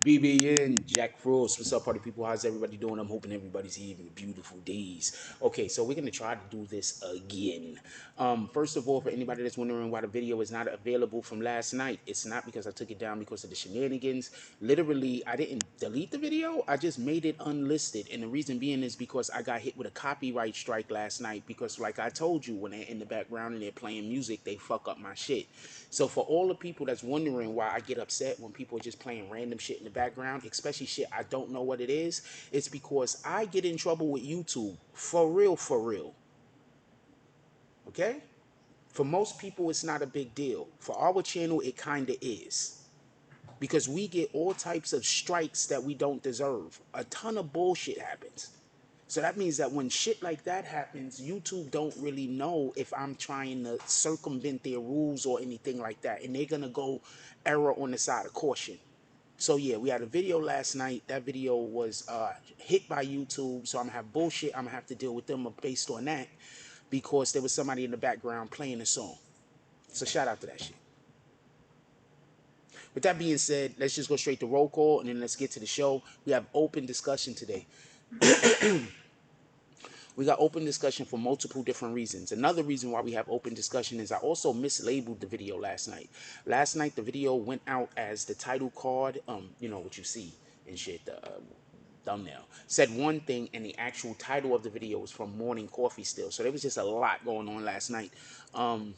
BBN, Jack Frost. What's up, party people? How's everybody doing? I'm hoping everybody's having beautiful days. Okay, so we're going to try to do this again. First of all, for anybody that's wondering why the video is not available from last night, it's not because I took it down because of the shenanigans. Literally, I didn't delete the video. I just made it unlisted. And the reason being is because I got hit with a copyright strike last night because, like I told you, when they're in the background and they're playing music, they fuck up my shit. So for all the people that's wondering why I get upset when people are just playing random shit in the background, especially shit I don't know what it is, it's because I get in trouble with YouTube. For real, for real. Okay? For most people, it's not a big deal. For our channel, it kind of is. Because we get all types of strikes that we don't deserve. A ton of bullshit happens. So that means that when shit like that happens, YouTube don't really know if I'm trying to circumvent their rules or anything like that. And they're going to go error on the side of caution. So yeah, we had a video last night. That video was hit by YouTube. So I'm going to have bullshit. I'm going to have to deal with them based on that. Because there was somebody in the background playing a song. So shout out to that shit. With that being said, let's just go straight to roll call. And then let's get to the show. We have open discussion today. We got open discussion for multiple different reasons. Another reason why we have open discussion is I also mislabeled the video last night. Last night, the video went out as the title card, you know, what you see and shit, the thumbnail, said one thing, and the actual title of the video was from Morning Coffee still. So there was just a lot going on last night. I'm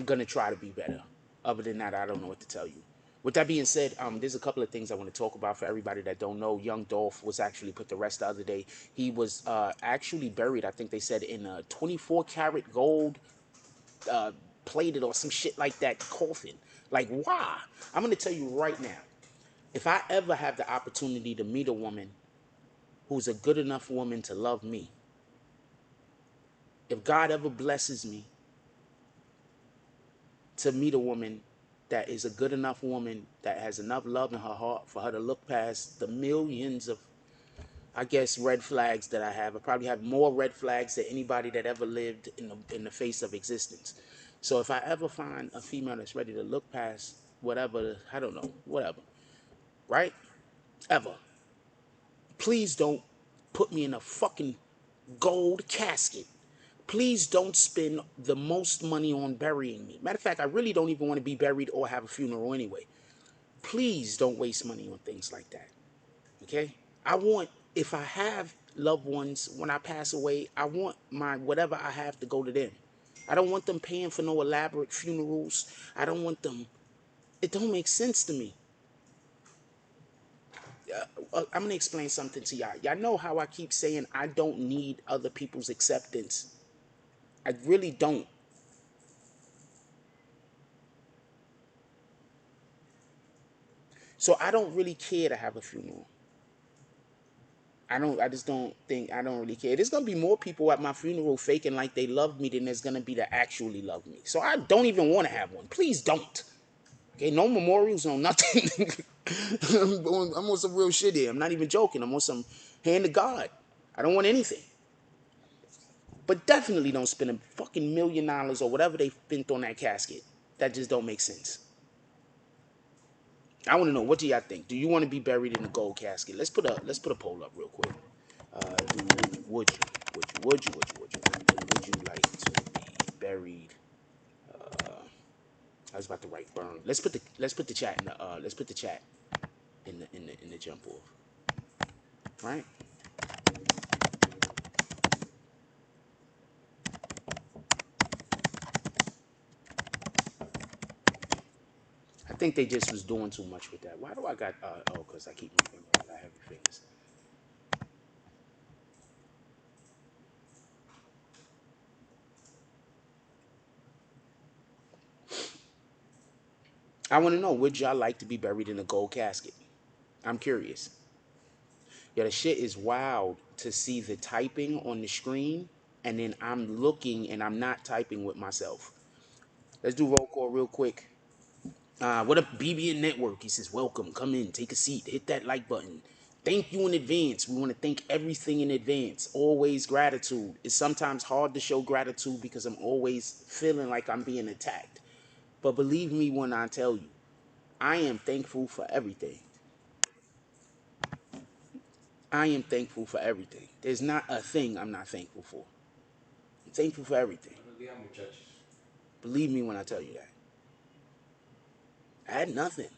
going to try to be better. Other than that, I don't know what to tell you. With that being said, there's a couple of things I want to talk about for everybody that don't know. Young Dolph was actually put to rest the other day. He was actually buried, I think they said, in a 24 karat gold plated or some shit like that coffin. Like, why? I'm going to tell you right now. If I ever have the opportunity to meet a woman who's a good enough woman to love me, if God ever blesses me to meet a woman that is a good enough woman that has enough love in her heart for her to look past the millions of, I guess, red flags that I have. I probably have more red flags than anybody that ever lived in the face of existence. So if I ever find a female that's ready to look past whatever, I don't know, whatever, right? Ever. Please don't put me in a fucking gold casket. Please don't spend the most money on burying me. Matter of fact, I really don't even want to be buried or have a funeral anyway. Please don't waste money on things like that. Okay? I want, if I have loved ones when I pass away, I want my whatever I have to go to them. I don't want them paying for no elaborate funerals. I don't want them. It don't make sense to me. I'm going to explain something to y'all. Y'all know how I keep saying I don't need other people's acceptance. I really don't. So I don't really care to have a funeral. I just don't think, I don't really care. There's going to be more people at my funeral faking like they love me than there's going to be that actually love me. So I don't even want to have one. Please don't. Okay, no memorials, no nothing. I'm on some real shit here. I'm not even joking. I'm on some hand to God. I don't want anything. But definitely don't spend a fucking $1,000,000 or whatever they spent on that casket. That just don't make sense. I want to know, what do y'all think? Do you want to be buried in a gold casket? Let's put a poll up real quick. Would you like to be buried? was about to write burn. Let's put the chat in the in the jump off. Right? I think they just was doing too much with that. Why do I got oh, because I keep my finger, I got heavy fingers. I want to know, would y'all like to be buried in a gold casket? I'm curious. Yeah, the shit is wild to see the typing on the screen, and then I'm looking and I'm not typing with myself. Let's do roll call real quick. What up, BBN Network? He says, welcome, come in, take a seat, hit that like button. Thank you in advance. We want to thank everything in advance. Always gratitude. It's sometimes hard to show gratitude because I'm always feeling like I'm being attacked. But believe me when I tell you, I am thankful for everything. I am thankful for everything. There's not a thing I'm not thankful for. I'm thankful for everything. Believe me when I tell you that. I had nothing.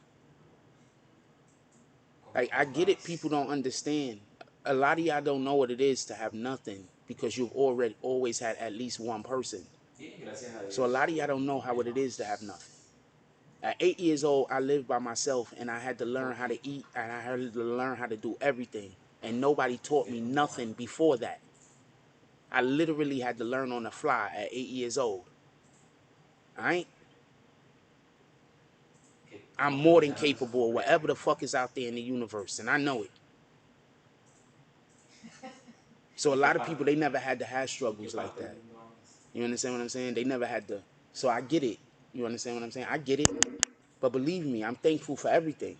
Like, I get it, people don't understand. A lot of y'all don't know what it is to have nothing because you've already always had at least one person. So a lot of y'all don't know how it is to have nothing. At 8 years old, I lived by myself and I had to learn how to eat and I had to learn how to do everything. And nobody taught me nothing before that. I literally had to learn on the fly at 8 years old. Alright? I'm more than capable of whatever the fuck is out there in the universe, and I know it. So a lot of people, they never had to have struggles like that. You understand what I'm saying? They never had to. So I get it. You understand what I'm saying? I get it. But believe me, I'm thankful for everything.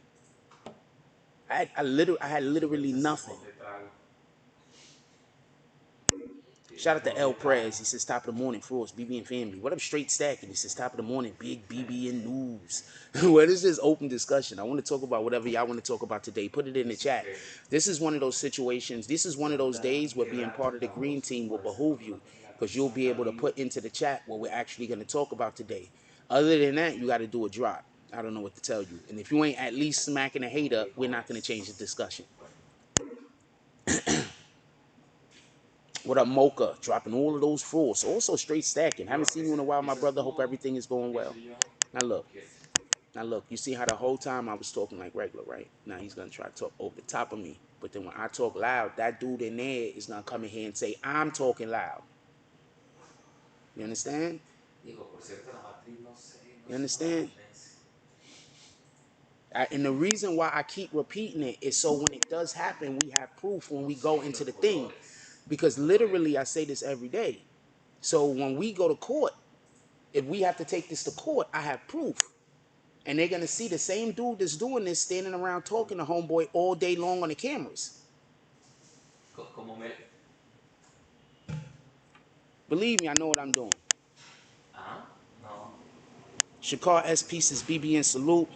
I had literally nothing. Shout out to El Prez. He says, top of the morning for us, BB and family. What up, Straight Stacking? He says, top of the morning, big BB and news. Well, this is open discussion. I want to talk about whatever y'all want to talk about today. Put it in the chat. This is one of those situations. This is one of those days where being part of the green team will behoove you because you'll be able to put into the chat what we're actually going to talk about today. Other than that, you got to do a drop. I don't know what to tell you. And if you ain't at least smacking a hater, we're not going to change the discussion. What up, Mocha? Dropping all of those frauds. Also straight stacking. Haven't seen you in a while, my brother. Hope everything is going well. Now look. Now look. You see how the whole time I was talking like regular, right? Now he's going to try to talk over the top of me. But then when I talk loud, that dude in there is going to come in here and say, I'm talking loud. You understand? You understand? And the reason why I keep repeating it is so when it does happen, we have proof when we go into the thing. Because literally, I say this every day. So when we go to court, if we have to take this to court, I have proof. And they're going to see the same dude that's doing this standing around talking to homeboy all day long on the cameras. Believe me, I know what I'm doing. Shakar S. P says BBN salute.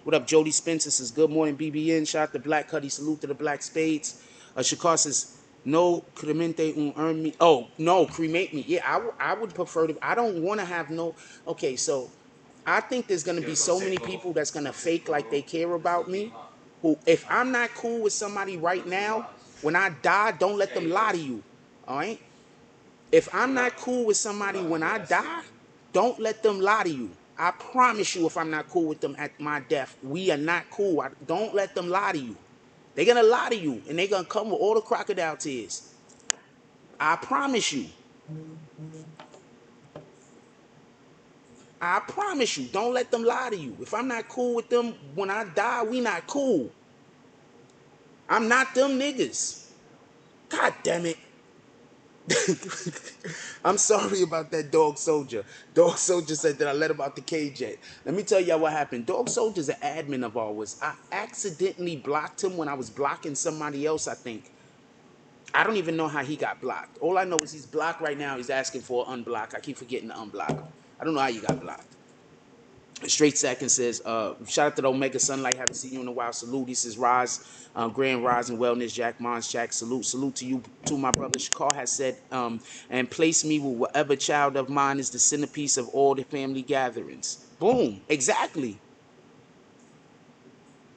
What up, Jody Spencer says good morning, BBN. Shout out to Black Cuddy, salute to the Black Spades. Shakar says no cremente un earn me. Oh, no, cremate me. Yeah, I would prefer to. I don't want to have no. Okay, so I think there's going to be so many people that's going to fake like they care about me. Who, if I'm not cool with somebody right now, when I die, don't let them lie to you. All right? If I'm not cool with somebody when I die, don't let them lie to you. I promise you, if I'm not cool with them at my death, we are not cool. Don't let them lie to you. They're going to lie to you, and they're going to come with all the crocodile tears. I promise you. I promise you. Don't let them lie to you. If I'm not cool with them when I die, we not cool. I'm not them niggas. God damn it. I'm sorry about that, Dog Soldier. Dog Soldier said that I let him out the cage yet. Let me tell y'all what happened. Dog Soldier's an admin of ours. I accidentally blocked him when I was blocking somebody else, I think. I don't even know how he got blocked. All I know is he's blocked right now. He's asking for an unblock. I keep forgetting to unblock him. I don't know how you got blocked. Straight Second says, shout out to the Omega Sunlight. Haven't seen you in a while. Salute. He says, Rise, Grand Rise and Wellness. Jack Mons, Jack. Salute. Salute to you, to my brother. Shakar has said, and place me with whatever child of mine is the centerpiece of all the family gatherings. Boom. Exactly.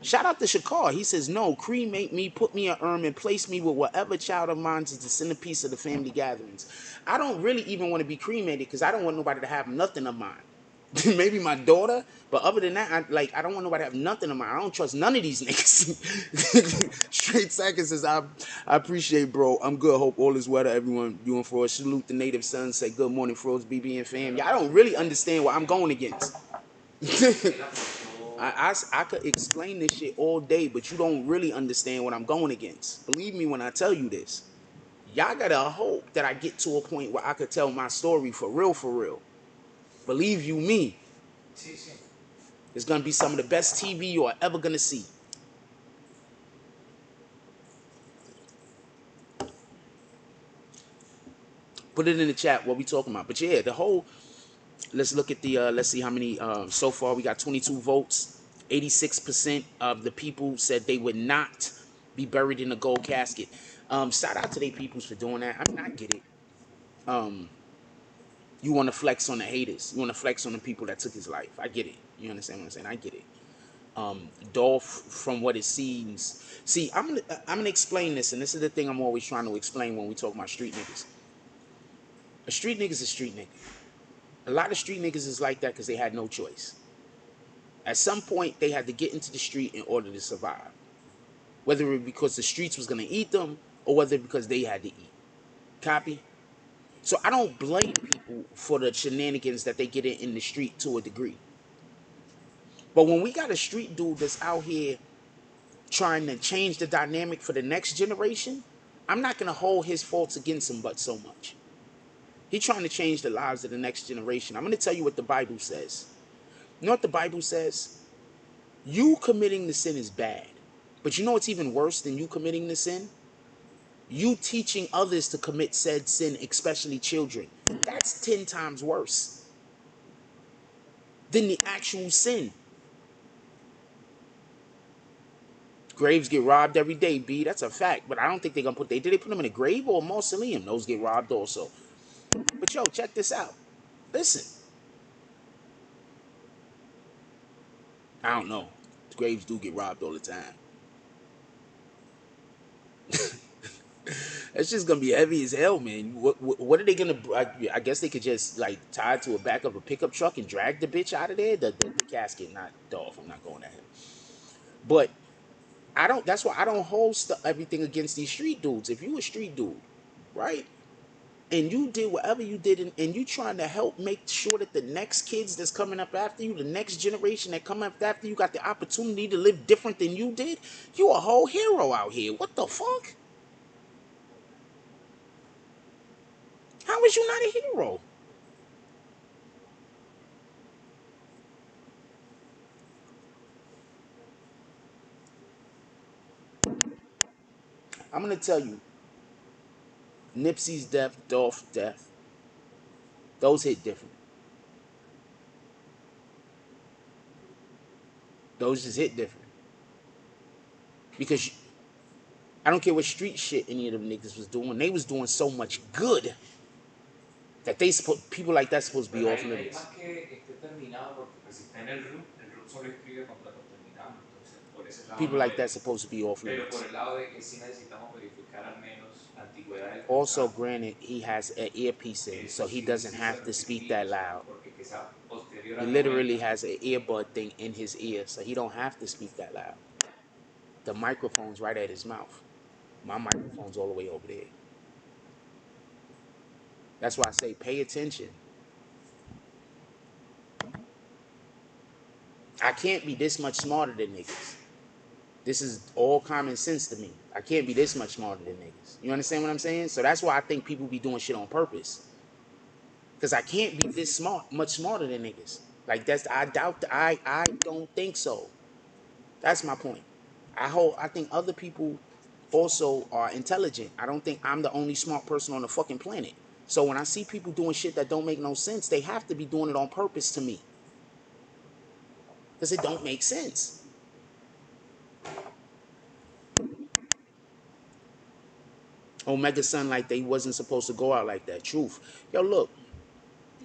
Shout out to Shakar. He says, no, cremate me, put me in urn, and place me with whatever child of mine is the centerpiece of the family gatherings. I don't really even want to be cremated because I don't want nobody to have nothing of mine. Maybe my daughter, but other than that, I don't want nobody to have nothing of mine. I don't trust none of these niggas. Straight Sacker says, I appreciate, bro. I'm good. Hope all is well to everyone. You and Frost. Salute the native sons. Say good morning, Frost, BB and fam. Y'all don't really understand what I'm going against. I could explain this shit all day, but you don't really understand what I'm going against. Believe me when I tell you this. Y'all gotta hope that I get to a point where I could tell my story for real, for real. Believe you me, it's gonna be some of the best TV you are ever gonna see. Put it in the chat what we talking about. But yeah, the whole, let's look at the let's see how many so far. We got 22 votes. 86% of the people said they would not be buried in a gold casket. Shout out to they peoples for doing that. I mean, I get it. You want to flex on the haters. You want to flex on the people that took his life. I get it. You understand what I'm saying? I get it. Dolph, from what it seems. See, I'm gonna explain this, and this is the thing I'm always trying to explain when we talk about street niggas. A street nigga's a street nigga. A lot of street niggas is like that because they had no choice. At some point, they had to get into the street in order to survive. Whether it because the streets was gonna eat them, or whether because they had to eat. Copy? So I don't blame people for the shenanigans that they get in the street to a degree. But when we got a street dude that's out here trying to change the dynamic for the next generation, I'm not gonna hold his faults against him but so much. He's trying to change the lives of the next generation. I'm gonna tell you what the Bible says. You know what the Bible says? You committing the sin is bad. But you know what's even worse than you committing the sin? You teaching others to commit said sin, especially children. That's 10 times worse than the actual sin. Graves get robbed every day, B. That's a fact. But I don't think they're gonna did they put them in a grave or a mausoleum? Those get robbed also. But yo, check this out. Listen, I don't know. Graves do get robbed all the time. That's just gonna be heavy as hell, man. What are they gonna? I guess they could just like tie it to a back of a pickup truck and drag the bitch out of there. The casket, not Dolph. I'm not going at him. But I don't. That's why I don't hold everything against these street dudes. If you a street dude, right? And you did whatever you did, and you trying to help make sure that the next kids that's coming up after you, the next generation that come up after you, got the opportunity to live different than you did, you a whole hero out here. What the fuck? How is you not a hero? I'm gonna tell you, Nipsey's death, Dolph's death, those hit different. Those just hit different. Because I don't care what street shit any of them niggas was doing. They was doing so much good that people like that supposed to be off limits. People like that supposed to be off limits. Also, granted, he has an earpiece in, so he doesn't have to speak that loud. He literally has an earbud thing in his ear, so he don't have to speak that loud. The microphone's right at his mouth. My microphone's all the way over there. That's why I say pay attention. I can't be this much smarter than niggas. This is all common sense to me. I can't be this much smarter than niggas. You understand what I'm saying? So that's why I think people be doing shit on purpose. Because I can't be this much smarter than niggas. Like that's I don't think so. That's my point. I think other people also are intelligent. I don't think I'm the only smart person on the fucking planet. So when I see people doing shit that don't make no sense, they have to be doing it on purpose to me. Because it don't make sense. Omega Sun like they wasn't supposed to go out like that. Truth. Yo, look,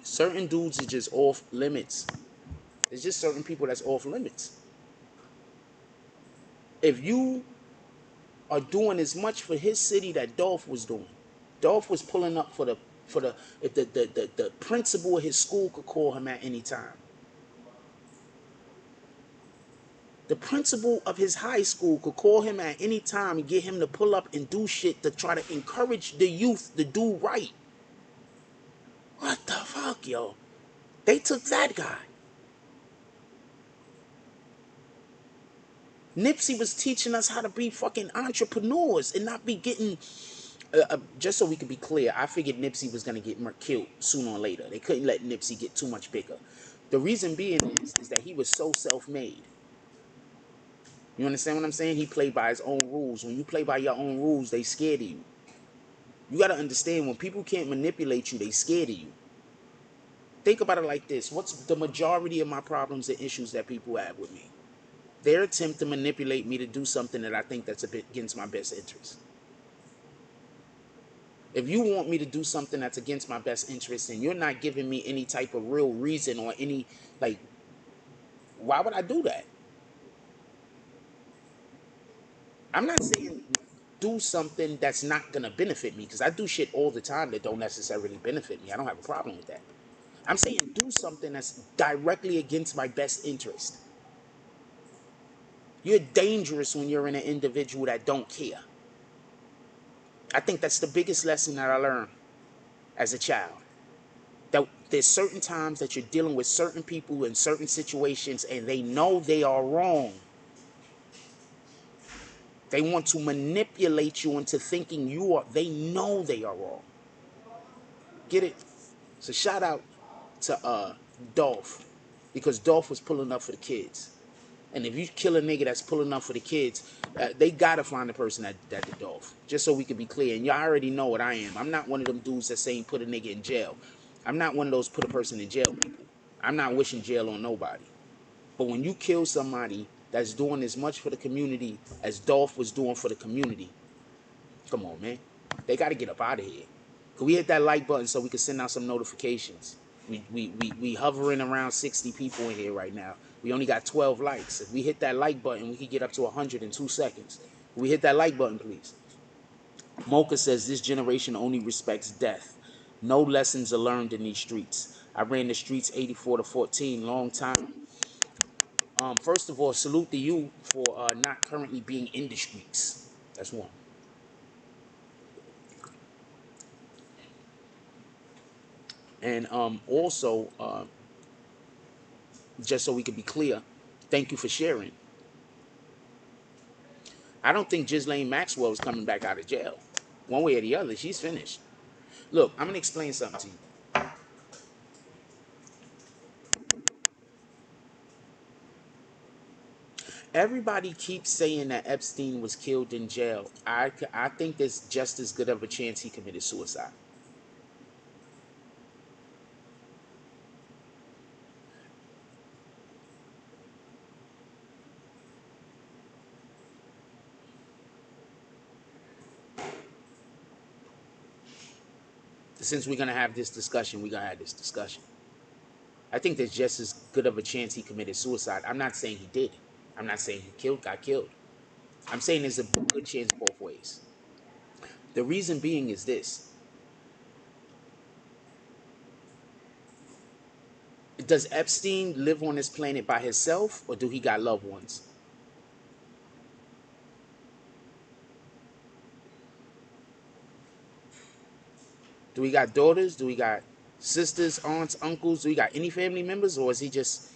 certain dudes is just off limits. There's just certain people that's off limits. If you are doing as much for his city that Dolph was doing, Dolph was pulling up for the if the principal of his school could call him at any time. The principal of his high school could call him at any time and get him to pull up and do shit to try to encourage the youth to do right. What the fuck, yo? They took that guy. Nipsey was teaching us how to be fucking entrepreneurs and not be getting. Just so we could be clear, I figured Nipsey was gonna get killed sooner or later. They couldn't let Nipsey get too much bigger. The reason being is that he was so self-made. You understand what I'm saying? He played by his own rules. When you play by your own rules, they scared of you. You gotta understand, when people can't manipulate you, they scared of you. Think about it like this. What's the majority of my problems and issues that people have with me? Their attempt to manipulate me to do something that I think that's a bit against my best interest. If you want me to do something that's against my best interest and you're not giving me any type of real reason or any, like, why would I do that? I'm not saying do something that's not gonna benefit me, because I do shit all the time that don't necessarily benefit me. I don't have a problem with that. I'm saying do something that's directly against my best interest. You're dangerous when you're in an individual that don't care. I think that's the biggest lesson that I learned as a child. That there's certain times that you're dealing with certain people in certain situations and they know they are wrong. They want to manipulate you into thinking they know they are wrong. Get it? So shout out to Dolph, because Dolph was pulling up for the kids. And if you kill a nigga that's pulling up for the kids, they gotta find the person that did Dolph. Just so we can be clear. And y'all already know what I am. I'm not one of them dudes that saying put a nigga in jail. I'm not one of those put a person in jail people. I'm not wishing jail on nobody. But when you kill somebody that's doing as much for the community as Dolph was doing for the community, come on, man. They got to get up out of here. Can we hit that like button so we can send out some notifications? We hovering around 60 people in here right now. We only got 12 likes. If we hit that like button, we could get up to 100 in 2 seconds. Can we hit that like button, please? Mocha says this generation only respects death. No lessons are learned in these streets. I ran the streets 84 to 14, long time. First of all, salute to you for not currently being in the streets. That's one. And also, just so we can be clear, thank you for sharing. I don't think Ghislaine Maxwell is coming back out of jail. One way or the other, she's finished. Look, I'm going to explain something to you. Everybody keeps saying that Epstein was killed in jail. I think there's just as good of a chance he committed suicide. Since we're going to have this discussion, we're going to have this discussion. I think there's just as good of a chance he committed suicide. I'm not saying he did. I'm not saying he got killed. I'm saying there's a good chance both ways. The reason being is this. Does Epstein live on this planet by himself, or do he got loved ones? Do he got daughters? Do he got sisters, aunts, uncles? Do he got any family members? Or is he just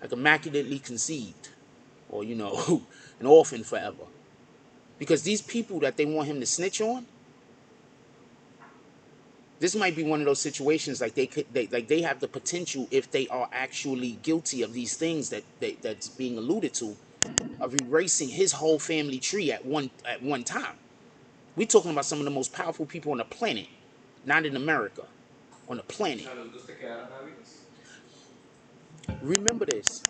like immaculately conceived? Or, an orphan forever? Because these people that they want him to snitch on, this might be one of those situations like they have the potential, if they are actually guilty of these things that's being alluded to, of erasing his whole family tree at one time. We're talking about some of the most powerful people on the planet, not in America, on the planet. Remember this.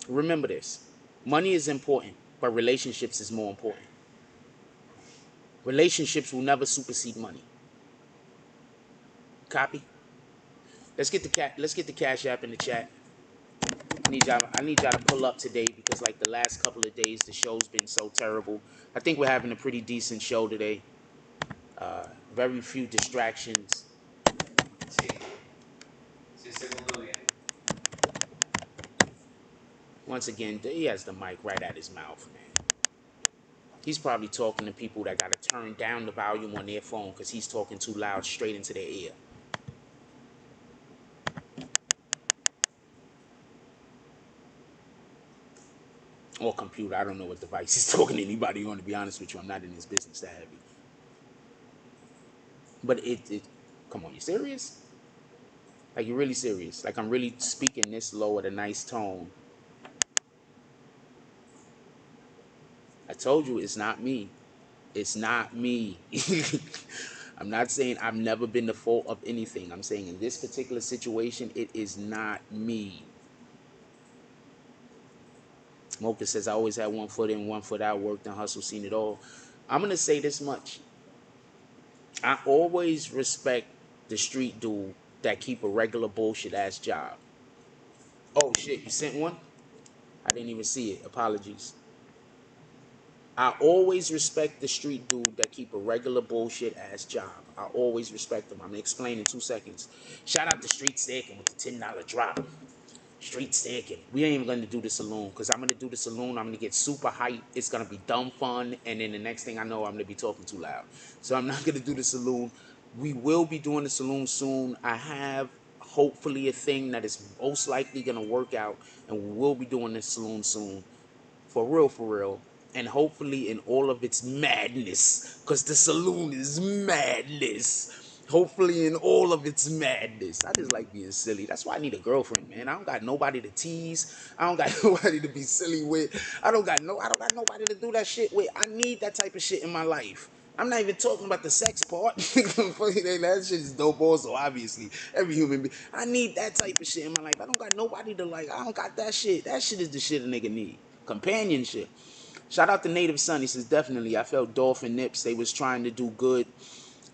Remember this. Money is important, but relationships is more important. Relationships will never supersede money. Copy? Let's get the cash app in the chat. I need y'all to pull up today because like the last couple of days the show's been so terrible. I think we're having a pretty decent show today. Very few distractions. Sí, sí, el segundo viene. Once again, he has the mic right at his mouth, man. He's probably talking to people that gotta turn down the volume on their phone because he's talking too loud straight into their ear. Or computer. I don't know what device he's talking to anybody on, to be honest with you. I'm not in his business that heavy. But it come on, you serious? Like you're really serious? Like I'm really speaking this low at a nice tone. I told you it's not me. It's not me. I'm not saying I've never been the fault of anything. I'm saying in this particular situation, it is not me. Mocha says I always had one foot in, one foot out, worked and hustled, seen it all. I'm gonna say this much. I always respect the street dude that keep a regular bullshit ass job. Oh shit, you sent one? I didn't even see it. Apologies. I always respect the street dude that keep a regular bullshit ass job. I always respect them. I'm gonna explain in 2 seconds. Shout out to Street Staking with the $10 drop. Street Staking. We ain't even gonna do the saloon because I'm gonna do the saloon. I'm gonna get super hyped. It's gonna be dumb fun, and then the next thing I know, I'm gonna be talking too loud. So I'm not gonna do the saloon. We will be doing the saloon soon. I have hopefully a thing that is most likely gonna work out, and we will be doing the saloon soon. For real. And hopefully in all of its madness, because the saloon is madness. Hopefully in all of its madness. I just like being silly. That's why I need a girlfriend, man. I don't got nobody to tease. I don't got nobody to be silly with. I don't got nobody to do that shit with. I need that type of shit in my life. I'm not even talking about the sex part. That shit is dope also, obviously. Every human being. I need that type of shit in my life. I don't got nobody to like. I don't got that shit. That shit is the shit a nigga need. Companionship. Shout out to Native Son. He says, definitely. I felt Dolphin Nips. They was trying to do good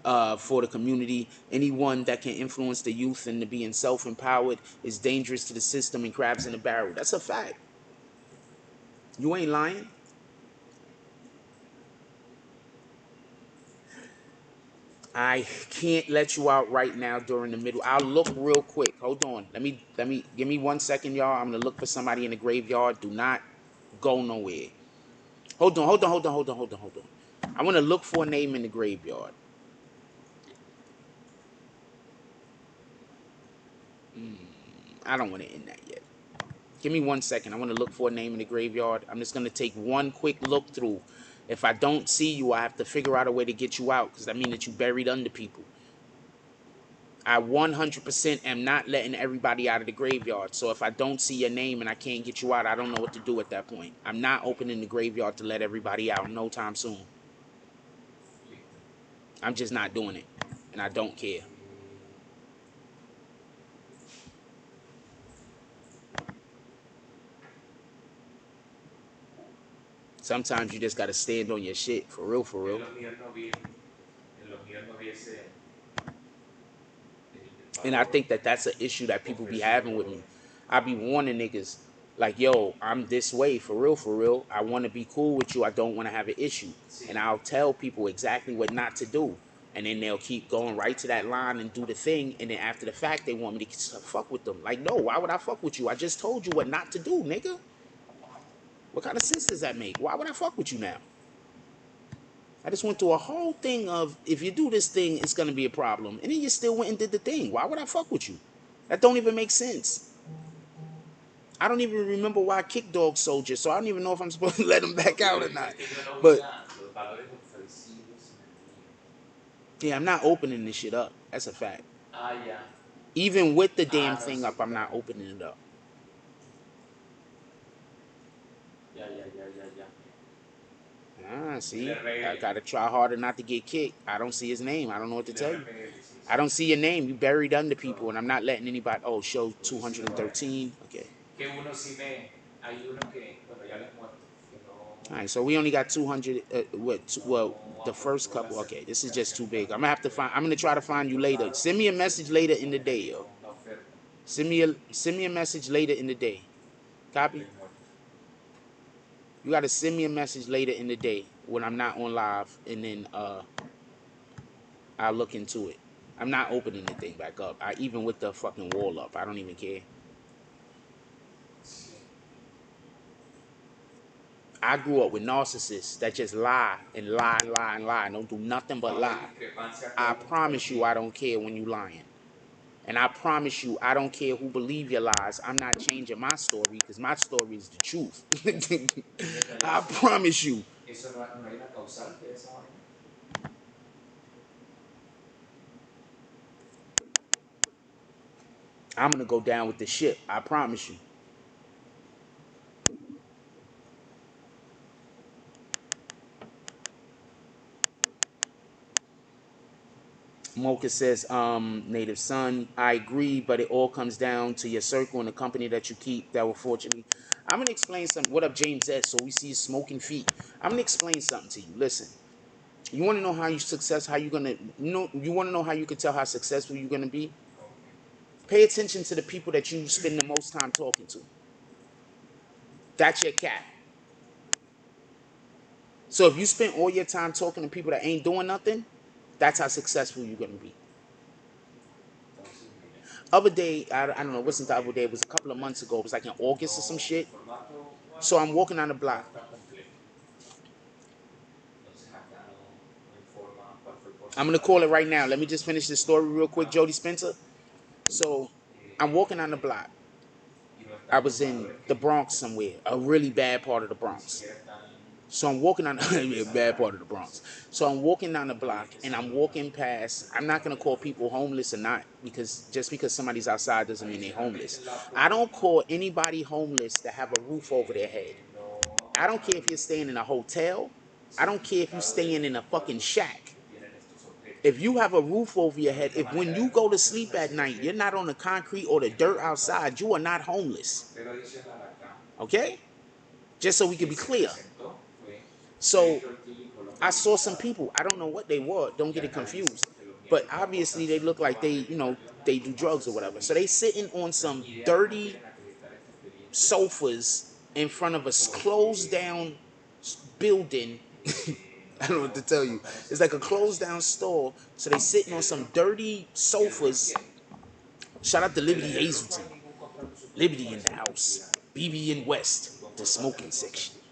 for the community. Anyone that can influence the youth into being self-empowered is dangerous to the system and crabs in a barrel. That's a fact. You ain't lying. I can't let you out right now during the middle. I'll look real quick. Hold on. Let me give me 1 second, y'all. I'm gonna look for somebody in the graveyard. Do not go nowhere. Hold on. I want to look for a name in the graveyard. I don't want to end that yet. Give me 1 second. I want to look for a name in the graveyard. I'm just gonna take one quick look through. If I don't see you, I have to figure out a way to get you out because that means that you buried under people. I 100% am not letting everybody out of the graveyard. So if I don't see your name and I can't get you out, I don't know what to do at that point. I'm not opening the graveyard to let everybody out no time soon. I'm just not doing it. And I don't care. Sometimes you just gotta stand on your shit. For real, for real. En los míos no vi ese, And I think that that's an issue that people be having with me. I be warning niggas like, yo, I'm this way for real, for real. I want to be cool with you. I don't want to have an issue. And I'll tell people exactly what not to do. And then they'll keep going right to that line and do the thing. And then after the fact, they want me to fuck with them. Like, no, why would I fuck with you? I just told you what not to do, nigga. What kind of sense does that make? Why would I fuck with you now? I just went through a whole thing of if you do this thing, it's gonna be a problem, and then you still went and did the thing. Why would I fuck with you? That don't even make sense. I don't even remember why I kicked Dog Soldier, so I don't even know if I'm supposed to let him back out or not. es que yo no vi But los valores ofrecidos en el mío. yeah, I'm not opening this shit up. That's a fact. Ah, ya. Even with the damn Ah, no, thing sí, up, I'm not claro. opening it up. Ya. Ah, El see, I RL. gotta try harder not to get kicked. I don't see his name. I don't know what to El tell you. RPL, sí, I sí. don't see your name. You buried under No, people, and I'm not letting anybody. Oh, show entonces sí lo voy a dejar. 213. Okay. Que uno sí me. Hay uno que, bueno, ya lo he muerto, que no, All right, so we only got 200. Well, no the first aportó la couple. Okay, this is just certificación too para big. I'm gonna have to poderlo find. I'm gonna try to find you later. Send me a message later in the day, yo. Send me a message later in the day. Copy? Estoy muerto. You gotta send me a message later in the day when I'm not on live, and then I'll look into it. I'm not opening the thing back up. I even with the fucking wall up. I don't even care. Sí. I grew up with narcissists that just lie and lie and lie and lie and don't do nothing but Cuando hay lie. discrepancia, I todo el mundo promise you I entiende. don't care when you lying. And I promise you, I don't care who believe your lies. I'm not changing my story because my story is the truth. Un I detallazo. promise you. Eso no, no hay una causal de esa vaina. I'm gonna go down with the ship. I promise you. Mocha says, native son, I agree, but it all comes down to your circle and the company that you keep that will fortunately. I'm gonna explain something. What up, James S? So we see you smoking feet. I'm gonna explain something to you. Listen, you wanna know how you success, how you gonna you wanna know how you can tell how successful you're gonna be? Okay. Pay attention to the people that you spend the most time talking to. That's your cat. So if you spend all your time talking to people that ain't doing nothing, that's how successful you're gonna be. Entonces, mira. Other day, I don't know, it Pero wasn't the por other day, it ejemplo, was a couple of months ago, it was like in entonces, August or some no, el shit. formato So WhatsApp I'm walking down the no block. está completo. Entonces acá no, no informa cuál fue el I'm gonna porcentaje call de it right now. Let me conversión, just finish this cómo story fue real los quick, Jody cambios, Spencer. So I'm walking down the block. y no I están los was in valores the que Bronx somewhere, a really bad part of the ni Bronx. siquiera están So I'm walking down a bad part desarrollados. of the Bronx. Entonces, So I'm walking down the ahí block es que and se I'm nota walking past. un I'm poco not más gonna de call lógica. people homeless or not because just because somebody's outside doesn't mean they're Adicionalmente, homeless. en la I don't propuesta call anybody homeless that have a roof over their head. no I don't care if hay you're staying in a hotel. I don't care if you're certificado de staying in a fucking cuántos shack. tienen estos objetos. If you have a roof over your La head, única if when manera de you go to reconocer sleep una at serie night, you're objetos not on the concrete or the es ver dirt qué pasa. outside, you are not homeless. Pero adicional acá, Okay? Just so we can quien be se clear. presentó fue So Médico Clínico I Colombiano saw some Limitado people. I don't know what they were. Don't y get it acá dice confused. que los But miembros no obviously aportan they su look like they, comprobante they patrimonial do con base drugs or en su whatever. So they domicilio. sitting on Entonces, some ideal cómo dirty quieren acreditar esta experiencia sofas in front of a closed porque down building. I don't know what to no, tell no you. están en It's like a closed certificación. down store. So they sitting on El some error, dirty el error sofas. quién. Shout out to El Liberty error no Hazelton. hay ningún contrato suscrito Liberty para in the esa house. publicidad. BB in West, Lo the importante smoking es section. consentir.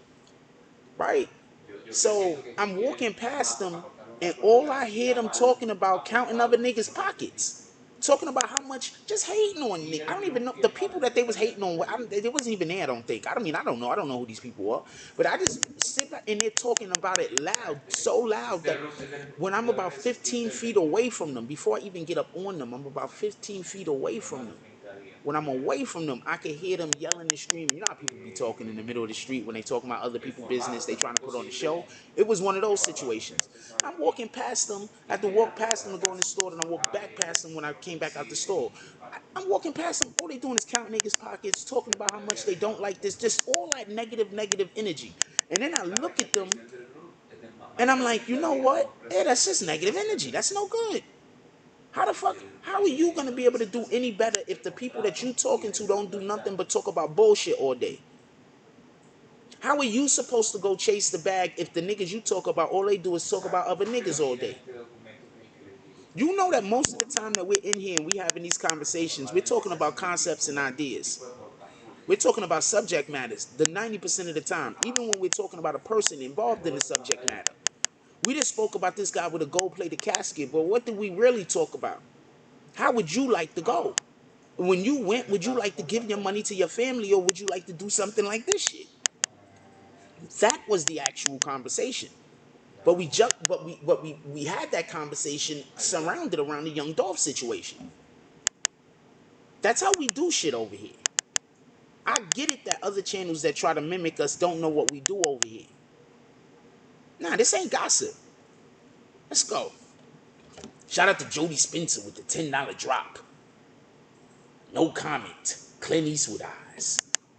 Right? Yo So siento que aquí I'm quieren walking past them, acortar una and suerte all la I hear energía them mal talking about counting other aportado en niggas' un expertise. pockets. Talking about how much, just hating on Y niggas. I el don't blue even know the quién people vale that la they was calidad hating del on. periodismo. They wasn't even there. I don't think. I mean, I don't know. I don't know who these people are. But I just sit back and they're talking about it O sea, loud, so si loud that usted, when I'm debe about resistirse 15 el feet 20 away from them, before I even get up on them, I'm about 15 feet away no from más de them. 30 días When I'm primero. away from them, I can hear them yelling and screaming. You know how people be talking in the middle of the street when they talking about other El people's business, formato they pues no trying es to put on a posible show. It was one of those evaluarlo porque situations. no se sabe I'm quién, walking past them. I had to quién walk aportó past a them la to go in the casa. store, and I walked back Sabe, past them when I no came back out the coincide store. ni impacto. I'm walking past them. All they doing is counting niggas' pockets, talking Pero about how ¿dónde much había they don't dejado los like this, puntos? just all that negative energy. And then I La look at them, reconstrucción del RUT es de and más I'm de like, you 30 know días what? con Yeah, that's just presentación negative parcial energy. del That's no mismo. good. How the fuck? How are you gonna be Donde able to se do presenta any better if el the people that you contrato y talking en to esa don't do carta nothing but talk about bullshit all day? How are you supposed to go chase the bag if the niggas you talk about all they do is talk about exacto. other Pero niggas all miren day? este documento que es el que les digo. You know that most of the Informe time that we're in here and we having these que conversations, we're normalmente talking se about hace en el concepts and como tipo ideas. de portafolio. We're talking about subject matters the 90% of the time, even when we're talking about a person Ya involved in todo the esto no está subject ahí. matter. We just spoke about this guy with a gold-plated casket, but what did we really talk about? How would you like to Ahora, go? When you usted went, no would you está like to give your conforme. money to your family or would you like to do something like this shit? That was the actual conversation. But we No, ju- but we had that conversation ahí está. surrounded around the Young Dolph situation. That's how we do shit over here. I get it that other channels that try to mimic us don't know what we do over here. Nah, this ain't gossip. Let's go. Shout out to Jody Spencer with the $10 drop. No comment. Clint Eastwood eyes.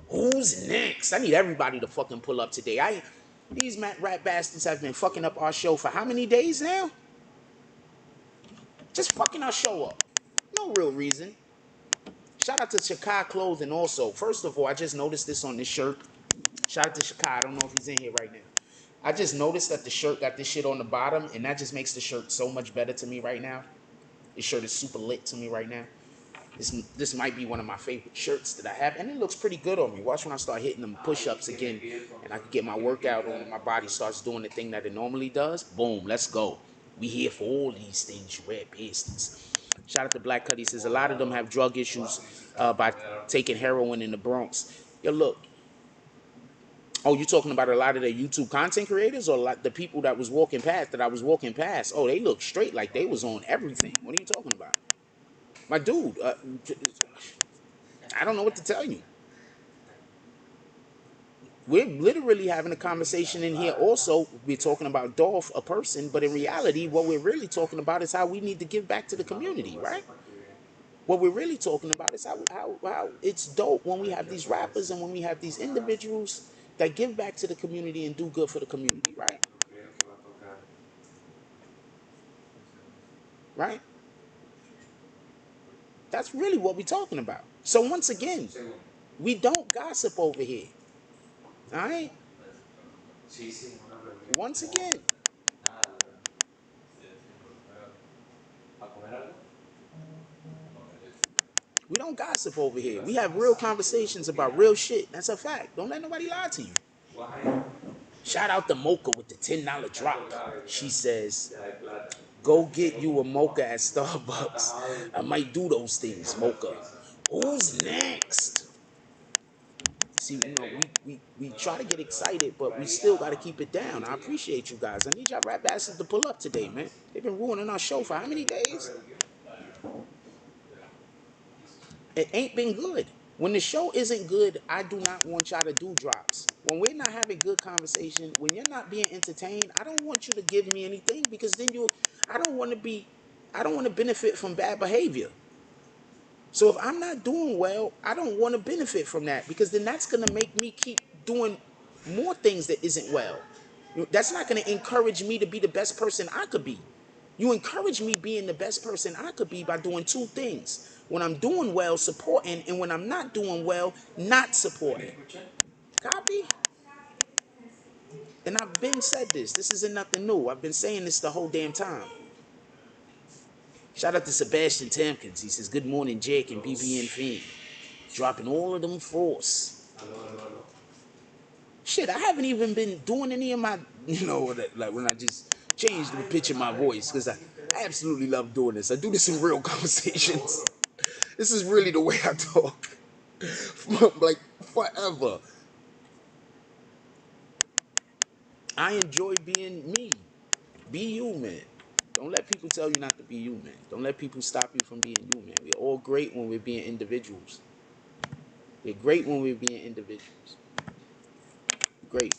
Who's next? I need everybody to fucking pull up today. These rat bastards have been fucking up our show for how many days now? Just fucking our show up. No real reason. Shout out to Shakai Clothing also. First of all, I just noticed this on this shirt. Shout out to Shakai. I don't know if he's in here right now. I just noticed that the shirt got this shit on the bottom, and that just makes the shirt so much better to me right now. This shirt is super lit to me right now. This might be one of my favorite shirts that I have, and it looks pretty good on me. Watch when I start hitting them push-ups again, and I can get my workout on, and my body starts doing the thing that it normally does. Boom, let's go. We here for all these things, you red pasties. Shout out to Black Cuddy. Says a lot of them have drug issues by taking heroin in the Bronx. Yo, look. Oh, you talking about a lot of the YouTube content creators, or like the people that was walking past that I was walking past? Oh, they look straight like they was on everything. What are you talking about, my dude? I don't know what to tell you. We're literally having a conversation in here. Also, we're talking about Dolph, a person, but in reality, what we're really talking about is how we need to give back to the community, right? What we're really talking about is how it's dope when we have these rappers and when we have these individuals that give back to the community and do good for the community, right? Right? That's really what we're talking about. So once again, we don't gossip over here. All right? Once again, we don't gossip over here. We have real conversations about real shit. That's a fact. Don't let nobody lie to you. Shout out to Mocha with the $10 drop. She says, go get you a mocha at Starbucks. I might do those things, Mocha. Who's next? See, you know, we try to get excited, but we still got to keep it down. I appreciate you guys. I need y'all rap bastards to pull up today, man. They've been ruining our show for how many days? It ain't been good. When the show isn't good, I do not want y'all to do drops. When we're not having good conversation, when you're not being entertained, I don't want you to give me anything because then I don't want to I don't want to benefit from bad behavior. So if I'm not doing well, I don't want to benefit from that because then that's going to make me keep doing more things that isn't well. That's not going to encourage me to be the best person I could be. You encourage me being the best person I could be by doing two things. When I'm doing well, supporting, and when I'm not doing well, not supporting. Copy? And I've been said this. This isn't nothing new. I've been saying this the whole damn time. Shout out to Sebastian Tamkins. He says, good morning, Jake and BBN Fiend. Dropping all of them force. Shit, I haven't even been doing any of my, like when I just changed the pitch of my voice because I absolutely love doing this. I do this in real conversations. This is really the way I talk. Like forever. I enjoy being me. Be you, man. Don't let people tell you not to be you, man. Don't let people stop you from being you, man. We're all great when we're being individuals. We're great when we're being individuals. Great.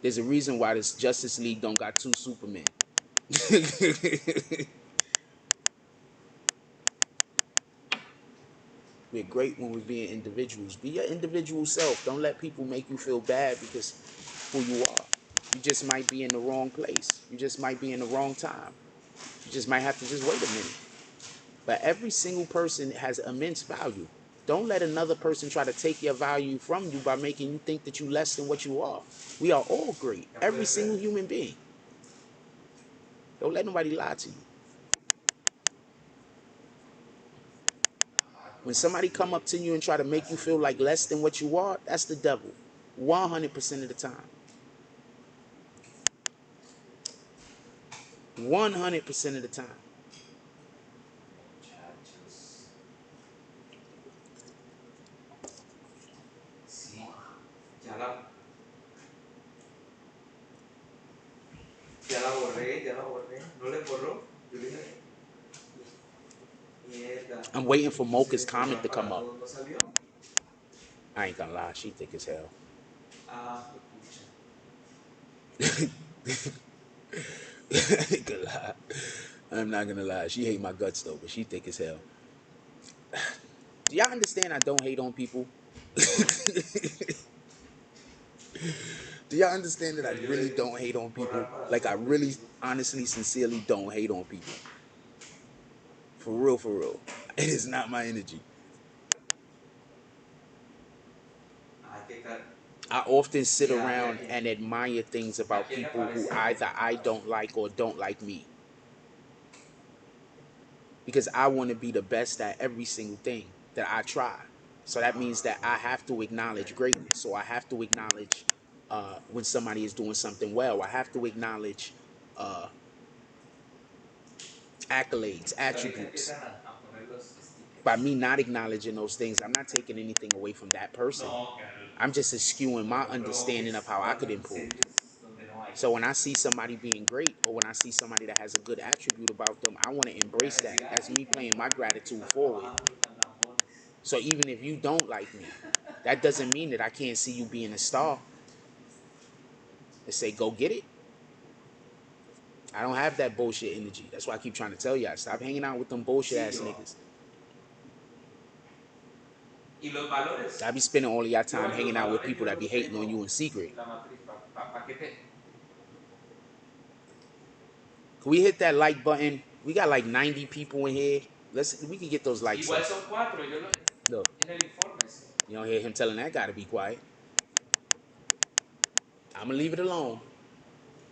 There's a reason why this Justice League don't got two Supermen. We're great when we're being individuals. Be your individual self. Don't let people make you feel bad because who you are. You just might be in the wrong place. You just might be in the wrong time. You just might have to just wait a minute. But every single person has immense value. Don't let another person try to take your value from you by making you think that you're less than what you are. We are all great. Every single human being. Don't let nobody lie to you. When somebody come up to you and try to make you feel like less than what you are, that's the devil. 100% of the time. 100% of the time. No le borró. Yo le dije, I'm waiting for Mocha's comment to come up. I ain't gonna lie, she thick as hell. I ain't gonna lie. I'm not gonna lie. She hate my guts though, but she thick as hell. Do y'all understand I don't hate on people? Do y'all understand that I really don't hate on people? Like I really, honestly, sincerely don't hate on people. For real, for real. It is not my energy. I often sit around and admire things about people who either I don't like or don't like me. Because I want to be the best at every single thing that I try. So that means that I have to acknowledge greatness. So I have to acknowledge when somebody is doing something well. I have to acknowledge uh, accolades, attributes. By me not acknowledging those things, I'm not taking anything away from that person. I'm just eschewing my understanding of how I could improve. So when I see somebody being great, or when I see somebody that has a good attribute about them, I want to embrace that. That's me playing my gratitude forward. So even if you don't like me, that doesn't mean that I can't see you being a star and say, go get it. I don't have that bullshit energy. That's why I keep trying to tell y'all, stop hanging out with them bullshit ass niggas. I be spending all of y'all time hanging out with people that be hating on you in secret. Can we hit that like button? We got like 90 people in here. We can get those likes up. Look, you don't hear him telling that guy to be quiet. I'm gonna leave it alone,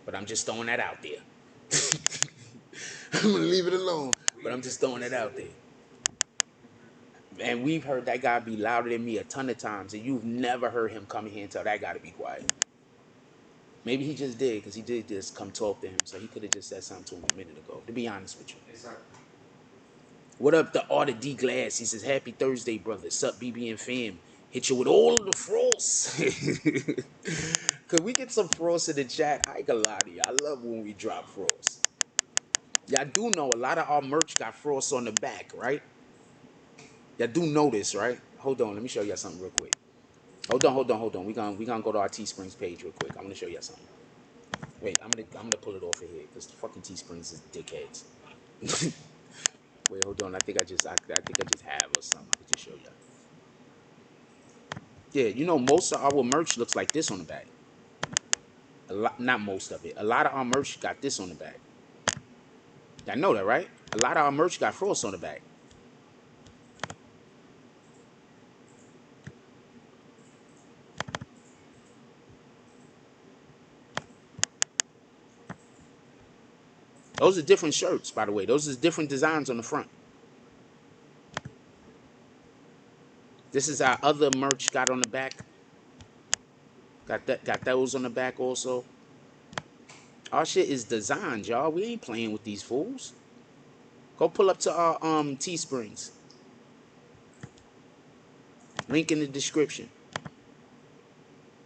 but I'm just throwing that out there. I'm gonna leave it alone, but I'm just throwing it out there. And we've heard that guy be louder than me a ton of times, and you've never heard him come in here and tell that guy to be quiet. Maybe he just did, because he did just come talk to him, so he could have just said something to him a minute ago, to be honest with you. What up, the Art of D Glass? He says, happy Thursday, brother. Sup, BBN fam. Hit you with all of the frost. Could we get some frost in the chat? I ain't gonna lie to you. I love when we drop frost. Y'all do know a lot of our merch got frost on the back, right? Y'all do know this, right? Hold on, let me show y'all something real quick. Hold on. We gonna go to our Teesprings page real quick. I'm gonna show y'all something. Wait, I'm gonna pull it off of here because the fucking Teesprings is dickheads. Wait, hold on. I think I just have or something. I could just show y'all. Yeah, you know most of our merch looks like this on the back. A lot, not most of it. A lot of our merch got this on the back. Y'all know that, right? A lot of our merch got frost on the back. Those are different shirts, by the way. Those are different designs on the front. This is our other merch got on the back. Got those on the back also. Our shit is designed, y'all. We ain't playing with these fools. Go pull up to our Teesprings. Link in the description.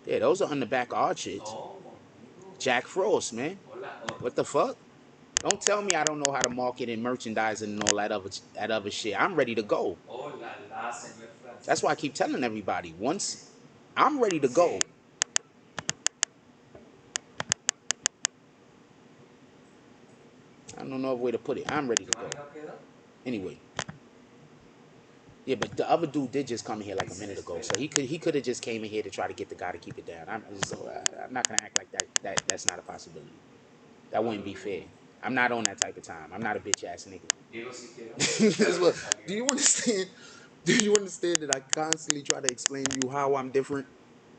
Yeah, those are on the back of our shit. Jack Frost, man. What the fuck? Don't tell me I don't know how to market and merchandise and all that other shit. I'm ready to go. That's why I keep telling everybody. Once I'm ready to go. I don't know no other way to put it. I'm ready to go. Anyway. Yeah, but the other dude did just come in here like a minute ago, so he could have just came in here to try to get the guy to keep it down. I'm not gonna act like that's not a possibility. That wouldn't be fair. I'm not on that type of time. I'm not a bitch ass nigga. That's what, do you understand? Do you understand that I constantly try to explain to you how I'm different?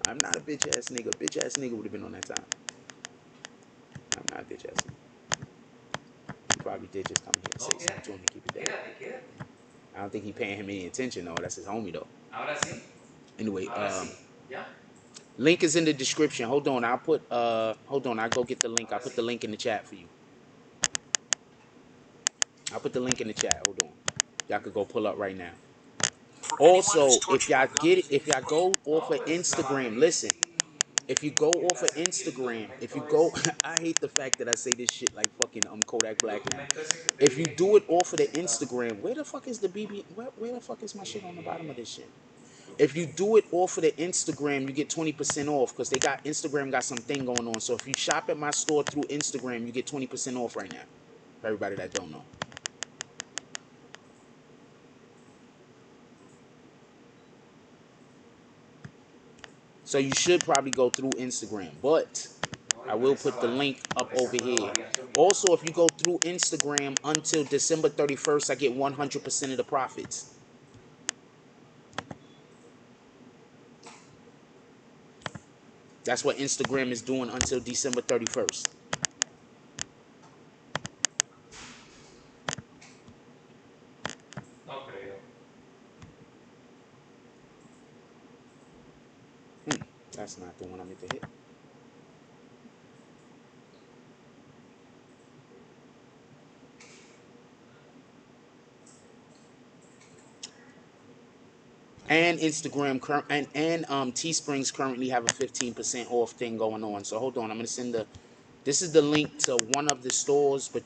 I'm not a bitch ass nigga. Bitch ass nigga would have been on that time. I'm not a bitch ass nigga. He probably did just come here and say something to him to keep it down. I don't think he paying him any attention though. That's his homie though. Anyway, link is in the description. Hold on, hold on, I'll go get the link. I'll put the link in the chat for you. I'll put the link in the chat. Hold on. Y'all could go pull up right now. Also, if y'all go off of Instagram, listen. If you go off of Instagram, I hate the fact that I say this shit like fucking Kodak Black now. If you do it off of the Instagram, where the fuck is the where the fuck is my shit on the bottom of this shit? If you do it off of the Instagram, you get 20% off because Instagram got something going on. So if you shop at my store through Instagram, you get 20% off right now. For everybody that don't know. So you should probably go through Instagram, but I will put the link up over here. Also, if you go through Instagram until December 31st, I get 100% of the profits. That's what Instagram is doing until December 31st. No creo. That's not the one I meant to hit. And Instagram and Teesprings currently have a 15% off thing going on. So hold on, I'm gonna send the. This is the link to one of the stores, but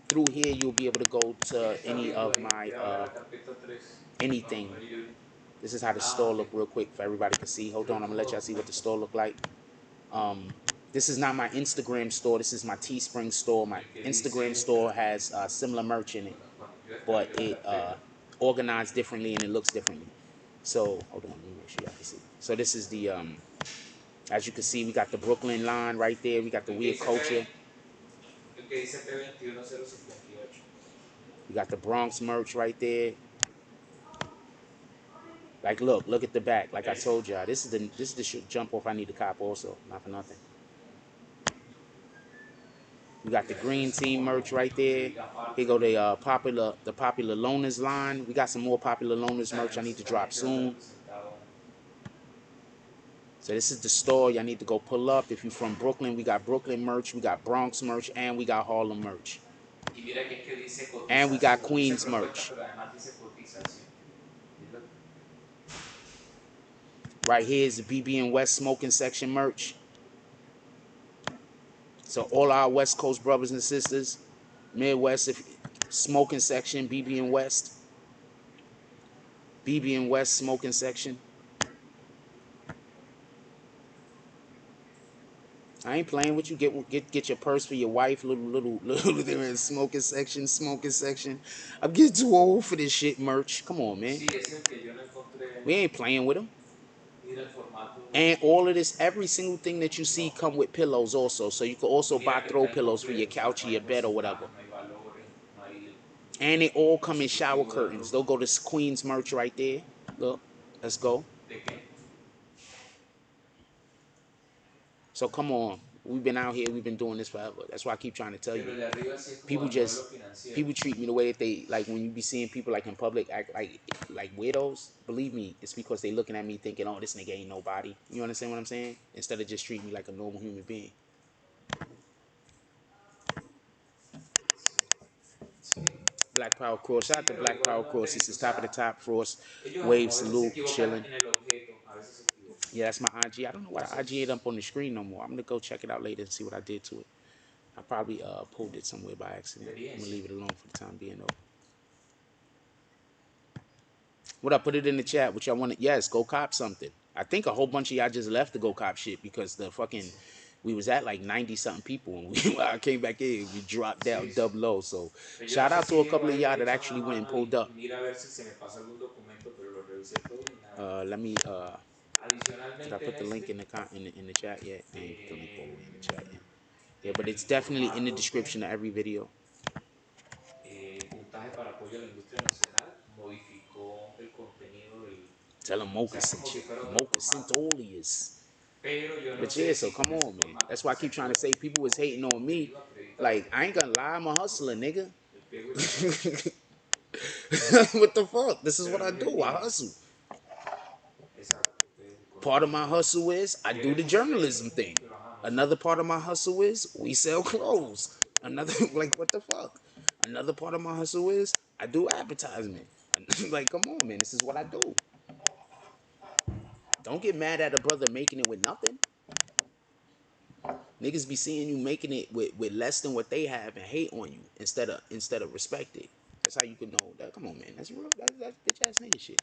through here you'll be able to go ¿Quién to está any abriendo of ahí? my Quiero abrir la carpeta 3. No, anything. no, you. This is how the Ah, store ok. look real quick for everybody to see. Hold Creo on, I'm que gonna hubo let y'all see what the store documentos. look like. This is not my Instagram store. This is my Teespring store. My El que Instagram dice, store espérate, has similar merch in it, cuando yo but descargué la it carpeta, organized differently and it looks differently. So hold on, let me make sure y'all can see. So this is the as you can see, we got the Brooklyn line right there. We got the el que weird dice culture. el que dice P21058. We got the Bronx merch right there. Like, look at the back. Like I Ese. told y'all, this is the jump off I need to cop also, not for nothing. We got the Oiga, esto green es team como lo merch right único que there. diga Here aparte. go the popular loners line. We got some more popular O loners sea, que merch I no need to está drop gente donde soon. representado. So this is the store y'all need to go pull up. If you're from Brooklyn, we got Brooklyn merch, we got Bronx merch, and we got Harlem merch. Y mira que es que dice And we got cotización. Dice Queens propuesta, merch. pero además dice cotización. ¿Sí lo- Right here is the BB and West smoking section merch. So all our West Coast brothers and sisters, Midwest, if smoking section, BB and West, BB and West smoking section. I ain't playing with you. Get your purse for your wife. Little there in smoking section, smoking section. I'm getting too old for this shit merch. Come on, man. Sí, es el que yo no encontré. We ain't playing with them. Mira el formato. And all of this, every single thing that you see No. come with pillows also. So you can Y also buy mira que throw está pillows for your incompleto. O sea, couch no or hay your bed or whatever. porcentaje, no hay valores, no hay And they all come in shower ejecutivo de curtains. They'll producto. go to Queens merch right there. Look, let's go. ¿De qué? So come on. We've been out here. We've been doing this forever. That's why I keep trying to tell Pero you. el de arriba sí es como People de modelo just financiero. people treat me the way that they like when you be seeing people like in public act like weirdos. Believe me, it's because they looking at me thinking, oh, this nigga ain't nobody. You understand what I'm saying? Instead of just treating me like a normal human being. Sí. Sí. Black Power Cross. Shout Sí, out to pero Black igual Power no es Cross. This delito. O is top of the sea, top. Frost ellos Wave como a veces se salute equivocan chilling. en el objeto, a veces se equivocan. Yeah, that's my IG. I don't know why the IG ain't Entonces, up on the screen no more. I'm gonna go check it out later and see what I did to it. I probably pulled it somewhere by accident. I'm gonna experiencia. leave it alone for the time being though. What I put it in the chat, which I wanted. Yes, go cop something. I think a whole bunch of y'all just left to go cop shit because the fucking Sí, we was at like 90 something people and we when I came back in, we dropped down sí, sí. dub low. So Pero yo no shout sé out si to a ella couple of igual y'all le that echa una actually went and mano pulled up. y mira a ver si se me pasa algún documento, pero lo revisé todo y nada. Let me did I Adicionalmente en put the link este, in the chat yet? I ain't put the link all the way in the chat yet. Yeah, en but it's el definitely in the formato description of every video. puntaje para apoyo a la industria nacional, modificó el contenido del... Tell them O sea, es como si fuera otro Mocha sent formato. Olius. Pero yo no But sé yeah, so si come con ese on, man. formato That's why I pues se keep trying to puede. say people was hating El on me. contenido acreditado. Like, I ain't gonna lie, I'm a hustler, nigga. El pliego y la redacción. What the fuck? This is Pero what no I es el do. I mismo. hustle. Exacto. El Part of my contenido. hustle is I do the Queremos hacer journalism esto, thing. pero ajá, no sé. Another part of my hustle is we sell clothes. Another like what the fuck? Another part of my hustle is I do advertisement. Like, come on, man. This is what I do. Don't get mad at a brother making it with nothing. Niggas be seeing you making it with less than what they have and hate on you instead of respect it. That's how you can know that. Come on, man. That's real. That's bitch ass nigga shit.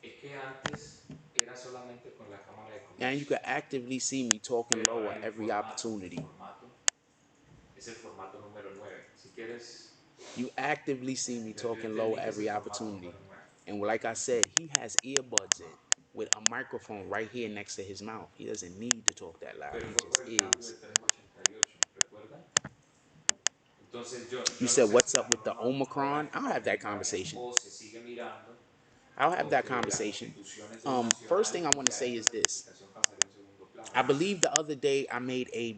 Es que antes era solamente con la Cámara de And you Comercio, can actively see me talking pero low ahora at hay un every formato. El opportunity. formato es el formato número 9. Si quieres, You actively see me yo talking te low link at es el every formato opportunity. número 9. And like I said, he has earbuds in with a microphone right here next to his mouth. He doesn't need to talk that loud. Pero He fue por just el cambio is. de 388. You a lo said, que what's up with the Omicron? I'll have that conversation. o se sigue mirando I'll have that porque las conversation. instituciones de lo First nacional thing I pues want to ya say dejan is la this. comunicación pasar a un segundo plano. I believe the other day I made a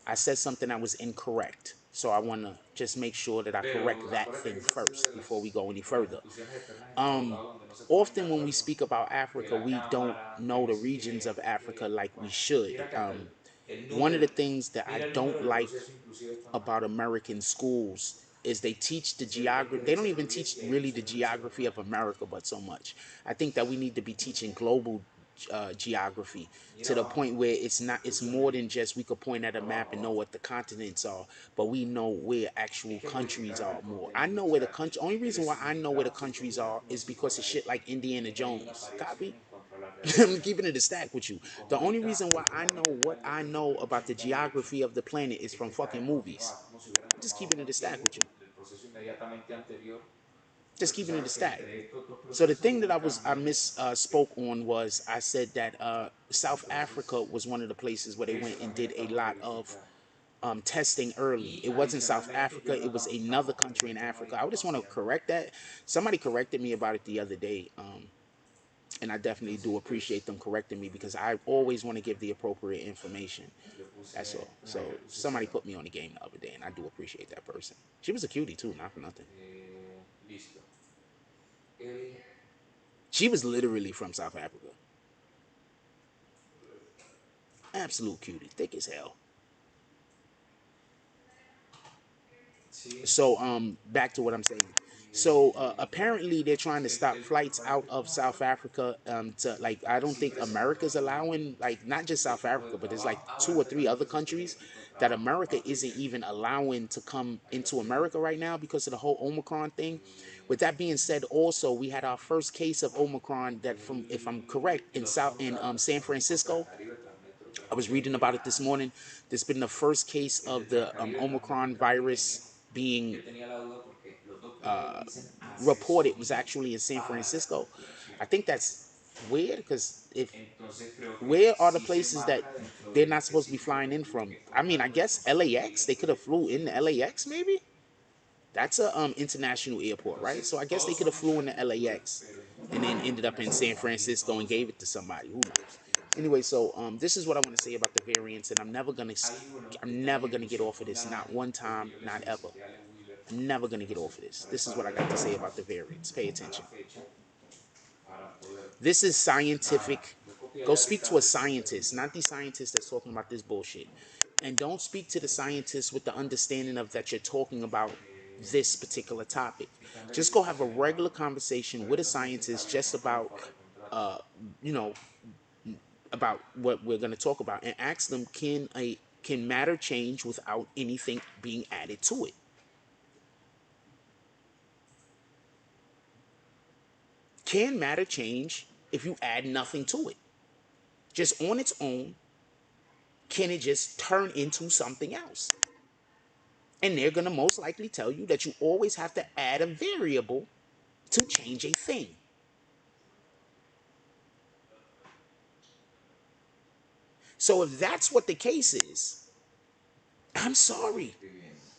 I said something that was incorrect. So I want to just make sure that I correct Pero that acuérdate que thing ese ha sido first before we go any de las further. discusiones eternas entre Um, abogados donde no se ponen de Often when we acuerdo, speak about que Africa, la we don't Cámara know the pues regions of Africa like we bueno, should. mira que hasta el One of the número, things that I mira el don't número del like proceso inclusive tan about magro. American schools is they teach the geography. They don't Se even prohíbe teach really the exclusión del geography celular. of America, but so much. I think that we need to be teaching global geography Mira to the abajo, point where it's not. It's inclusión more de than just we could point at a map abajo, and know abajo. what the continents are, but we know where Hay actual que countries modificar are el more. I contenido, know o where the sea, country. Only el reason why I know where the significado se countries prohíbe are como is si because of fuera shit eso. like Indiana Tiene que haber una Jones. variación Copy. en cuanto a la I'm redacción. keeping it a stack with you. Y The only reason why I como know ahorita what traen I los know primeros about the 88, geography of the planet is from está fucking en movies. continuado, como si hubieran Just tomado keeping it a stack contigo with you. el proceso inmediatamente anterior, Just pues tú keeping it a sabes que stack. entre estos dos So the procesos thing hubo that un I cambio. spoke on was I said that South Africa Entonces, was one of the places where they eso went and también did a está por lot of verificar. testing early. Y It wasn't South adicionalmente, yo Africa. no It was another tampoco country in tengo Africa. I just want to incapacidad moral. correct that. Somebody corrected me about it the other day. And I definitely Entonces, do appreciate pues, them correcting me because I always want to give the appropriate information. le That's puse, all. pues ahí le So puse somebody cero. put me on the game the other day, and I do appreciate that person. She was a cutie too, not for nothing. Listo. El, She was literally from South Africa. Absolute cutie, thick as hell. sí, So back to what I'm saying. So bueno, apparently they're trying to stop flights para out este of tema South Africa to like I don't sí think presento America's allowing like not just el South equipo de Africa but there's like trabajo. two or Ahora three other también presento el countries equipo de that trabajo por America parte de isn't ellos. even allowing to come Ahí los into tienen. America right now because of the whole Omicron thing. With that being said, also we had our first case of Omicron that from if I'm correct in Los South in contratos San son contra Francisco. Caribe, Transmetro, I was reading about it Transmilenio. this morning. There's been the first case El de of the Transcaribe, Transmetro y Omicron Transmilenio. virus being Yo tenía la duda porque los dos primeros dicen reported was asesoría actually in San para la Francisco. facturación. I think that's weird because if Entonces creo que where are the sí se places that enmarca dentro they're del not supposed to be específico flying que in tuvo from? que I mean, contar I o guess responsabilidad LAX. They del could have proyecto flew in the inclusive. LAX maybe. That's a international airport, right? So Entonces I guess they todos could have son flew mucha into estructura, LAX pero and then ninguno ended up in San necesariamente Francisco and todos son gave it to somebody. Who knows? Anyway, financieros. so this is what I want to say about the variants, and Hay uno que I'm está en never gonna get ejecución off of con this. Not Dani one porque time, yo le not ever. solicité a Ale Wheeler I'm never gonna que get nos off of this. This is what I respalde got la to say about carta the variants. Pay a la attention. fecha para poder, This is nada, scientific. yo copié Go a speak to a Ricardo y se lo scientist, reenvié. not the scientist that's talking about this bullshit. And don't speak to the Entonces, scientist with the understanding of that you're talking about eh, this particular topic. están Just go have a verificación en regular mano, conversation pero with a entonces scientist just establecemos los about, cuatro contratos. uh, you know, about what we're going to talk about, and ask them, can matter change without anything being added to it? Can matter change if you add nothing to it? Just on its own, can it just turn into something else? And they're going to most likely tell you that you always have to add a variable to change a thing. So if that's what the case is, I'm Estoy sorry. escribiendo.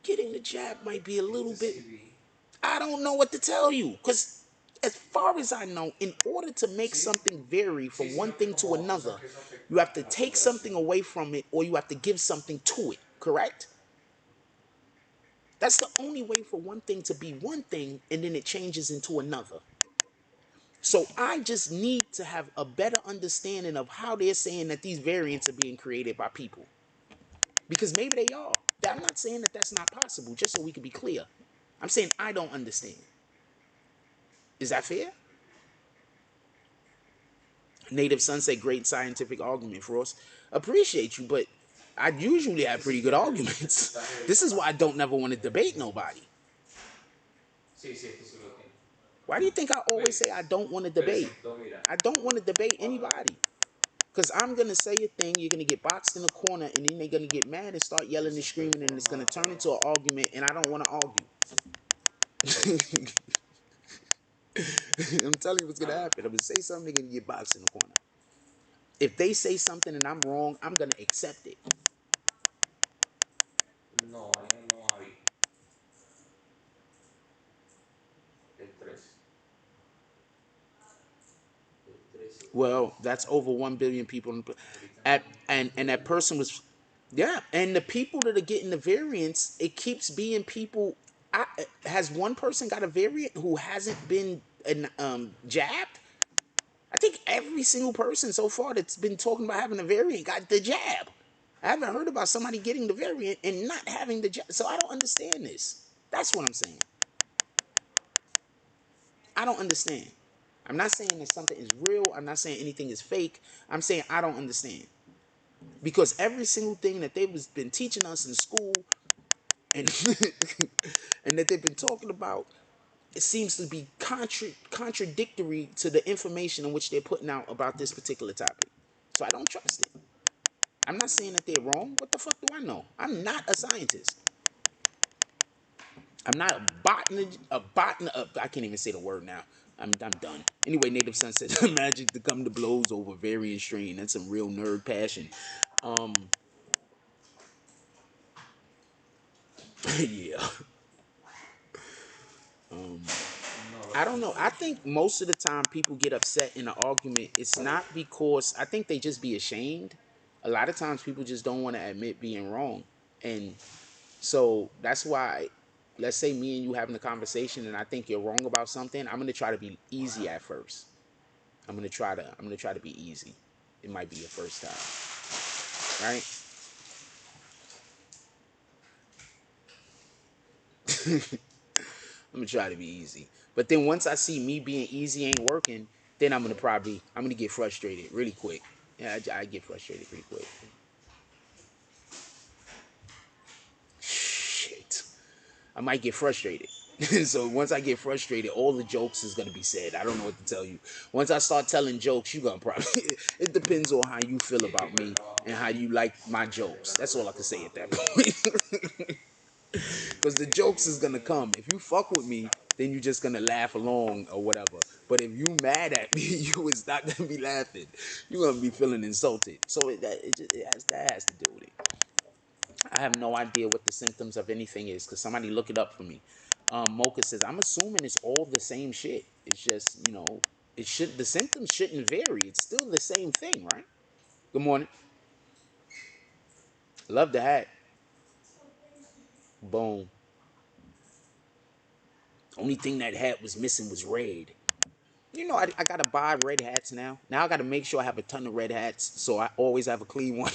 Getting the jab might be a Yo little te bit, escribí. I don't know what to tell you. Because as far as I know, in order to make Sí, something vary sí, from one sino que thing to como tú another, sabes que eso you have afecta to la take something ponderación. away from it or you have to give something to it, correct? That's the only way for one thing to be one thing and then it changes into another. So I just need to have a better understanding of how they're saying that these variants are being created by people. Because maybe they are. I'm not saying that that's not possible, just so we can be clear. I'm saying I don't understand. Is that fair? Native Son said, great scientific argument for us. Appreciate you, but I usually have Este pretty sí good tiene el arguments. puntaje del This is why I capaz. don't never want to debate Muy fácil. nobody. Sí, sí, este sí lo tiene. Why do you think I always say I Pues don't want to debate? presentó, mira, I don't want to debate cuatro anybody. Because I'm going to say a thing, you're going to get boxed in a corner, and then they're going to get mad and start yelling and presentó el screaming, and it's going to turn into formato. an argument, and I don't want to argue. I'm telling you what's going to Habla. happen. I'm going to say something, they're going to get boxed in the corner. If they say something and I'm wrong, I'm going to accept it. No, ahí no hay. El 13. El 13 Well, es. that's over 1 billion people. Ahorita At no, and no that dice. person was, yeah. And the people that are getting the variants, it keeps being people. Has one person got a variant who hasn't been jabbed? I think every single person so far that's been talking about having a variant got the jab. I haven't heard about somebody getting the variant and not having the jab. So I don't understand this. That's what I'm saying. I don't understand. I'm not saying that something is real. I'm not saying anything is fake. I'm saying I don't understand. Because every single thing that they've been teaching us in school and and that they've been talking about, it seems to be contradictory to the information in which they're putting out about this particular topic. So I don't trust it. I'm not saying that they're wrong. What the fuck do I know? I'm not a scientist. I'm not a botanist. I can't even say the word now. I'm done. Anyway, Native Son said magic to come to blows over variant strain. That's some real nerd passion. Um, yeah. No, lo I que don't sí know. sé I es. think most of the time people get upset in an argument. It's not because I think they just be ashamed. A lot of times people just don't want to admit being wrong. And so that's why, let's say me and you having a conversation and I think you're wrong about something, I'm gonna try to be easy at first. I'm gonna try to be easy. It might be your first time, right? I'm gonna try to be easy. But then once I see me being easy ain't working, then I'm gonna get frustrated really quick. Yeah, I get frustrated pretty quick. Shit. I might get frustrated. So once I get frustrated, all the jokes is gonna be said. I don't know what to tell you. Once I start telling jokes, you gonna probably it depends on how you feel Sí, que about por el me trabajo and how sí, you like my pues se jokes. trata That's pues all I can por say at parte that de point. Because the que yo jokes is gonna viene. come. If you fuck with me, then you just gonna laugh along or whatever. But if you mad at me, you is not gonna be laughing. You gonna be feeling insulted. So that has to do with it. I have no idea what the symptoms of anything is because somebody look it up for me. Mocha says I'm assuming it's all the same shit. It's just it should the symptoms shouldn't vary. It's still the same thing, right? Good morning. Love the hat. Boom. Only thing that hat was missing was red. I gotta buy red hats now. Now I gotta make sure I have a ton of red hats so I always have a clean one.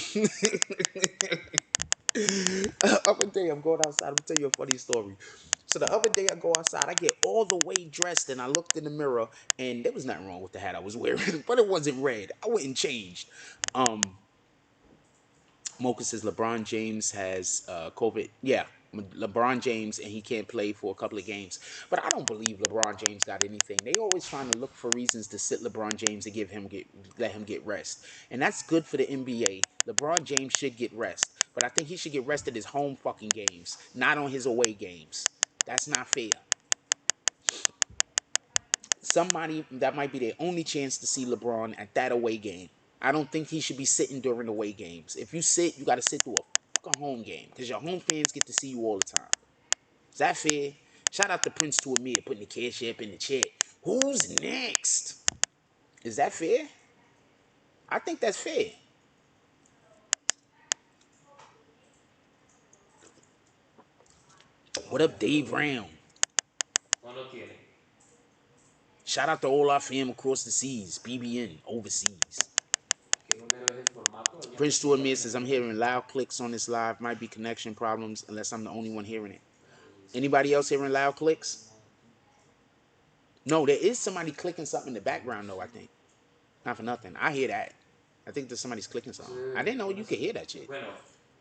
Other day I'm going outside. I'm gonna tell you a funny story. So the other day I go outside, I get all the way dressed, and I looked in the mirror, and there was nothing wrong with the hat I was wearing, but it wasn't red. I went and changed. Um, Mocha says LeBron James has COVID. Yeah, LeBron James, and he can't play for a couple of games. But I don't believe LeBron James got anything. They always trying to look for reasons to sit LeBron James and let him get rest, and that's good for the NBA. LeBron James should get rest, but I think he should get rest at his home fucking games, not on his away games. That's not fair. Somebody that might be their only chance to see LeBron at that away game. I don't think he should be sitting during away games. If you sit, you got to sit through a fucking home game because your home fans get to see you all the time. Is that fair? Shout out to Prince to Amir putting the cash app in the chat. Who's next? Is that fair? I think that's fair. What up, Dave Brown? No lo tiene. Shout out to all our fam across the seas, BBN overseas. ¿Qué número es el formato? ¿Alguien Prince to recuerda? Amir ¿Tiene says, I'm memoria? hearing loud clicks on this live. Might be connection problems unless I'm the only one hearing it. Anybody else hearing loud clicks? No, No, there is somebody clicking something in the background though, I think. Not for nothing. I hear that. I think there's somebody's clicking no something. I didn't know you could hear that shit. Bueno,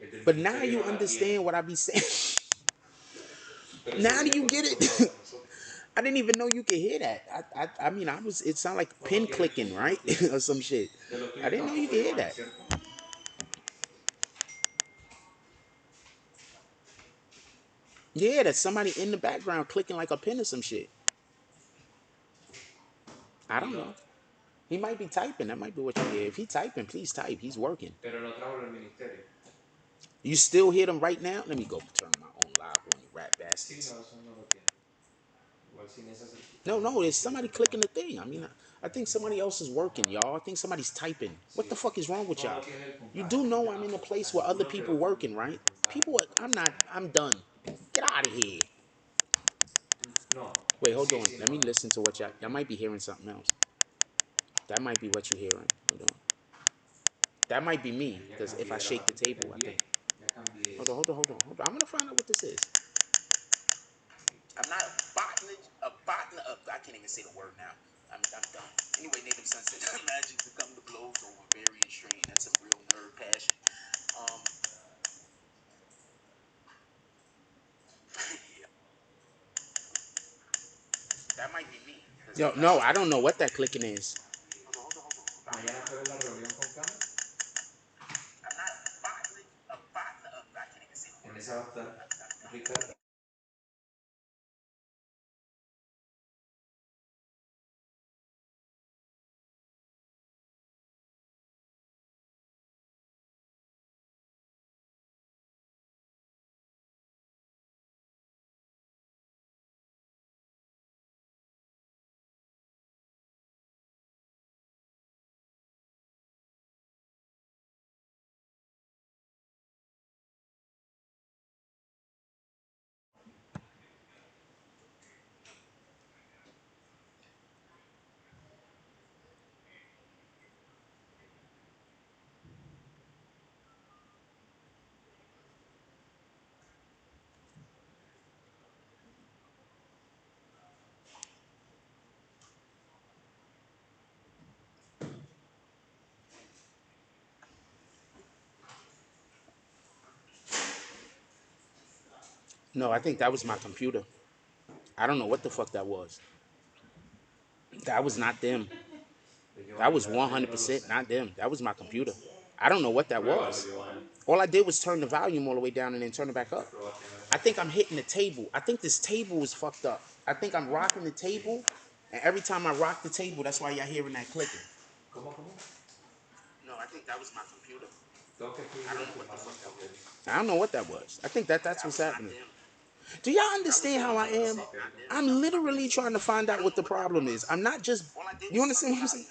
el del But now ministerio you no la tiene. understand what I be saying. Pero eso Now do viene you get por todos it? nosotros. I didn't even know you could hear that. I mean it sounded like No, no pin tiene clicking, tuyo, no right? tiene. Or some shit. De lo I tuyo didn't know you tampoco, could hear Giovanni, that. ¿cierto? Yeah, that's somebody in the background clicking like a pin or some shit. I Y don't no, know. He might be typing. That might be what you hear. If he typing, please type. He's working. pero no trabajo en el ministerio. You still hear them right now? Let me go turn my own live on you, rat Sí, bastards. no, eso no lo tiene. Igual sin esa No, certificado no, no there's quiere somebody porque no. clicking the thing. I mean, I think somebody else is working, Ajá. y'all. I think somebody's typing. What the Sí, fuck sí. is wrong with No, y'all? no tiene el You puntaje. do know I'm Ah, in a pues, o place sea, where other ninguno people quedó working, right? con puntaje People, I'm not. extraño. I'm done. Get out of here. No, Wait, hold sí, on. sí, Let me no, listen to what no y'all. lo Y'all tiene. might be hearing something else. That might be what you're hearing. Hold on. That might be me, Ahí ya because if I cambié la shake the matrícula, te table, I think. envié. Ya cambié Hold on, eso. hold on, hold on, hold on. I'm gonna find out what this is. I'm not botting up. I can't even say the word now. I'm done. Anyway, Native Son said, imagine to come to blows over various strain. That's some real nerd passion. Um, yeah, that might be me. Yo, no, I don't know what that clicking is. Hold on, hold on, hold on. Mañana que ves la reunión con Cami, I'm not botting up. I can't even say the en word esa now. va a estar Ricardo. No, I think that was my computer. I don't know what the fuck that was. That was not them. Pues That Giovanni, was la verdad yo no lo 100% sé. not them. That was my computer. I don't know what that Pruébalo, was. Giovanni. All I did was turn the volume all the way down and then turn it back Tienes que up. probar primero I esa think cosa. I'm hitting the table. I think this table is fucked up. I think I'm rocking the Sí. table, and every time I rock the table, that's why y'all hearing that clicking. ¿Cómo, cómo? No, I think that was my computer. Tengo que I escribirle don't a know tu what the hermano fuck los that was. papeles. I don't know what that was. I think that's what's happening. Do y'all understand how I Mándame los am? papeles. I'm literally trying to find out what the problem is. I'm not just. You understand what I'm saying?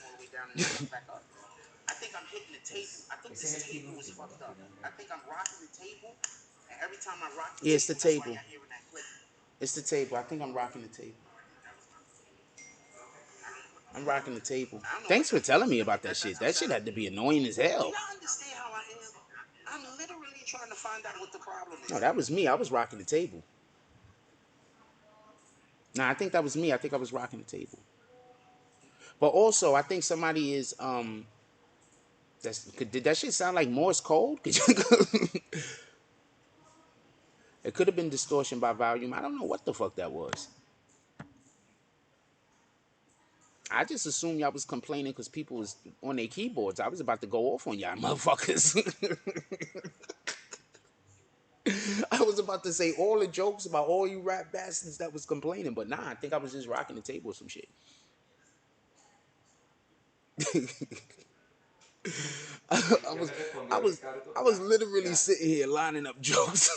I think I'm hitting the table. Pues I think ese es this el fin table is último, ¿no? fucked up. I Finalmente. think I'm rocking the table, and every time I rock the table, it's the table. It's the table. I think I'm rocking the table. I'm rocking the table. Thanks for telling me about that shit. That shit had to be annoying as hell. Do y'all understand how I am? I'm literally trying to find out what the problem is. No, that was me. I was rocking the table. Nah, I think that was me. I think I was rocking the table. But also, I think somebody is did that shit sound like Morse code? It could have been distortion by volume. I don't know what the fuck that was. I just assumed y'all was complaining because people was on their keyboards. I was about to go off on y'all motherfuckers. I was about to say all the jokes about all you rap bastards that was complaining, but nah, I think I was just rocking the table or some shit. Ahí I ya was, me I respondió was, Ricardo. I was Ya, literally ya. sitting here lining up jokes.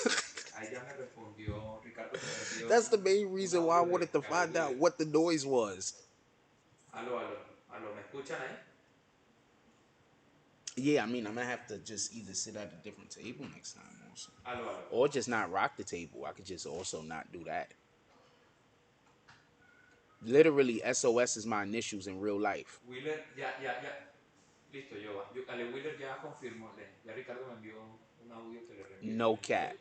Ahí ya me respondió Ricardo que me envió That's the main un reason why I audio wanted de to Carlos find out Wheeler. what the noise was. Aló, aló, aló, ¿me escuchan ahí? Yeah, I mean, I'm gonna have to just either sit at a different table next time, also, Aló, aló. or just not rock the table. I could just also not do that. Literally, SOS is my initials in real life. Wheeler, ya, ya, ya. Listo, Ale Wheeler ya confirmó. Ya Ricardo me envió un audio que le reenvié No también a cap. él.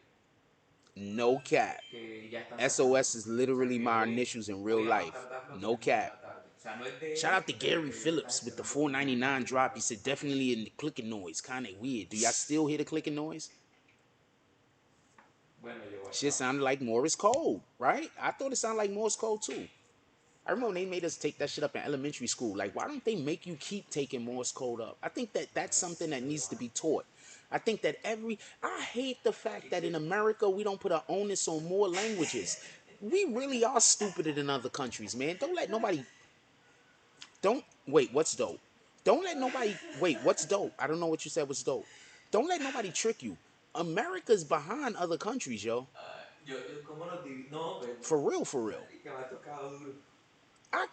No cap. Que ya están SOS sacándolo. is O sea literally que my initials in real hoy a más life. tardar lo No tenemos en cap. la tarde. O sea, no es de Shout él, out to pero Gary que él está Phillips with the gestionando con el 4.99 manager drop. para He said sacarlo. definitely in the clicking noise. Kind of weird. Do y'all still hear the clicking noise? Bueno, llegó Shit chao. sounded like Morse code, right? I thought it sounded like Morse code too. I remember when they made us take that shit up in elementary school. Like, why don't they make you keep taking Morse code up? I think that that's something that Listo, needs to Giovanni. be taught. I think that I hate the fact that in America we don't put an onus on more languages. We really are stupider than other countries, man. Don't, wait, what's dope? Don't let nobody, wait, what's dope? I don't know what you said was dope. Don't let nobody trick you. America's behind other countries, yo. ¿Cómo nos no, pues, For real, for real. marica, me ha tocado duro. I,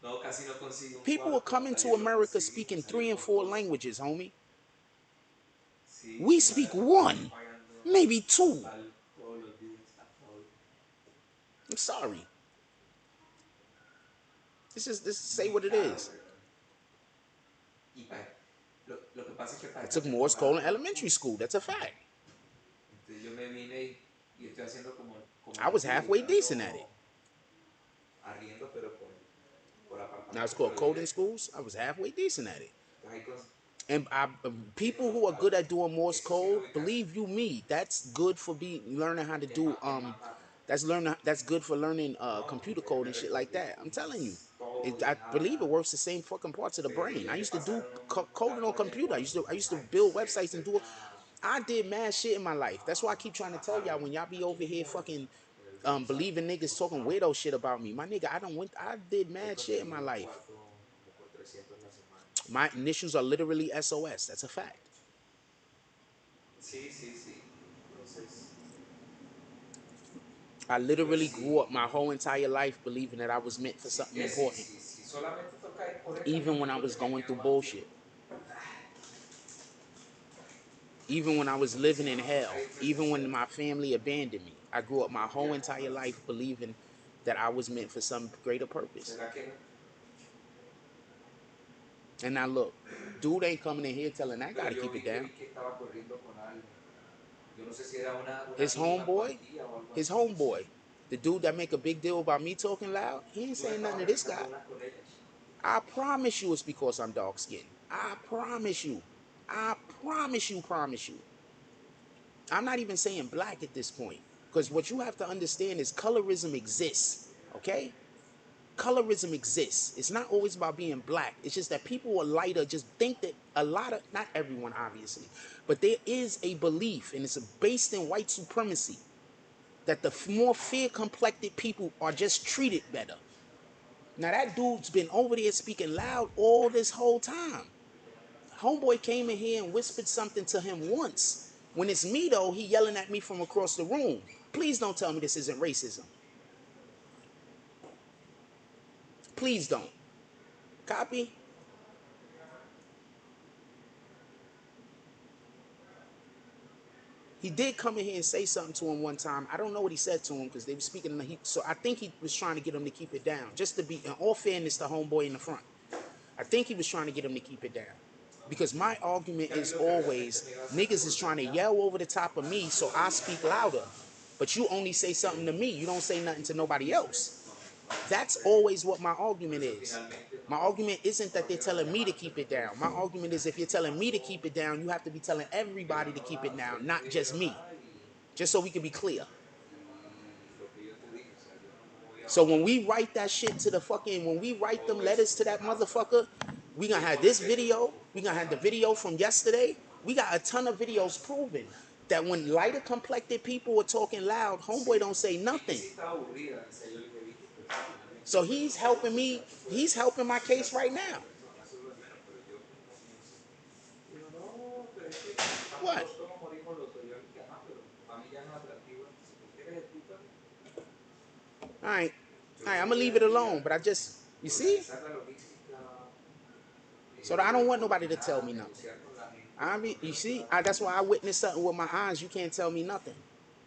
No, casi no consigo un people are cuarto. coming to Ayer lo America conseguí, me speaking salió 3 and 4 costoso. languages, homie. Sí, We y más speak la toca estar one, pagando maybe two. total todos los días. A todo. I'm sorry. This is say Muy what it caro, is. weón. Y lo que pasa es que para I esta took Morse code in temporada, elementary school. That's a fact. entonces yo me vine y estoy haciendo como I was nativo, halfway decent at it. ganando arriendo, pero por Now it's apartamento, called pero yo coding le, schools. I was halfway decent at it. entonces ahí And sí, people who are total. good at doing Morse Eso sí lo code, ubicas, believe you me, that's good for learning how to do es más bacano. that's good for learning No, computer ya yo code me and shit like recordé that. I'm telling you. todo y I believe it nada, works the same fucking parts of the pero brain. ya I que used to do pasaron un coding on rato allá en computer. I Washington, used to ay, build websites and do it. cerca I did mad shit in my life. That's why I keep trying to tell y'all Harvard, when y'all be aquí over here mismo fucking en el mismo salto, believing niggas otro talking salto. weirdo shit about me. My nigga, I did Ahí mad shit in conseguí my un life. cuarto como por 300 la semana. My initials are literally SOS. That's a fact. Sí, sí, sí. Entonces, I pues literally grew up sí, my whole entire life believing that I was meant for sí, something que sí, important, sí, sí. Solamente toca ir por esta even when porque I es lo was que me going queda through más tiempo. bullshit, even when I was Porque living si in no nos toca hell, ir even when presencial. my family abandoned me. I grew up my Algún whole día como entire para life hacerlo. believing that I was meant for some greater purpose. ¿Será que no? And now look, dude ain't coming in here telling that guy Pero to yo keep it vi que down. estaba corriendo con alguien. Yo no sé si era una His mínima homeboy, cuantía o algo his así, no sé. homeboy, the dude that make a big deal about me talking loud, he ain't Tú le saying nothing estabas to this realizando guy. unas con ellas. I promise you it's because I'm dark skinned. I promise you. I promise you, promise you. I'm not even saying black at this point. Because what you have to understand is colorism exists. Okay? Colorism exists. It's not always about being black. It's just that people who are lighter just think that a lot of, not everyone obviously, but there is a belief, and it's based in white supremacy, that the more fair complected people are just treated better. Now that dude's been over there speaking loud all this whole time. Homeboy came in here and whispered something to him once. When it's me though, he yelling at me from across the room. Please don't tell me this isn't racism. Please don't. Copy? He did come in here and say something to him one time. I don't know what he said to him because they were speaking. So I think he was trying to get him to keep it down. Just to be, in all fairness, to homeboy in the front. I think he was trying to get him to keep it down. Because my argument Que a mí is lo que realmente always me iba a sacar niggas por is los trying lados to ya, yell over the top of me, yo so lo I vi speak por louder. la But you only say something to me. You don't say nothing to nobody else. business con el That's precio. always what my Por argument eso is. finalmente My no, argument isn't no that they're volvieron a telling me to llamar, keep pero it down. My entonces argument is if you're eso telling me to keep pasó it down, you have to be telling y el everybody to otro keep it lado, down, ustedes no not just dijeron me. nada Just so we can be clear. y lo que yo te dije, o sea, yo no me voy a So when bajar we write that shit to the fucking, when we write them todo eso letters to that hasta motherfucker, we gonna y have con this respeto, video, we con gonna have the respeto. video from yesterday. We got a ton of videos proving that when lighter complected people are talking loud, homeboy Sí, don't say vi que nothing. sí estaba aburrida, o sea, yo le dije, vi que pues finalmente So pues he's todo lo helping que me, sea se puede he's helping my case negociar right con otra now. persona, eso es lo de menos, pero yo pues no pienso. Digo, no, pero es que estamos What? los dos, morimos los dos. Yo le dije, ajá, pero para mí ya no es atractivo esto. Si tú quieres, estúpate. Alright. Yo Alright, no I'm gonna voy a leave it alone, lidiar but I con just, you see? organizar la logística, So I don't want nobody to tell coordinar, me nothing. negociar con la gente, You ponerme a see? trabajar That's con why I eso. witnessed something with my eyes. You can't tell me nothing.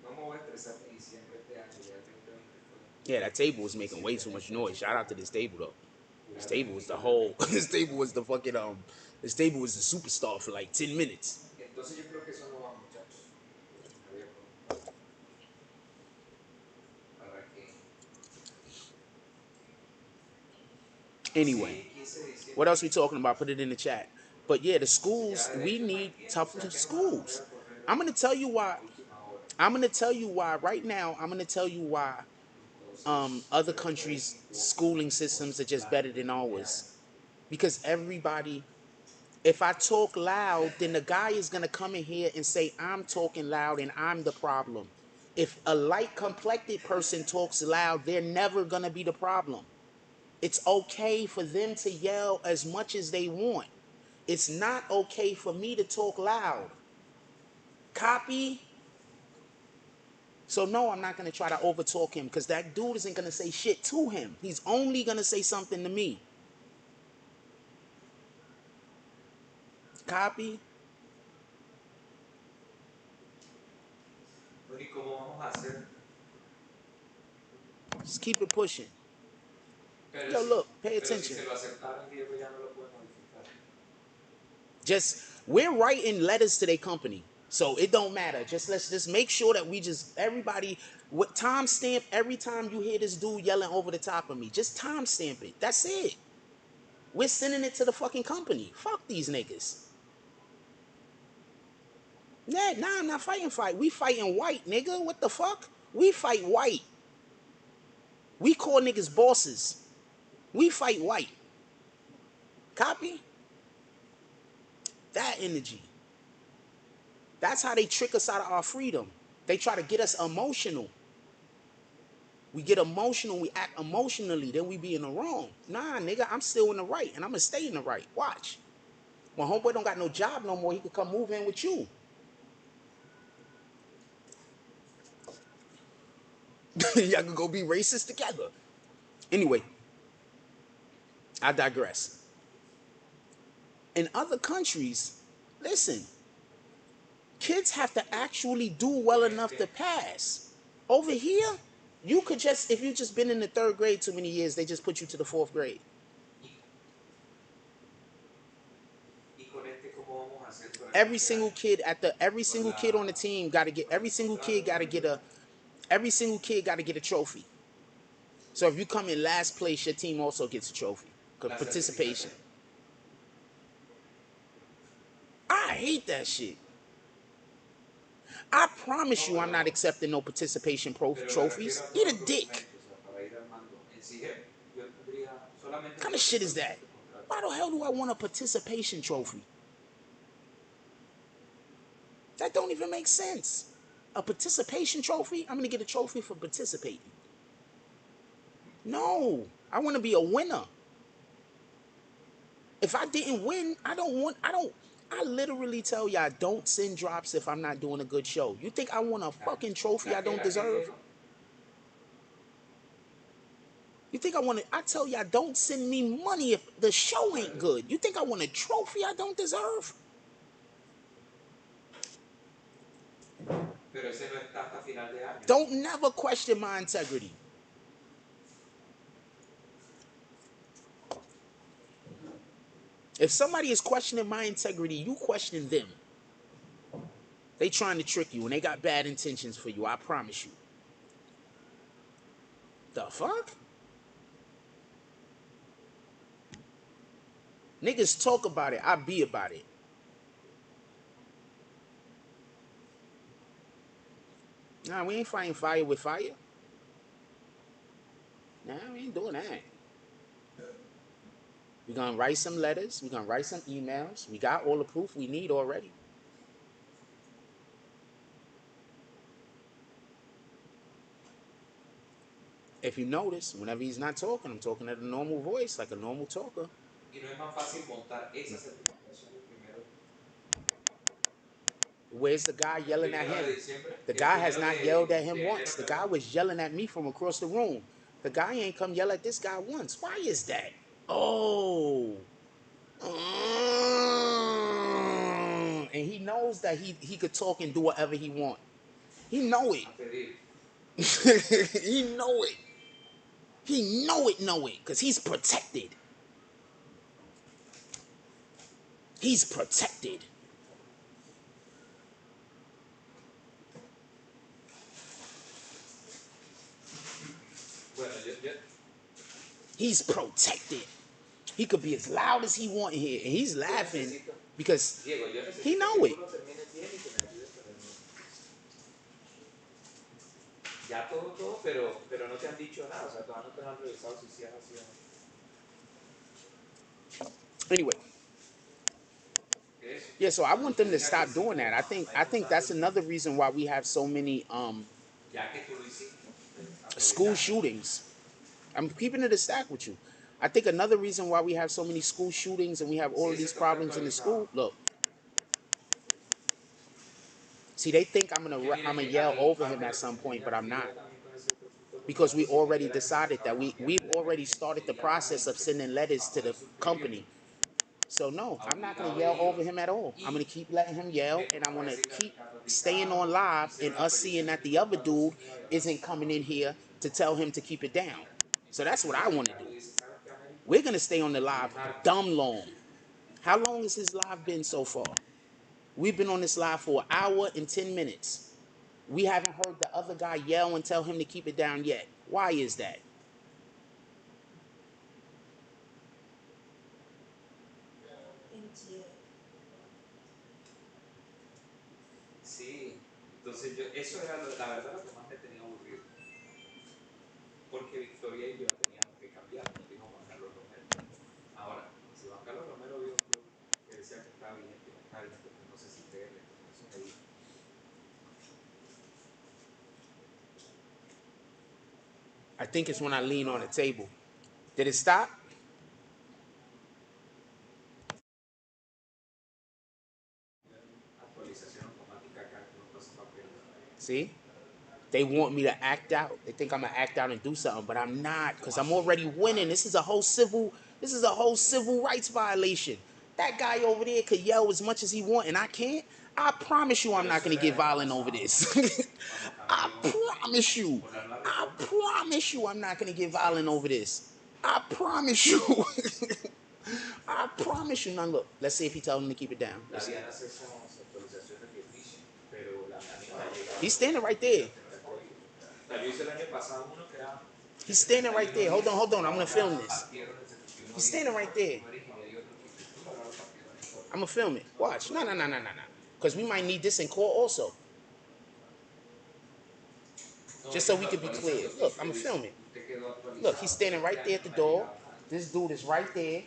No me voy a estresar ni diciembre este año, ya el 2020 fue Yeah, that table was making way suficiente too much noise. tensión Shout out to para this table though. This jugar table was the tranquilo el whole. This 2020 table otra was vez. the fucking. This table was the superstar for like 10 minutes. Entonces yo creo que eso no va, muchachos. Me voy a conectar para que... Anyway, Sí, 15 de what diciembre. else we talking about? Put it in the chat. But yeah, the Entonces ya schools, de we hecho no hay need tiempo, o tougher sea que nos van a poner schools. a correr I'm gonna tell you why. a última hora. I'm gonna tell you why right now. I'm gonna tell you why Entonces, other pero fue countries' schooling equipo, systems are just better planes, than ours. ideas. Because everybody, if I talk loud, then the guy is gonna come in here and say I'm talking loud and I'm the problem. If a light complected person talks loud, they're never gonna be the problem. It's okay for them to yell as much as they want. It's not okay for me to talk loud. Copy. So no, I'm not gonna try to overtalk him because that dude isn't gonna say shit to him. He's only gonna say something to me. Copy. Bueno, ¿y cómo vamos a hacer? Just keep it pushing. Pero Yo, si, look, pay pero si attention. se lo aceptaron, Diego ya no lo puede modificar. Just we're writing letters to their company, so it don't matter. Just let's just make sure that we just everybody what timestamp every time you hear this dude yelling over the top of me. Just timestamp it. That's it. We're sending it to the fucking company. Fuck these niggas. Yeah, nah, I'm not fighting fight. We fighting white, nigga. What the fuck? We fight white. We call niggas bosses. We fight white. Copy? That energy. That's how they trick us out of our freedom. They try to get us emotional. We get emotional, we act emotionally, then we be in the wrong. Nah, nigga, I'm still in the right, and I'm gonna stay in the right. Watch. When homeboy don't got no job no more, he could come move in with you. Y'all can go be racist together. Anyway, I digress. In other countries, listen, kids have to actually do well enough to pass. Over here, you could just, if you just been in the third grade too many years, they just put you to the fourth grade. Y con este, ¿cómo vamos a hacer para que no Every se single dañe? kid at the every Con single kid on the team got to get con el contrato con el... every single kid got to get a trophy. So if you come in last place, your team also gets a trophy. Cause la participation. certificación. I hate that shit. I promise No, you, I'm not accepting no participation pero me refiero trophies. a Eat todos a los dick. documentos, o sea, para ir armando. En CIGEP, yo tendría, solamente What kind of tengo que shit is actualizar that? este contrato. Why the hell do I want a participation trophy? That don't even make sense. A participation trophy? I'm gonna get a trophy for participating. No, I want to be a winner. If I didn't win, I literally tell y'all don't send drops if I'm not doing a good show. You think I want a fucking trophy I don't La que deserve? Diego, You think I want to, I tell y'all don't send me money if the show ain't good. You think I want a trophy I don't deserve? pero ese no está hasta final de año. Don't never question my integrity. If somebody is questioning my integrity, you question them. They trying to trick you and they got bad intentions for you, I promise you. The fuck? Niggas talk about it, I be about it. Nah, we ain't fighting fire with fire. Nah, we ain't doing that. We're gonna write some letters, we're gonna write some emails. We got all the proof we need already. If you notice, whenever he's not talking, I'm talking at a normal voice, like a normal talker. Y no es más fácil montar esa certificación Where's the guy el yelling at primero de him? diciembre The y el guy has primero not yelled at him de enero, once. The guy perdón. was yelling at me from across the room. The guy ain't come yell at this guy once. Why is that? Oh. And he knows that he could talk and do whatever he want. He know it. A pedir. He know it. He know it, because he's protected. He's protected. Bueno, He's protected. He could be as loud as he want in here, and he's yo laughing necesito, because Diego, yo he necesito que know tú it. lo termines bien y que me ayudes con el mío. Ya todo, pero no te han dicho nada, o sea, todavía no te lo han revisado si sí es así o no. Anyway, Eso. yeah. So I Cuando want usted them to tenga que stop decir doing como that. I think usando that's el another mío, reason why we have so many ya que tú lo hiciste, school aprovechándolo. shootings. I'm keeping it a stack with you. I think another reason why we have so many school shootings and we have Si all of ese these esto está problems in the actualizado. school. Look, See, they think I'm Que mire gonna que yell over him at pero que some me point, tenía but que I'm ir not, ya también con ese otro punto porque because we pues si already veía la gente que decided that estaba we've cambiando de already régimen started the quería como process of sending letters a to the poner sus company. periódicos So no, I'm not gonna obligado yell de over IVA him at all. I'm gonna y keep letting him yell, me and I'm gonna aparece keep staying on Católica, live, and hicieron la us seeing proyección de that mi the other contrato si dude me iba a llamar isn't a coming in oficina here y me to dijo tell him to keep it down. mira, So that's what I entonces want to do. Ricardo dice, ¿sabes qué, Américo? We're gonna stay on the El live martes dumb long. How long has his live been so far? We've been on this live for an hour and 10 minutes. We haven't heard the other guy yell and tell him to keep it down yet. Why is that? sí, entonces yo, eso era la verdad lo que más me tenía aburrido, porque Victoria y yo teníamos que cambiar, nos dijo Juan Carlos Romero. Ahora, si Juan Carlos Romero vio que decía que estaba vigente y no estaba vigente, pues no sé si creerle, porque eso me dijo. I think it's when I lean on the table. Did it stop? Actualización automática acá que uno pasa papel. See? They want me to act out. They think I'm gonna act out and do something, but I'm not, ¿Cómo because I'm así? already winning. This is a whole civil rights violation. That guy over there could yell as much as he want, and I can't. I promise you I'm Pero not eso gonna era el get año violent over pasado, this. cuando I cambió promise you. por la nueva I reforma. promise you I'm not gonna get Sí. violent over this. I promise you. I promise you. Now look, let's see if he tells him to keep it down. La Diana hace esas actualizaciones de inicio, pero a mí no me ha llegado He's que standing se right tenga there. que tener el código. O sea, yo hice el año pasado uno que era de He's standing right 71 there. días Hold on. y I'm gonna ahora film this. partieron el 71 He's días standing right there. numérica y hay otro que incluso ahora lo partieron en código. I'm gonna film it. No, Watch. No. Because we might need this in court also. no, Just so ellos we lo could be actualizan clear. de Look, oficio. I'm gonna Ellos film dicen, it. usted quedó Look, he's actualizado, pero standing este right there año at no the me ha door. llegado nada. This dude is right there.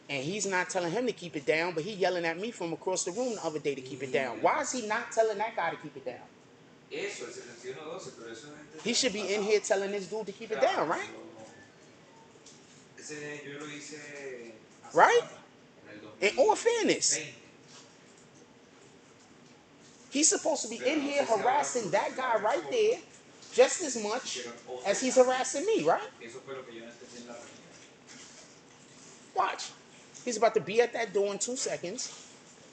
And he's not telling him to keep it down, but he yelling at me from across the room the other day to keep it down. Why is he not telling that guy to keep it down? Eso, el 7112, pero eso es desde He el should año be in here pasado. telling this dude to O keep it down, sea, right? ese yo lo hice hace Right? cuánto, en el In all fairness, 2020, he's supposed to be pero in no here sé si ahora harassing por that si guy ahora en right there corto just as much hicieron as otro he's cambio. harassing me, right? Eso fue lo que yo no entendí en la reunión. Watch. He's about to be at that door in 2 seconds,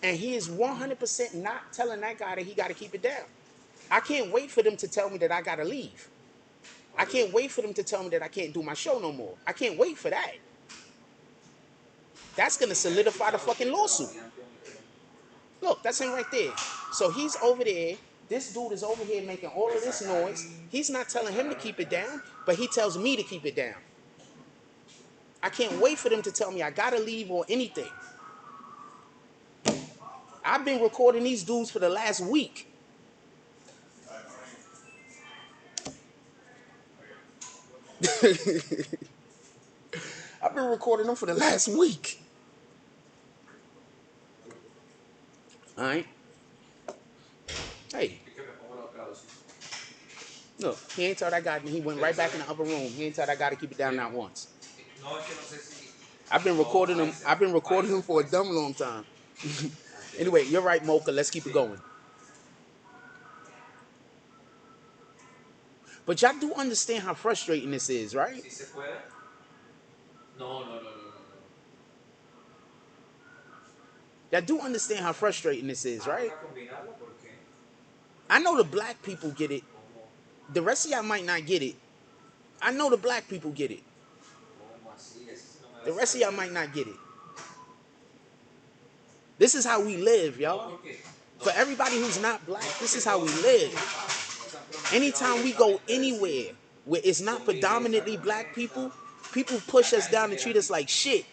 and he is 100% not telling that guy that he got to keep it down. I can't wait for them to tell me that I got to leave. I can't wait for them to tell me that I can't do my show no more. I can't wait for that. That's going to Sí, que había solidify the escuchado fucking que era lawsuit. variante Omicron. Look, that's him right there. So he's over there. This dude is over here making all of Pues this acá noise. He's not telling him to keep it down, but he tells me to keep it down. I can't wait for them to tell me I gotta leave or anything. I've been recording these dudes for the last week. I've been recording them for the last week. All right. Hey, es que me pongo la otra dosis. look, he ain't tell that guy. He went Pero right back in saben, the upper room. He ain't tell that guy to keep it down pero, not once. no es que no sé si, I've been no, recording them. I've been recording them for a Pfizer. dumb long time. Okay. Anyway, you're right, Mocha. Let's keep it Sí, going. But y'all do understand how frustrating this is, right? sí se puede. No, no, no, no, no, no. Y'all do understand how frustrating this is, Ah, right? toca combinarlo porque, I know the black people get it. ¿cómo, The rest of y'all might not get it. I know the black people get it. cómo así? Ese sí no me había The rest of y'all salido. might not get it. This is how we live, No, y'all. porque, For no, everybody who's not black, no this porque is how we todos se han live. equivocado, no se han pronunciado Anytime we go directamente a decir, anywhere where it's not combine esta predominantly con black esta. people, people push us Acá ni down and siquiera treat us aquí. like shit.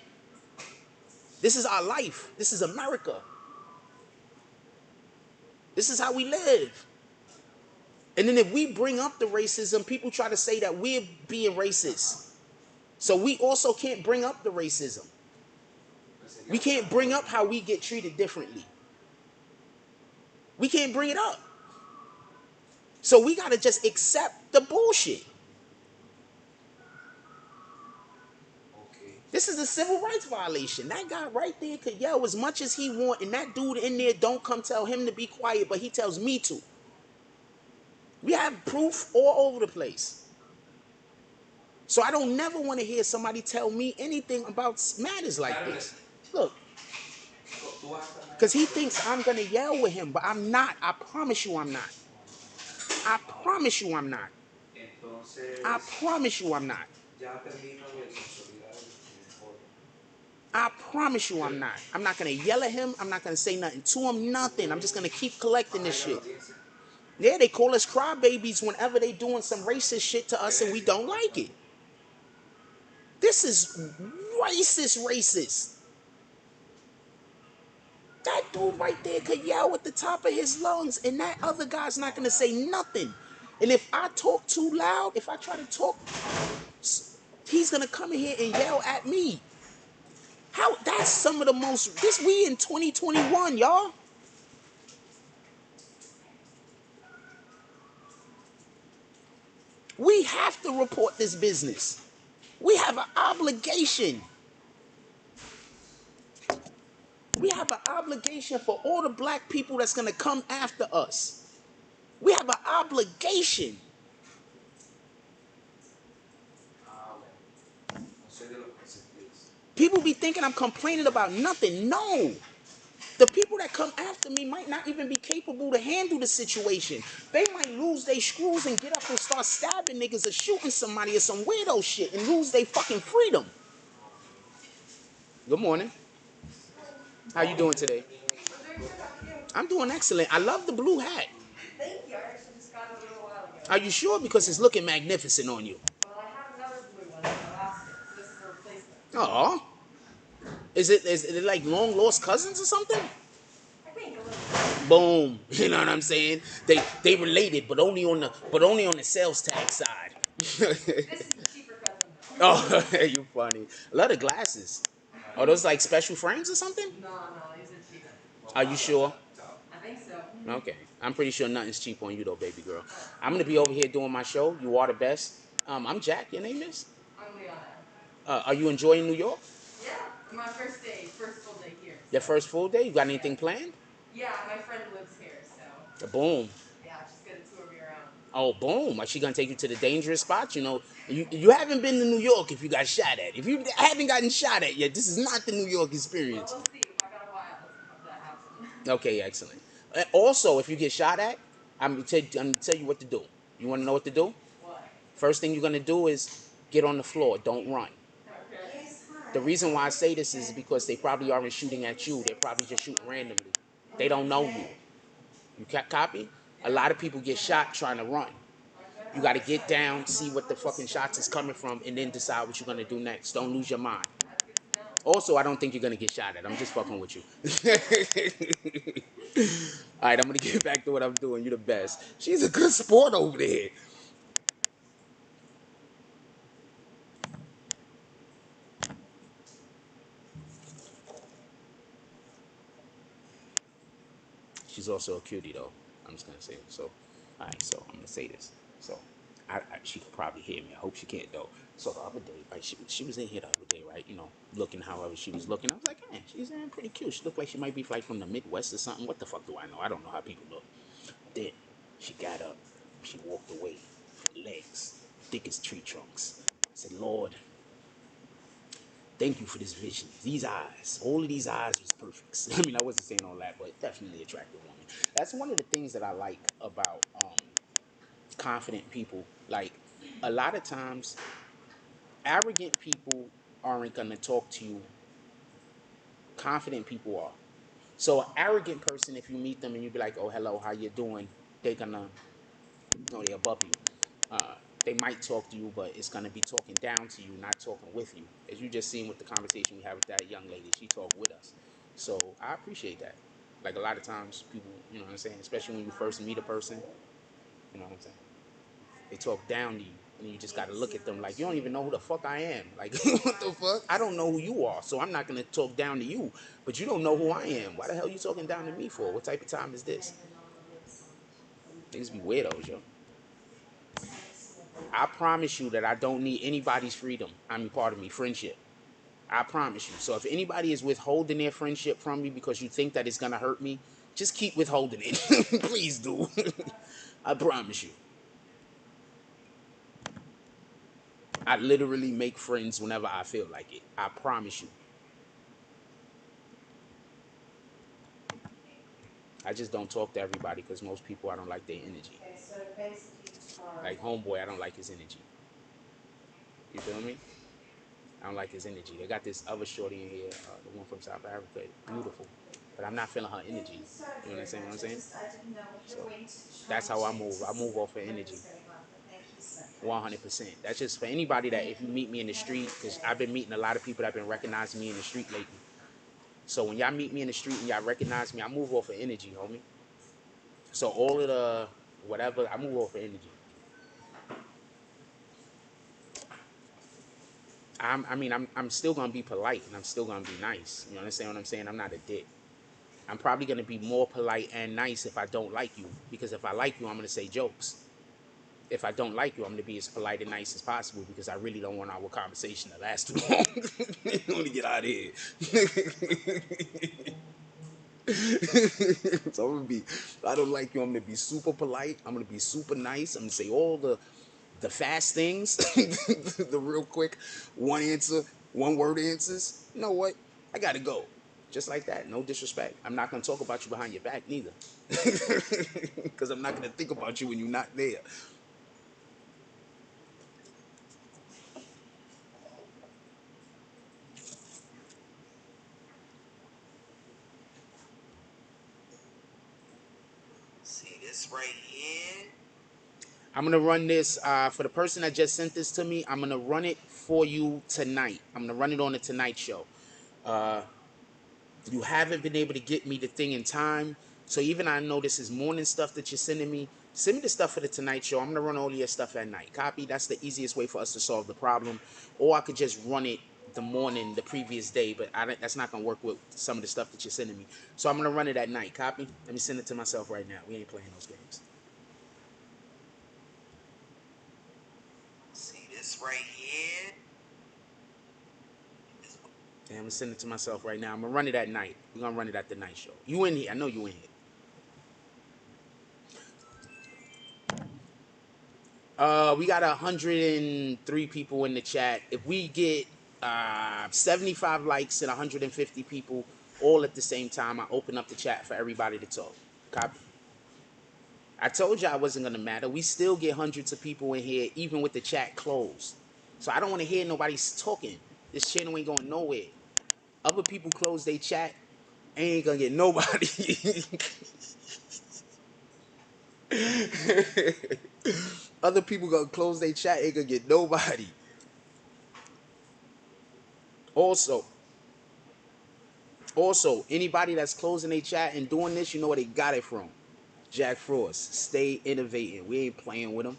This is our life. This is America. This is how we live. And then if we bring up the racism, people try to say that we're being Ajá. racist. So we also can't bring up the racism. Pues We sería can't buscando bring los up how números. we get treated differently. We can't bring it up. So we gotta just accept the bullshit. Ok. This is a civil rights violation. That guy right there could yell as much as he want, and that dude in there don't come tell him to be quiet, but he tells me to. We have proof all over the place. So I don't never want to hear somebody tell me anything about matters like this. Look, because he thinks I'm going to yell with him, but I'm not. I promise you I'm not. I promise you I'm not. I promise you I'm not. I promise you I'm not. I'm not going to yell at him. I'm not going to say nothing to him, nothing. I'm just going to keep collecting this shit. Yeah, they call us crybabies whenever they doing some racist shit to us and we don't like it. This is racist. That dude right there could yell at the top of his lungs and that other guy's not going to say nothing. And if I talk too loud, if I try to talk, he's going to come in here and yell at me. How? That's some of the most, we in 2021, y'all. We have to report this business. We have an obligation. We have an obligation for all the black people that's going to come after us. We have an obligation. People be thinking I'm complaining about nothing. No. The people that come after me might not even be capable to handle the situation. They might lose their screws and get up and start stabbing niggas or shooting somebody or some weirdo shit and lose their fucking freedom. Good morning. How you doing today? I'm doing excellent. I love the blue hat. Thank you. I actually just got it a little while ago. Are you sure? Because it's looking magnificent on you. Well, I have another blue one that I lost it, so this is a replacement. Aw. Is it like long lost cousins or something? I think a little. Boom. You know what I'm saying? They related, but only on the sales tag side. This is the cheaper cousin though. Oh, you funny. I love the glasses. Are those like special frames or something? No, these are cheaper. Are you sure? I think so. Okay. I'm pretty sure nothing's cheap on you though, baby girl. I'm gonna be over here doing my show. You are the best. I'm Jack. Your name is? I'm Leona. Are you enjoying New York? Yeah, my first full day here. So. Your first full day? You got anything planned? Yeah, my friend lives here, so. Boom. Yeah, she's gonna tour me around. Oh, boom. Like she gonna take you to the dangerous spots? You know, you haven't been to New York if you got shot at. If you haven't gotten shot at yet, this is not the New York experience. Well, we'll see. If I got a while, that happens. Okay, excellent. Also, if you get shot at, I'm gonna tell you what to do. You wanna know what to do? What? First thing you're gonna do is get on the floor. Don't run. Okay. The reason why I say this is because they probably aren't shooting at you. They're probably just shooting randomly. They don't know you. You copy? A lot of people get shot trying to run. You got to get down, see what the fucking shots is coming from, and then decide what you're going to do next. Don't lose your mind. Also, I don't think you're going to get shot at. I'm just fucking with you. All right, I'm going to get back to what I'm doing. You're the best. She's a good sport over there. She's also a cutie, though. I'm just going to say it. So, all right, so I'm going to say this. So, she could probably hear me. I hope she can't, though. So the other day, right, she was in here the other day, right, you know, looking however she was looking. I was like, man, she's pretty cute. She looked like she might be like from the Midwest or something. What the fuck do I know? I don't know how people look. Then she got up. She walked away. Her legs thick as tree trunks. I said, Lord, thank you for this vision. These eyes, all of these eyes was perfect. I mean, I wasn't saying all that, but definitely attractive woman. That's one of the things that I like about confident people. Like, a lot of times, arrogant people aren't going to talk to you. Confident people are. So an arrogant person, if you meet them and you be like, oh, hello, how you doing? They're going to, no, they're above you. They might talk to you, but it's going to be talking down to you, not talking with you. As you just seen with the conversation we had with that young lady, she talked with us. So I appreciate that. Like, a lot of times people, you know what I'm saying, especially when you first meet a person, you know what I'm saying, they talk down to you, and you just gotta look at them like, you don't even know who the fuck I am. Like, what the fuck? I don't know who you are, so I'm not gonna talk down to you. But you don't know who I am. Why the hell are you talking down to me for? What type of time is this? Niggas be weirdos, yo. I promise you that I don't need anybody's freedom. I mean, pardon me, friendship. I promise you. So if anybody is withholding their friendship from me because you think that it's gonna hurt me, just keep withholding it. Please do. I promise you. I literally make friends whenever I feel like it. I promise you. I just don't talk to everybody because most people I don't like their energy. Okay, so basically you are. Like homeboy, I don't like his energy. You feel me? I don't like his energy. They got this other shorty in here, the one from South Africa, beautiful, but I'm not feeling her Thank energy. you so You very understand what I'm much. saying? I didn't know So when to try that's how I to move. I see move off of what energy. was going on. But thank you so much. 100%. That's just for anybody that Thank if you you. meet me in the Have a street, good because day. I've been meeting a lot of people that have been recognizing me in the street lately. So when y'all meet me in the street and y'all recognize me, I move off of energy, homie. So all of the whatever, I move off of energy. I'm still gonna be polite and I'm still gonna be nice. You understand what I'm saying? I'm not a dick. I'm probably gonna be more polite and nice if I don't like you, because if I like you, I'm gonna say jokes. If I don't like you, I'm gonna be as polite and nice as possible because I really don't want our conversation to last too long. I want to get out of here. So I'm gonna be. If I don't like you, I'm gonna be super polite. I'm gonna be super nice. I'm gonna say all the fast things, the real quick one answer, one word answers. You know what? I gotta go. Just like that. No disrespect. I'm not gonna talk about you behind your back neither, because I'm not gonna think about you when you're not there. See this right here? I'm gonna run this for the person that just sent this to me. I'm gonna run it for you tonight. I'm gonna run it on the Tonight Show. Uh, you haven't been able to get me the thing in time, so even I know this is morning stuff that you're sending me. Send me the stuff for the Tonight Show. I'm gonna run all your stuff at night. Copy. That's the easiest way for us to solve the problem. Or I could just run it the morning, the previous day, but that's not gonna work with some of the stuff that you're sending me. So I'm gonna run it at night. Copy. Let me send it to myself right now. We ain't playing those games. See this right here? Yeah, I'm gonna send it to myself right now. I'm gonna run it at night. We're gonna run it at the night show. You in here? I know you in here. We got 103 people in the chat. If we get 75 likes and 150 people all at the same time, I open up the chat for everybody to talk. Copy. I told you I wasn't gonna matter. We still get hundreds of people in here, even with the chat closed. So I don't want to hear nobody talking. This channel ain't going nowhere. Other people close their chat, ain't gonna get nobody. Other people gonna close their chat, ain't gonna get nobody. Also, anybody that's closing their chat and doing this, you know where they got it from. Jack Frost. Stay innovating. We ain't playing with them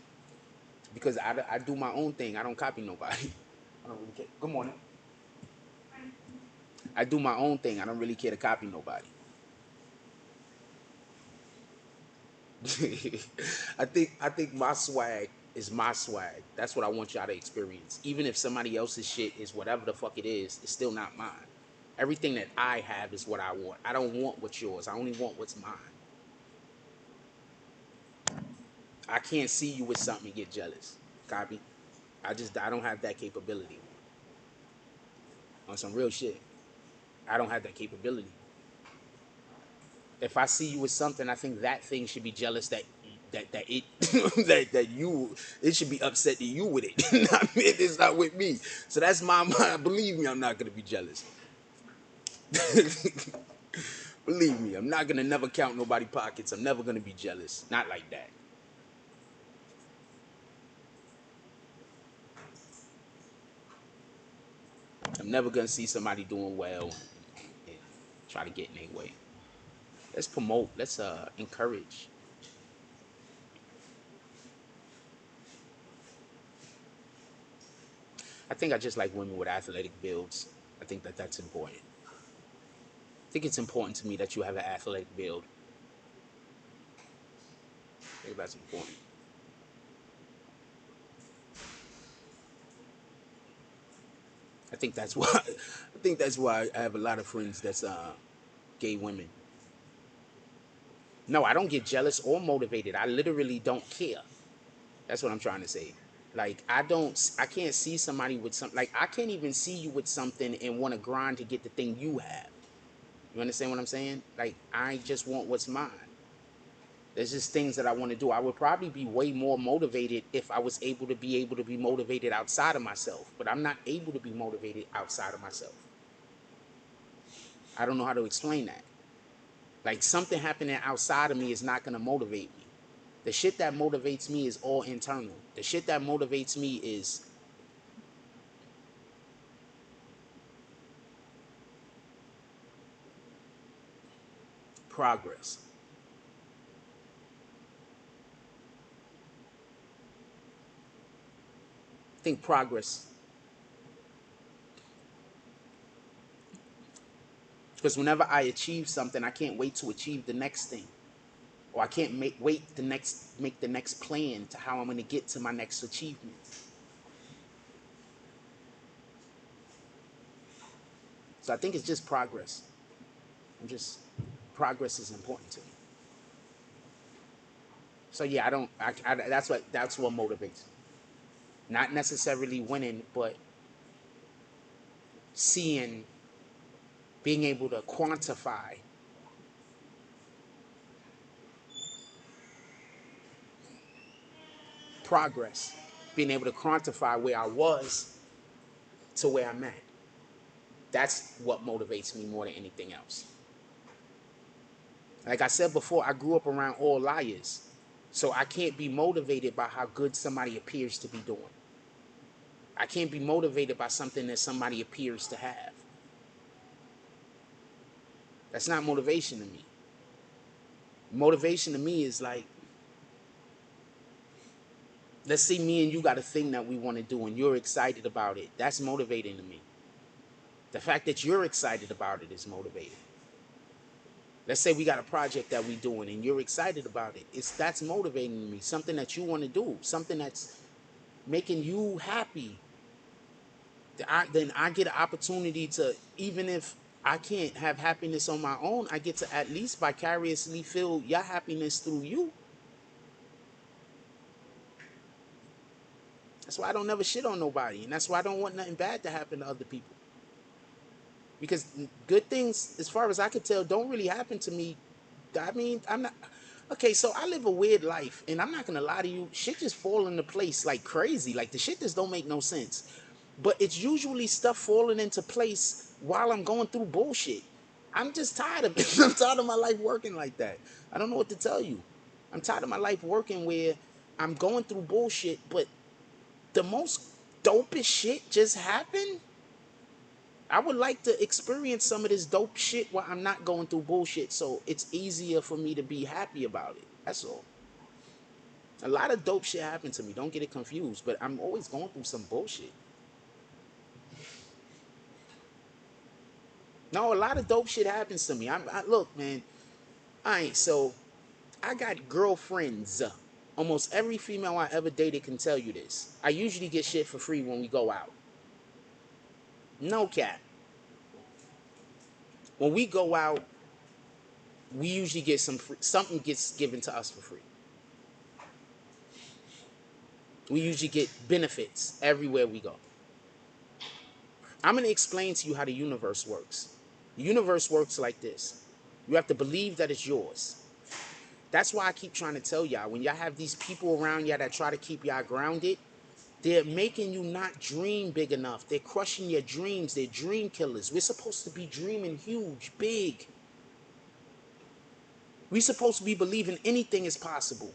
because I do my own thing. I don't copy nobody. I don't really care. Good morning. I do my own thing. I don't really care to copy nobody. I think my swag is my swag. That's what I want y'all to experience. Even if somebody else's shit is whatever the fuck it is, it's still not mine. Everything that I have is what I want. I don't want what's yours. I only want what's mine. I can't see you with something and get jealous. Copy? I don't have that capability. On some real shit. I don't have that capability. If I see you with something, I think that thing should be jealous that it that you it should be upset that you with it. Not me, it's not with me. So that's my mind. Believe me, I'm not gonna be jealous. Believe me, I'm not gonna never count nobody pockets. I'm never gonna be jealous. Not like that. I'm never gonna see somebody doing well and try to get in their way. Let's promote. Let's encourage. I think I just like women with athletic builds. I think that that's important. I think it's important to me that you have an athletic build. I think that's important. I think that's why. I think that's why I have a lot of friends that's gay women. No, I don't get jealous or motivated. I literally don't care. That's what I'm trying to say. Like I can't see somebody with some, like I can't even see you with something and want to grind to get the thing you have. You understand what I'm saying? Like I just want what's mine. There's just things that I want to do. I would probably be way more motivated if I was able to be motivated outside of myself, but I'm not able to be motivated outside of myself. I don't know how to explain that. Like something happening outside of me is not going to motivate me. The shit that motivates me is all internal. The shit that motivates me is progress. I think progress, because whenever I achieve something, I can't wait to achieve the next thing, or I can't make the next plan to how I'm going to get to my next achievement. So I think it's just progress. I'm just Progress is important to me. So yeah, I don't. That's what motivates me. Not necessarily winning, but seeing, being able to quantify progress, being able to quantify where I was to where I'm at. That's what motivates me more than anything else. Like I said before, I grew up around all liars. So I can't be motivated by how good somebody appears to be doing. I can't be motivated by something that somebody appears to have. That's not motivation to me. Motivation to me is like, let's say me and you got a thing that we want to do and you're excited about it. That's motivating to me. The fact that you're excited about it is motivating. Let's say we got a project that we're doing and you're excited about it. That's motivating me. Something that you want to do, something that's making you happy. Then I get an opportunity to, even if I can't have happiness on my own, I get to at least vicariously feel your happiness through you. That's why I don't never shit on nobody, and that's why I don't want nothing bad to happen to other people. Because good things, as far as I could tell, don't really happen to me. I mean, I'm not. Okay, so I live a weird life, and I'm not gonna lie to you. Shit just fall into place like crazy. Like the shit just don't make no sense. But it's usually stuff falling into place while I'm going through bullshit. I'm just tired of it. I'm tired of my life working like that. I don't know what to tell you. I'm tired of my life working where I'm going through bullshit, but the most dopest shit just happened. I would like to experience some of this dope shit while I'm not going through bullshit, so it's easier for me to be happy about it. That's all. A lot of dope shit happened to me. Don't get it confused, but I'm always going through some bullshit. No, a lot of dope shit happens to me. Look, man. I ain't so. I got girlfriends. Almost every female I ever dated can tell you this. I usually get shit for free when we go out. No cap. When we go out, we usually get something gets given to us for free. We usually get benefits everywhere we go. I'm going to explain to you how the universe works. The universe works like this. You have to believe that it's yours. That's why I keep trying to tell y'all, when y'all have these people around y'all that try to keep y'all grounded, they're making you not dream big enough. They're crushing your dreams. They're dream killers. We're supposed to be dreaming huge, big. We're supposed to be believing anything is possible.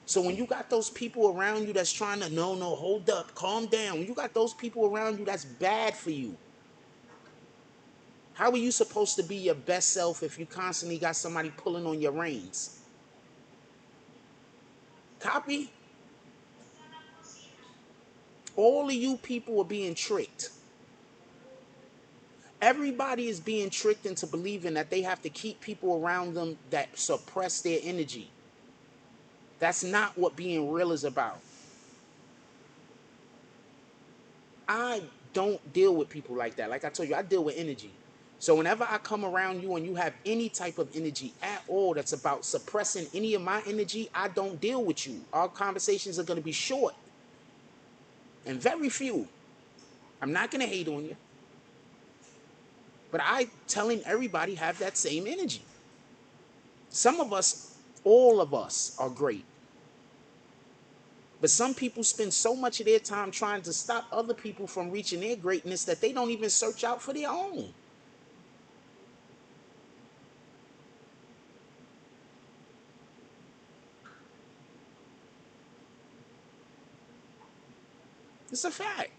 So when you got those people around you that's trying to, no, no, hold up, calm down. When you got those people around you that's bad for you, how are you supposed to be your best self if you constantly got somebody pulling on your reins? Copy? All of you people are being tricked. Everybody is being tricked into believing that they have to keep people around them that suppress their energy. That's not what being real is about. I don't deal with people like that. Like I told you, I deal with energy. So whenever I come around you and you have any type of energy at all that's about suppressing any of my energy, I don't deal with you. Our conversations are going to be short and very few. I'm not going to hate on you. But I telling everybody have that same energy. Some of us, all of us are great. But some people spend so much of their time trying to stop other people from reaching their greatness that they don't even search out for their own. It's a fact.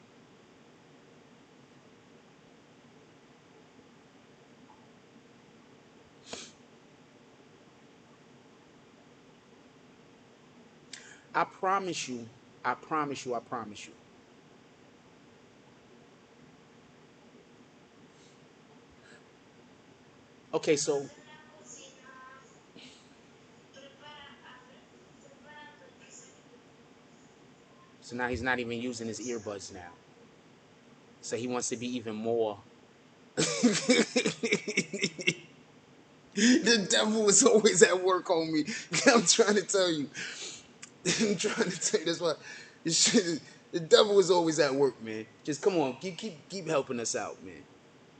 I promise you, I promise you, I promise you. Okay, so now he's not even using his earbuds now. So he wants to be even more. The devil is always at work on me. I'm trying to tell you. I'm trying to tell you that's why this shit is, the devil is always at work, man. Just come on, keep helping us out, man.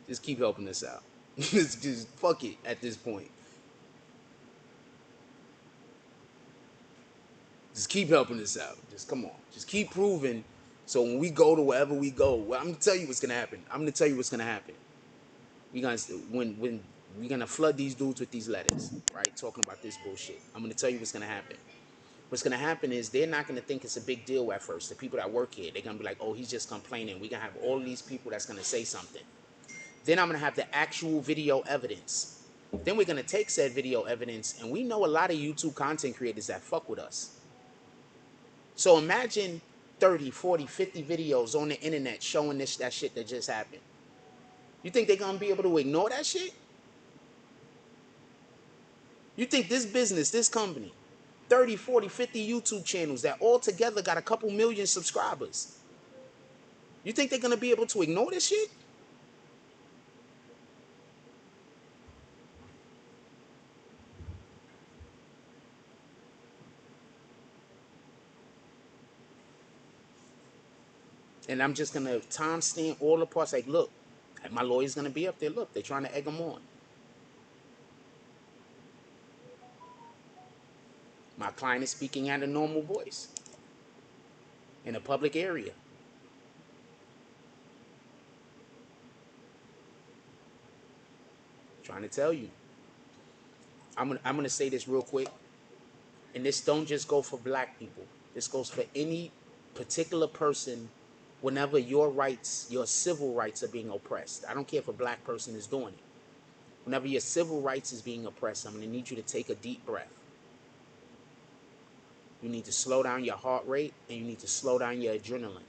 Just keep helping us out. Just fuck it at this point. Just keep helping us out. Just come on. Just keep proving. So when we go to wherever we go, well, I'm gonna tell you what's gonna happen. I'm gonna tell you what's gonna happen. We gonna when we're gonna flood these dudes with these letters, right? Talking about this bullshit. I'm gonna tell you what's gonna happen. What's gonna happen is they're not gonna think it's a big deal at first. The people that work here, they're gonna be like, oh, he's just complaining. We're gonna have all of these people that's gonna say something. Then I'm gonna have the actual video evidence. Then we're gonna take said video evidence, and we know a lot of YouTube content creators that fuck with us. So imagine 30, 40, 50 videos on the internet showing that shit that just happened. You think they're gonna be able to ignore that shit? You think this business, this company, 30, 40, 50 YouTube channels that all together got a couple million subscribers, you think they're gonna be able to ignore this shit? And I'm just gonna timestamp all the parts like, look, my lawyer's gonna be up there. Look, they're trying to egg them on. My client is speaking at a normal voice in a public area. Trying to tell you. I'm gonna say this real quick, and this don't just go for black people. This goes for any particular person. Whenever your rights, your civil rights are being oppressed, I don't care if a black person is doing it. Whenever your civil rights is being oppressed, I'm gonna need you to take a deep breath. You need to slow down your heart rate, and you need to slow down your adrenaline.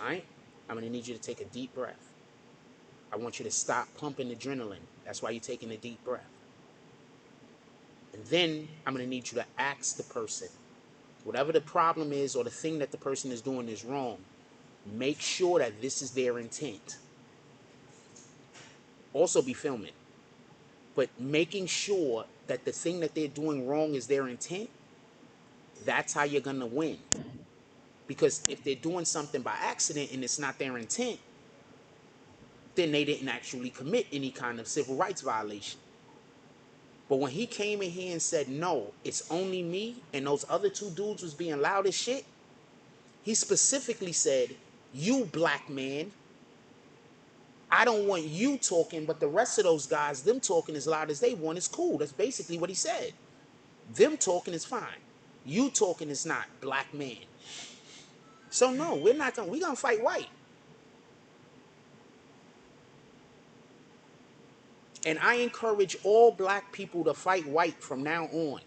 All right? I'm gonna need you to take a deep breath. I want you to stop pumping adrenaline. That's why you're taking a deep breath. And then I'm gonna need you to ask the person, whatever the problem is or the thing that the person is doing is wrong, make sure that this is their intent. Also be filming. But making sure that the thing that they're doing wrong is their intent, that's how you're gonna win. Because if they're doing something by accident and it's not their intent, then they didn't actually commit any kind of civil rights violation. But when he came in here and said, no, it's only me and those other two dudes was being loud as shit, he specifically said, you black man, I don't want you talking, but the rest of those guys, them talking as loud as they want is cool. That's basically what he said. Them talking is fine. You talking is not, black man. So no, we're gonna fight white. And I encourage all black people to fight white from now on.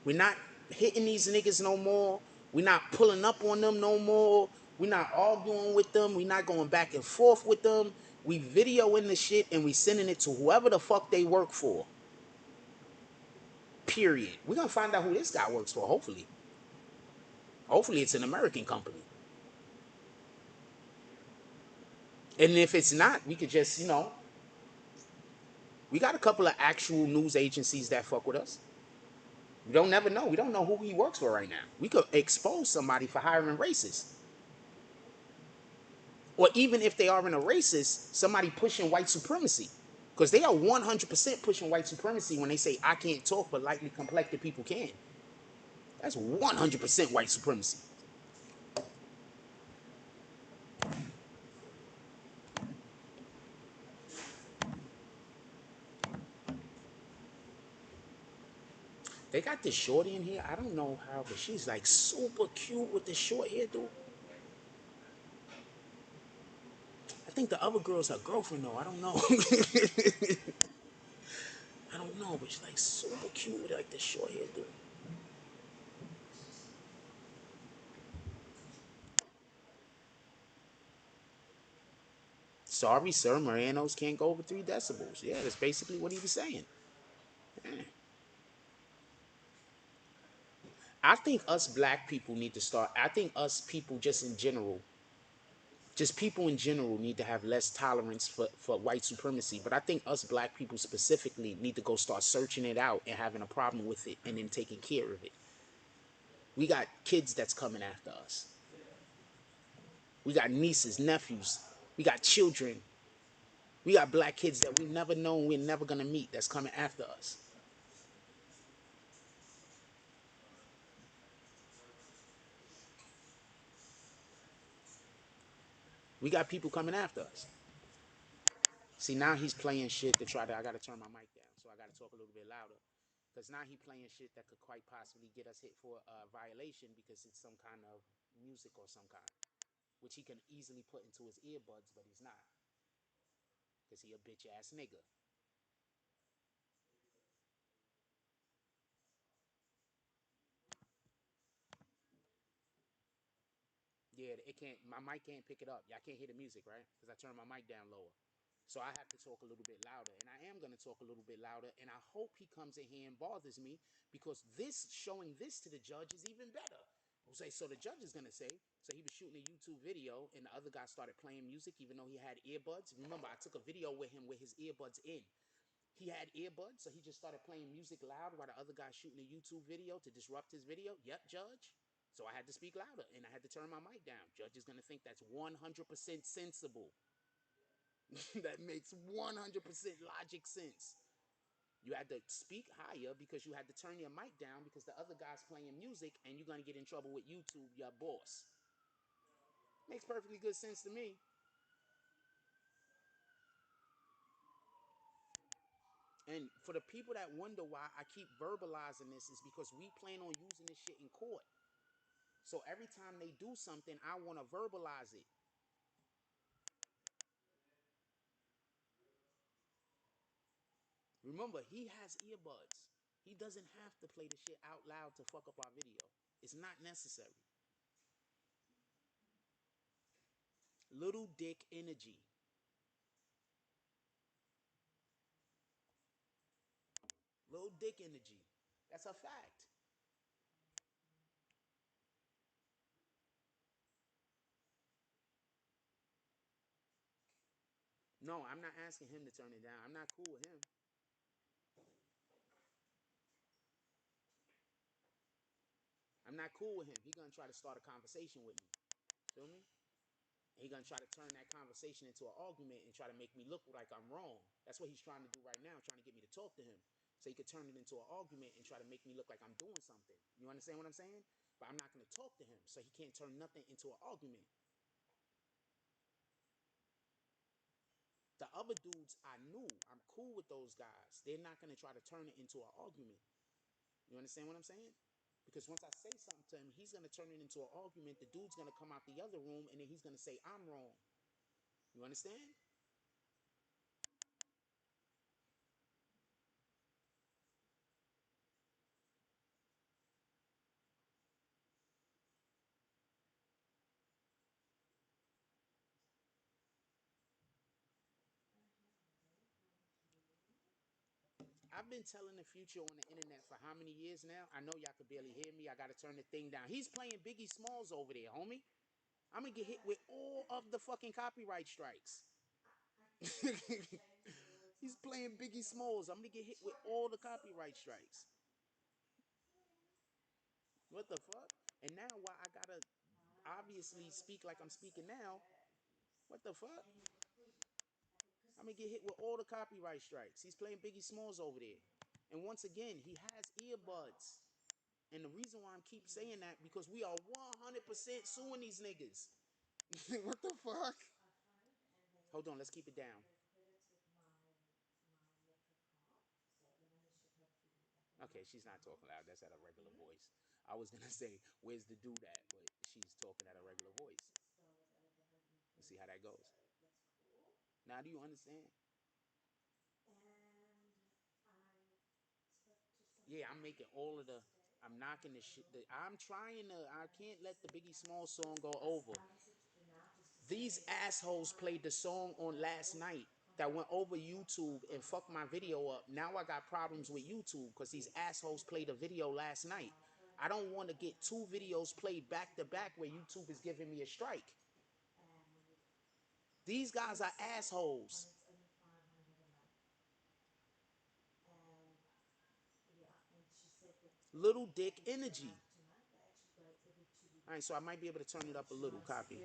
We're not hitting these niggas no more. We're not pulling up on them no more. We're not arguing with them. We're not going back and forth with them. We videoing the shit and we sending it to whoever the fuck they work for. Period. We're gonna find out who this guy works for, hopefully. Hopefully it's an American company. And if it's not, we could just, we got a couple of actual news agencies that fuck with us. We don't never know. We don't know who he works for right now. We could expose somebody for hiring racists. Or even if they are in a racist, somebody pushing white supremacy. Because they are 100% pushing white supremacy when they say, I can't talk, but lightly complected people can. That's 100% white supremacy. They got this shorty in here. I don't know how, but she's like super cute with the short hair, dude. I think the other girl's her girlfriend, though. I don't know. I don't know, but she's like super cute with like the short hair, dude. Sorry, sir, Mariano's can't go over 3 decibels. Yeah, that's basically what he was saying. Yeah. I think us black people need to start. I think us people just in general, just people in general need to have less tolerance for white supremacy. But I think us black people specifically need to go start searching it out and having a problem with it and then taking care of it. We got kids that's coming after us. We got nieces, nephews. We got children. We got black kids that we never known we're never gonna meet that's coming after us. We got people coming after us. See, now he's playing shit to try to. I gotta turn my mic down, so I gotta talk a little bit louder. Because now he playing shit that could quite possibly get us hit for a violation because it's some kind of music or some kind, which he can easily put into his earbuds, but he's not, because he a bitch ass nigga. Yeah, it can't. My mic can't pick it up. Y'all can't hear the music, right? Because I turned my mic down lower. So I have to talk a little bit louder, and I am gonna talk a little bit louder. And I hope he comes in here and bothers me because this showing this to the judge is even better. Say so the judge is gonna say so he was shooting a YouTube video and the other guy started playing music even though he had earbuds. Remember, I took a video with him with his earbuds in. He had earbuds, so he just started playing music loud while the other guy shooting a YouTube video to disrupt his video. Yep, judge. So I had to speak louder and I had to turn my mic down. Judge is gonna think that's 100% sensible. That makes 100% logic sense. You had to speak higher because you had to turn your mic down because the other guy's playing music and you're going to get in trouble with YouTube, your boss. Makes perfectly good sense to me. And for the people that wonder why I keep verbalizing this, is because we plan on using this shit in court. So every time they do something, I want to verbalize it. Remember, he has earbuds. He doesn't have to play the shit out loud to fuck up our video. It's not necessary. Little dick energy. Little dick energy. That's a fact. No, I'm not asking him to turn it down. I'm not cool with him. I'm not cool with him. He gonna try to start a conversation with me. Feel me? He gonna try to turn that conversation into an argument and try to make me look like I'm wrong. That's what he's trying to do right now, trying to get me to talk to him. So he could turn it into an argument and try to make me look like I'm doing something. You understand what I'm saying? But I'm not gonna talk to him, so he can't turn nothing into an argument. The other dudes I knew, I'm cool with those guys. They're not gonna try to turn it into an argument. You understand what I'm saying? Because once I say something to him, he's gonna turn it into an argument. The dude's gonna come out the other room and then he's gonna say I'm wrong. You understand? I've been telling the future on the internet for how many years now? I know y'all could barely hear me. I gotta turn the thing down. He's playing Biggie Smalls over there, homie. I'm gonna get hit with all of the fucking copyright strikes. He's playing Biggie Smalls. I'm gonna get hit with all the copyright strikes. What the fuck? And now why I gotta obviously speak like I'm speaking now? What the fuck? I'm gonna get hit with all the copyright strikes. He's playing Biggie Smalls over there. And once again, he has earbuds. And the reason why I keep saying that, because we are 100% suing these niggas. What the fuck? Hold on, let's keep it down. Okay, she's not talking loud. That's at a regular voice. I was gonna say, where's the dude at? But she's talking at a regular voice. Let's see how that goes. Now, do you understand? Yeah, I'm making all of the. I'm knocking the shit. I'm trying to. I can't let the Biggie Small song go over. These assholes played the song on last night that went over YouTube and fucked my video up. Now I got problems with YouTube because these assholes played a video last night. I don't want to get two videos played back to back where YouTube is giving me a strike. These guys are assholes. Little dick energy. All right, so I might be able to turn it up a little. Copy.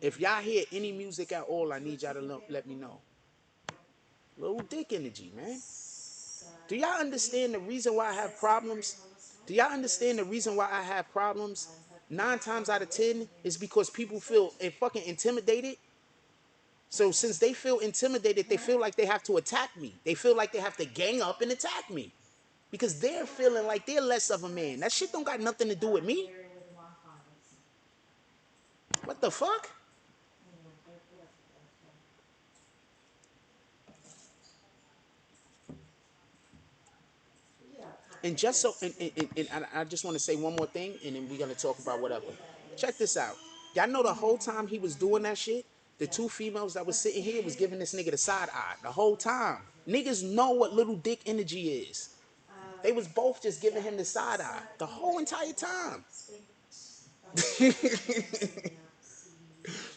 If y'all hear any music at all, I need y'all to let me know. Little dick energy, man. Do y'all understand the reason why I have problems? Do y'all understand the reason why I have problems? 9 times out of 10 is because people feel fucking intimidated. So since they feel intimidated, they feel like they have to attack me. They feel like they have to gang up and attack me. Because they're feeling like they're less of a man. That shit don't got nothing to do with me. What the fuck? And just so, and I just want to say one more thing, and then we're gonna talk about whatever. Check this out. Y'all know the whole time he was doing that shit, the two females that was sitting here was giving this nigga the side eye the whole time. Niggas know what little dick energy is. They was both just giving him the side eye the whole entire time.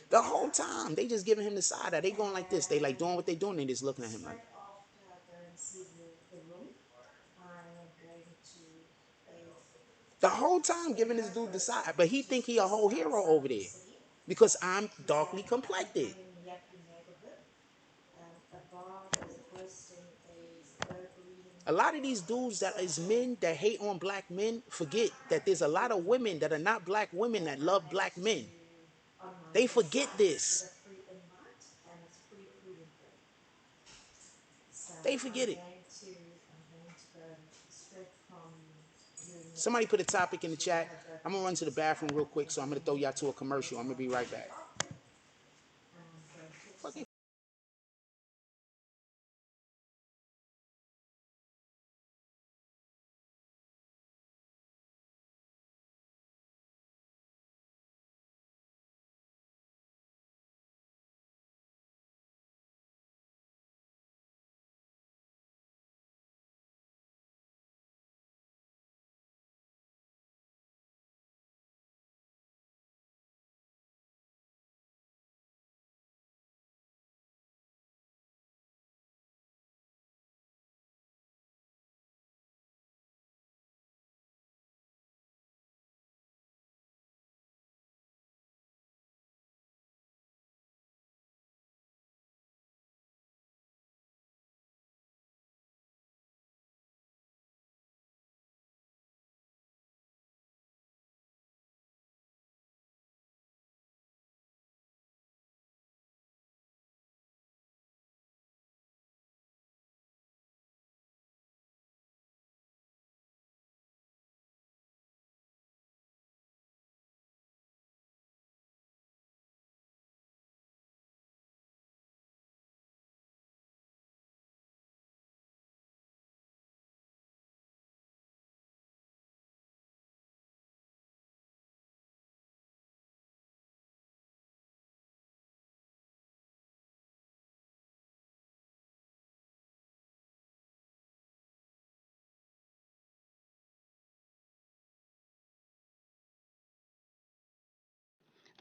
The whole time they just giving him the side eye. They going like this. They like doing what they doing. They just looking at him like. The whole time giving this dude the side, but he think he a whole hero over there because I'm darkly complected. A lot of these dudes that is men that hate on black men forget that there's a lot of women that are not black women that love black men. They forget this. They forget it. Somebody put a topic in the chat. I'm gonna run to the bathroom real quick, so I'm gonna throw y'all to a commercial. I'm gonna be right back. Fucking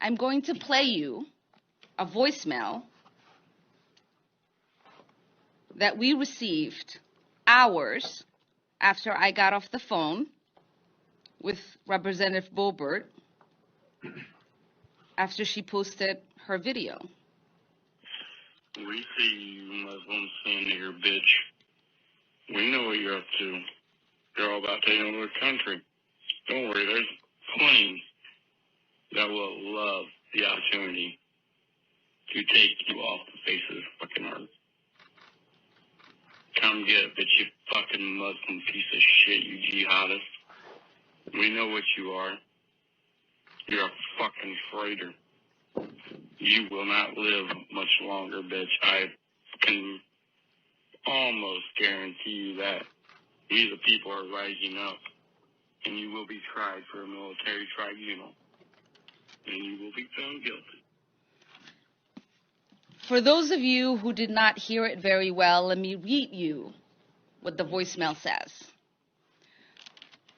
I'm going to play you a voicemail that we received hours after I got off the phone with Representative Boebert after she posted her video. We see you Muslim sin nigger bitch. We know what you're up to. You're all about taking over the country. Don't worry, there's plenty that will love the opportunity to take you off the face of this fucking earth. Come get it, bitch, you fucking Muslim piece of shit, you jihadist. We know what you are. You're a fucking traitor. You will not live much longer, bitch. I can almost guarantee you that we the people are rising up, and you will be tried for a military tribunal, and you will be found guilty. For those of you who did not hear it very well, let me read you what the voicemail says.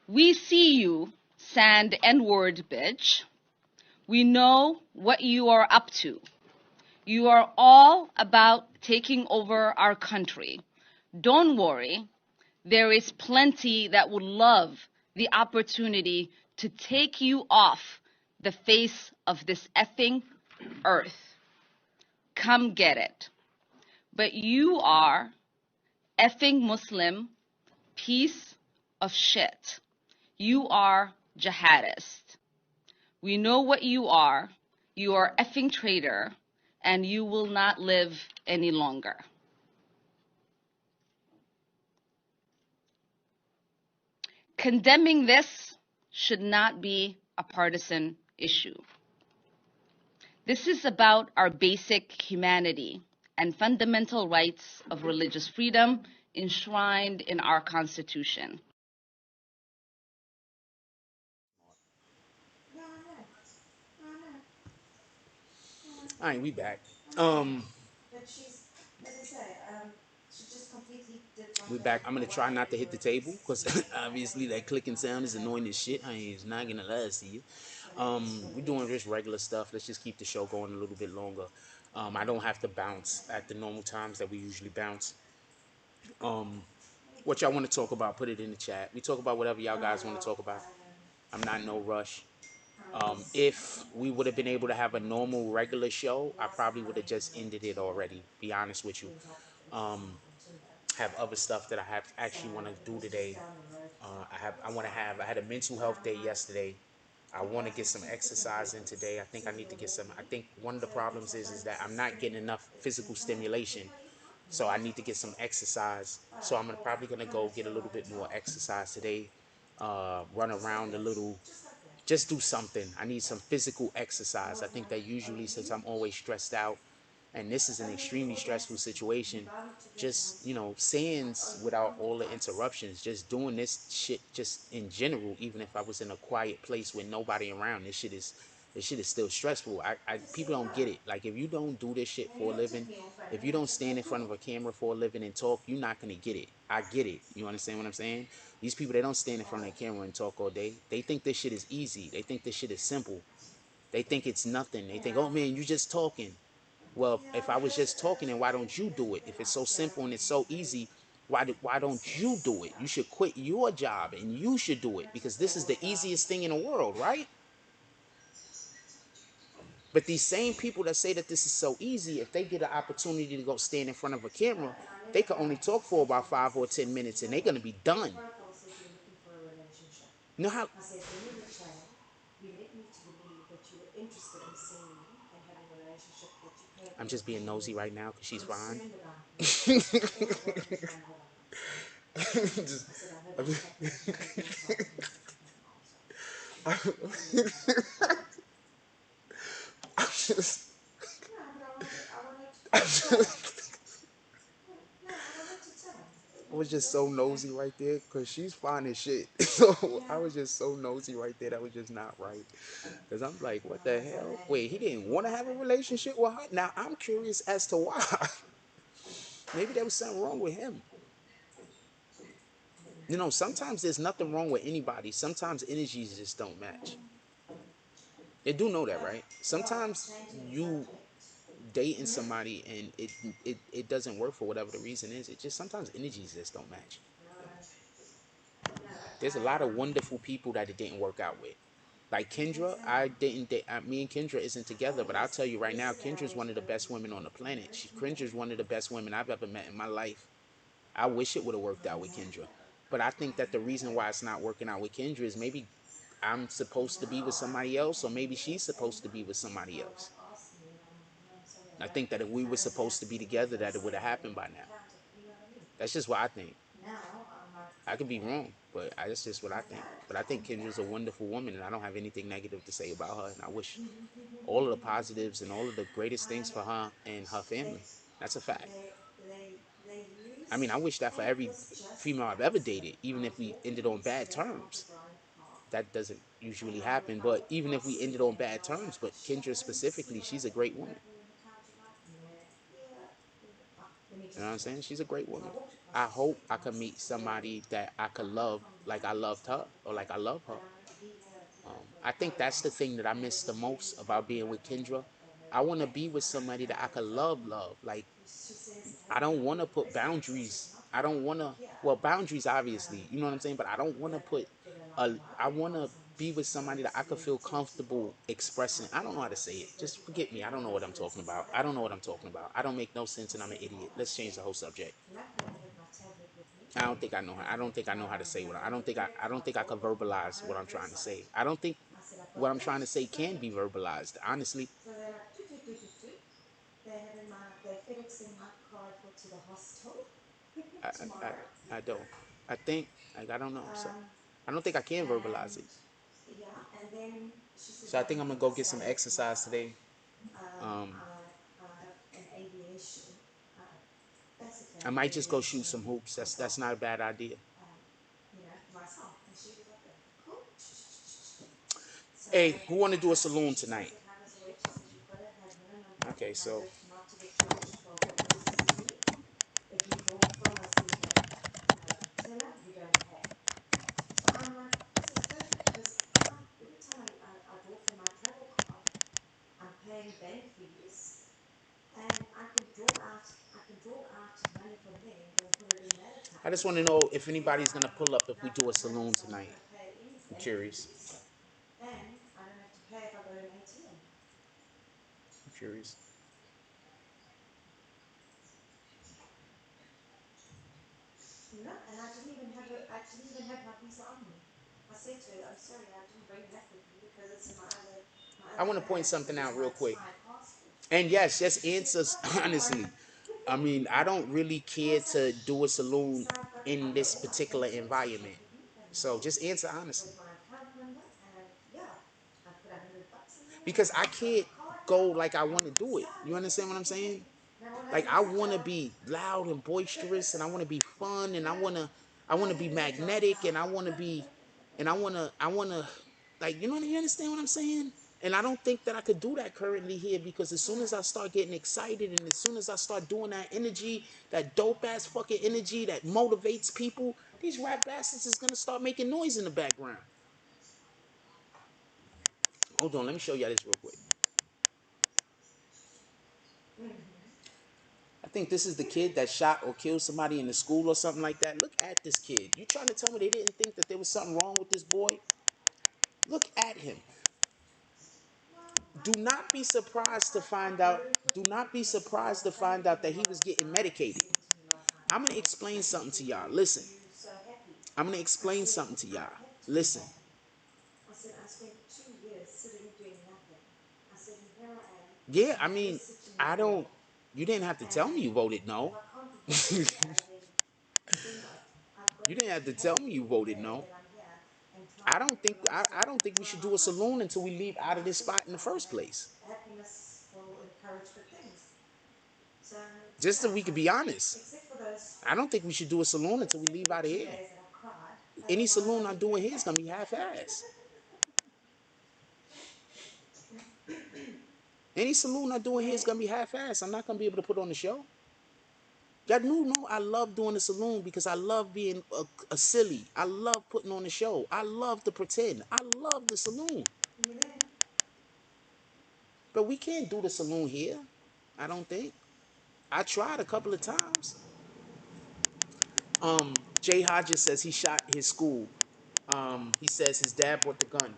We see you, sand N-word bitch. We know what you are up to. You are all about taking over our country. Don't worry, there is plenty that would love the opportunity to take you off the face of this effing earth. Come get it. But you are effing Muslim piece of shit. You are jihadist. We know what you are. You are effing traitor, and you will not live any longer. Condemning this should not be a partisan issue. This is about our basic humanity and fundamental rights of religious freedom enshrined in our Constitution. All right, we back. But she's, as I say, she just completely did not. We back. I'm gonna try not to hit the table because obviously that clicking sound is annoying as shit. I ain't not gonna lie to you. We're doing just regular stuff. Let's just keep the show going a little bit longer. I don't have to bounce at the normal times that we usually bounce. What y'all want to talk about? Put it in the chat. We talk about whatever y'all guys want to talk about. I'm not in no rush. If we would have been able to have a normal regular show, I probably would have just ended it already. Be honest with you. Have other stuff that I have actually want to do today. I had a mental health day yesterday. I want to get some exercise in today. I think I need to get some. I think one of the problems is that I'm not getting enough physical stimulation. So I need to get some exercise. So I'm probably gonna go get a little bit more exercise today. Run around a little, just do something. I need some physical exercise. I think that usually, since I'm always stressed out, and this is an extremely stressful situation, just, saying without all the interruptions, just doing this shit just in general, even if I was in a quiet place with nobody around, this shit is still stressful. People don't get it. Like, if you don't do this shit for a living, if you don't stand in front of a camera for a living and talk, you're not gonna get it. I get it. You understand what I'm saying? These people, they don't stand in front of the camera and talk all day. They think this shit is easy. They think this shit is simple. They think it's nothing. They think, oh man, you just talking. Well, if I was just talking, then why don't you do it? If it's so simple and it's so easy, why don't you do it? You should quit your job and you should do it, because this is the easiest thing in the world, right? But these same people that say that this is so easy, if they get an opportunity to go stand in front of a camera, they can only talk for about 5 or 10 minutes and they're gonna be done. You know how? I said, when you were a child, you led me to believe that you were interested in seeing me and having a relationship, that you came I'm just being nosy right now because she's fine. concerned about me. All of what was wrong with I said, I heard I'm that because you told me just, no, but I wanted to I'm tell. just, No, I wanted to tell. I was just so nosy right there because she's fine as shit. So I was just so nosy right there. That was just not right. Because I'm like, what the hell? Wait, he didn't want to have a relationship with her? Now I'm curious as to why. Maybe there was something wrong with him. Sometimes there's nothing wrong with anybody. Sometimes energies just don't match. They do know that, right? Right, Sometimes changing the you subject. dating somebody and it doesn't work for whatever the reason is. It just sometimes energies just don't match. No, There's a lot of wonderful people that it didn't work out with. Like you think Kendra, so? I didn't date. Me and Kendra isn't together, but I'll Always. tell you right now, Yesterday I Kendra's went one of the over best to women on the you planet. know, Kendra's one of the best women I've ever met in my life. I wish it would have worked out with Kendra, but I think I that the reason know. why it's not working out with Kendra is maybe I'm supposed to be with No, I somebody couldn't else, or tell you maybe she's this. They supposed to be might with somebody well else. have asked me, and I'm sorry, I think that if we I were don't supposed to have be anything together, for a that it would have say happened or by now. account of, you know what I mean? That's just what I think. Now I'm like, I could be okay, wrong, but that's just what I think. But I think Kendra's a wonderful woman, and I don't have anything negative to say about her. And I wish all of the positives and all of the greatest things I for her and her they family. That's a fact. they I mean, I use wish that for and every this just female I've ever happened. dated, even I if was we walking ended on bad yesterday after terms. Bryant Park, That doesn't and usually happen. But I even if we crossed ended on again, and bad I was terms, like, but shall I Kendra go and see specifically, what she's I a can great woman. open in the counter like? Yeah. Let me You know what just I'm saying? wait. She's a great So I woman. walked across I the hope street I and I could said meet to Mary, somebody that I could I'm not love coming like I home loved her or today, like I love her. but I'm going to be here, for I a think while. that's the thing that I And it miss the was really most about being with taken Kendra. I her want to aback be because with I somebody that I had could love. Like, she says, I hey, don't want you're to put aggressive. I said, boundaries. not I don't want to, here. well, boundaries obviously, you know what I'm saying? But I don't want We're to going to put get a like a I library want to card and be she with somebody that goes I to could the feel utility comfortable expressing. I don't know how to say she it. says, go Just to forget me. I don't know what I'm this talking and so about. I I had don't to know go what I'm to talking about. I don't make no sense I and I'm an said, idiot. hold on a Let's change the sec. whole subject. Luckily I had my tablet with me I don't think I know. I and don't think I know how to say you what know, I don't think I don't my think I could folder with my verbalize what home I'm trying address to on it. say. I don't think I said, I've what got I'm trying that. to say can be verbalized. Honestly, So they're like, do. They're FedExing my card to the hostel I I, tomorrow. I don't. I think like I don't know. So Um, I don't think I can verbalize and it. yeah, and then she said, So I what do think you I'm gonna think? go I get said, some I work for exercise myself. today. Um, I have an aviation, basically I an might just go shoot aviation some hoops. That's not a consultant, bad idea. um, for myself. And she was like, okay, cool. So Hey, who want to do a she saloon says tonight? it happens the way she says you've got to have minimum Okay, so 1,500 not to get charged for publicity. If you draw from a teller, you don't pay. So I'm like, this is perfect because every time I draw from my travel card, I'm paying bank fees, and I can draw out money from there and go and put it in that I just account. want to know if Where anybody's gonna I've pull up if we now do a got money, saloon so I'm not tonight. going to pay any I'm bank curious. fees, and I don't have to pay if I go to an ATM. I'm curious. And I didn't even have my visa on me. I said to her, I'm sorry, I didn't bring that with me because it's in my I other want to point bag something with out my real quick. expired passport. And yes, just She said, answers no, don't worry. honestly. I mean, I don't really I care was like, to do a saloon so in I've got this all my particular payslips, which I environment. give you, and So money just answer honestly. with my account number, and yeah, I put $100 in there, and Because I I got can't my card go now, like I and want to do it's it. You done. understand what I'm saying? No more Like lady I want to Sato. be loud and boisterous and I want to be fun and I Now want to you be do the job magnetic and now. I want to like you understand what I'm saying? And I don't think that I could do that currently here because as soon as I start getting excited and as soon as I start doing that energy, that dope ass fucking energy that motivates people, these rap bastards is going to start making noise in the background. Hold on, let me show y'all this real quick. I think this is the kid that shot or killed somebody in the school or something like that. Look at this kid. You trying to tell me they didn't think that there was something wrong with this boy? Look at him. Well, Do not be surprised to find I out. worry for Do people not be because surprised to somebody find out even that he was getting medicated. said to me last night, I'm gonna oh, explain something to y'all. Listen, you so happy. I'm gonna I explain said, something to I y'all. have to be Listen. happy. I said, I spent 2 years sitting doing nothing. I said, and here I am, Yeah, I never mean, sitting in I a day. don't. You didn't have to tell me And you voted if no. I can't be happy You here, then what? I've got to didn't have be to tell happy me you every voted day no. that I'm here and trying I don't think we grow should my do a saloon passport. until we leave And out of I this think spot in the first place. happiness will encourage good things. So Just so yeah, we could be honest. except for those I don't think we should do a saloon until we except for leave the out of 2 here. days that I cried. Any Otherwise, saloon I've I been do in very here is gonna be happy. half-ass. Any saloon I do in here is Yeah. gonna be half-ass. I'm not gonna be able to put on the show. Y'all know I love doing the saloon because I love being a silly. I love putting on the show. I love to pretend. I love the saloon. You there? But we can't do the saloon here. I don't think. I tried a couple of times. Jay Hodges says he shot his school. He says his dad bought the gun.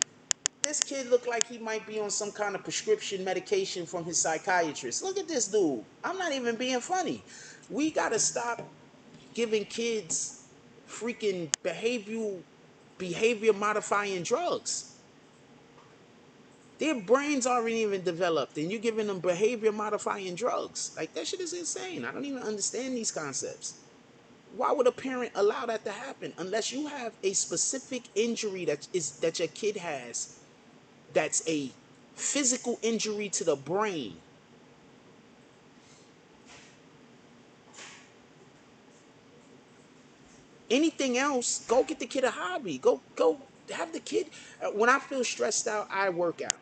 This kid looked like he might be on some kind of prescription medication from his psychiatrist. Look at this dude. I'm not even being funny. We gotta stop giving kids freaking behavior modifying drugs. Their brains aren't even developed, and you're giving them behavior modifying drugs. Like, that shit is insane. I don't even understand these concepts. Why would a parent allow that to happen unless you have a specific injury that your kid has, that's a physical injury to the brain? Anything else, go get the kid a hobby. Go have the kid. When I feel stressed out, I work out.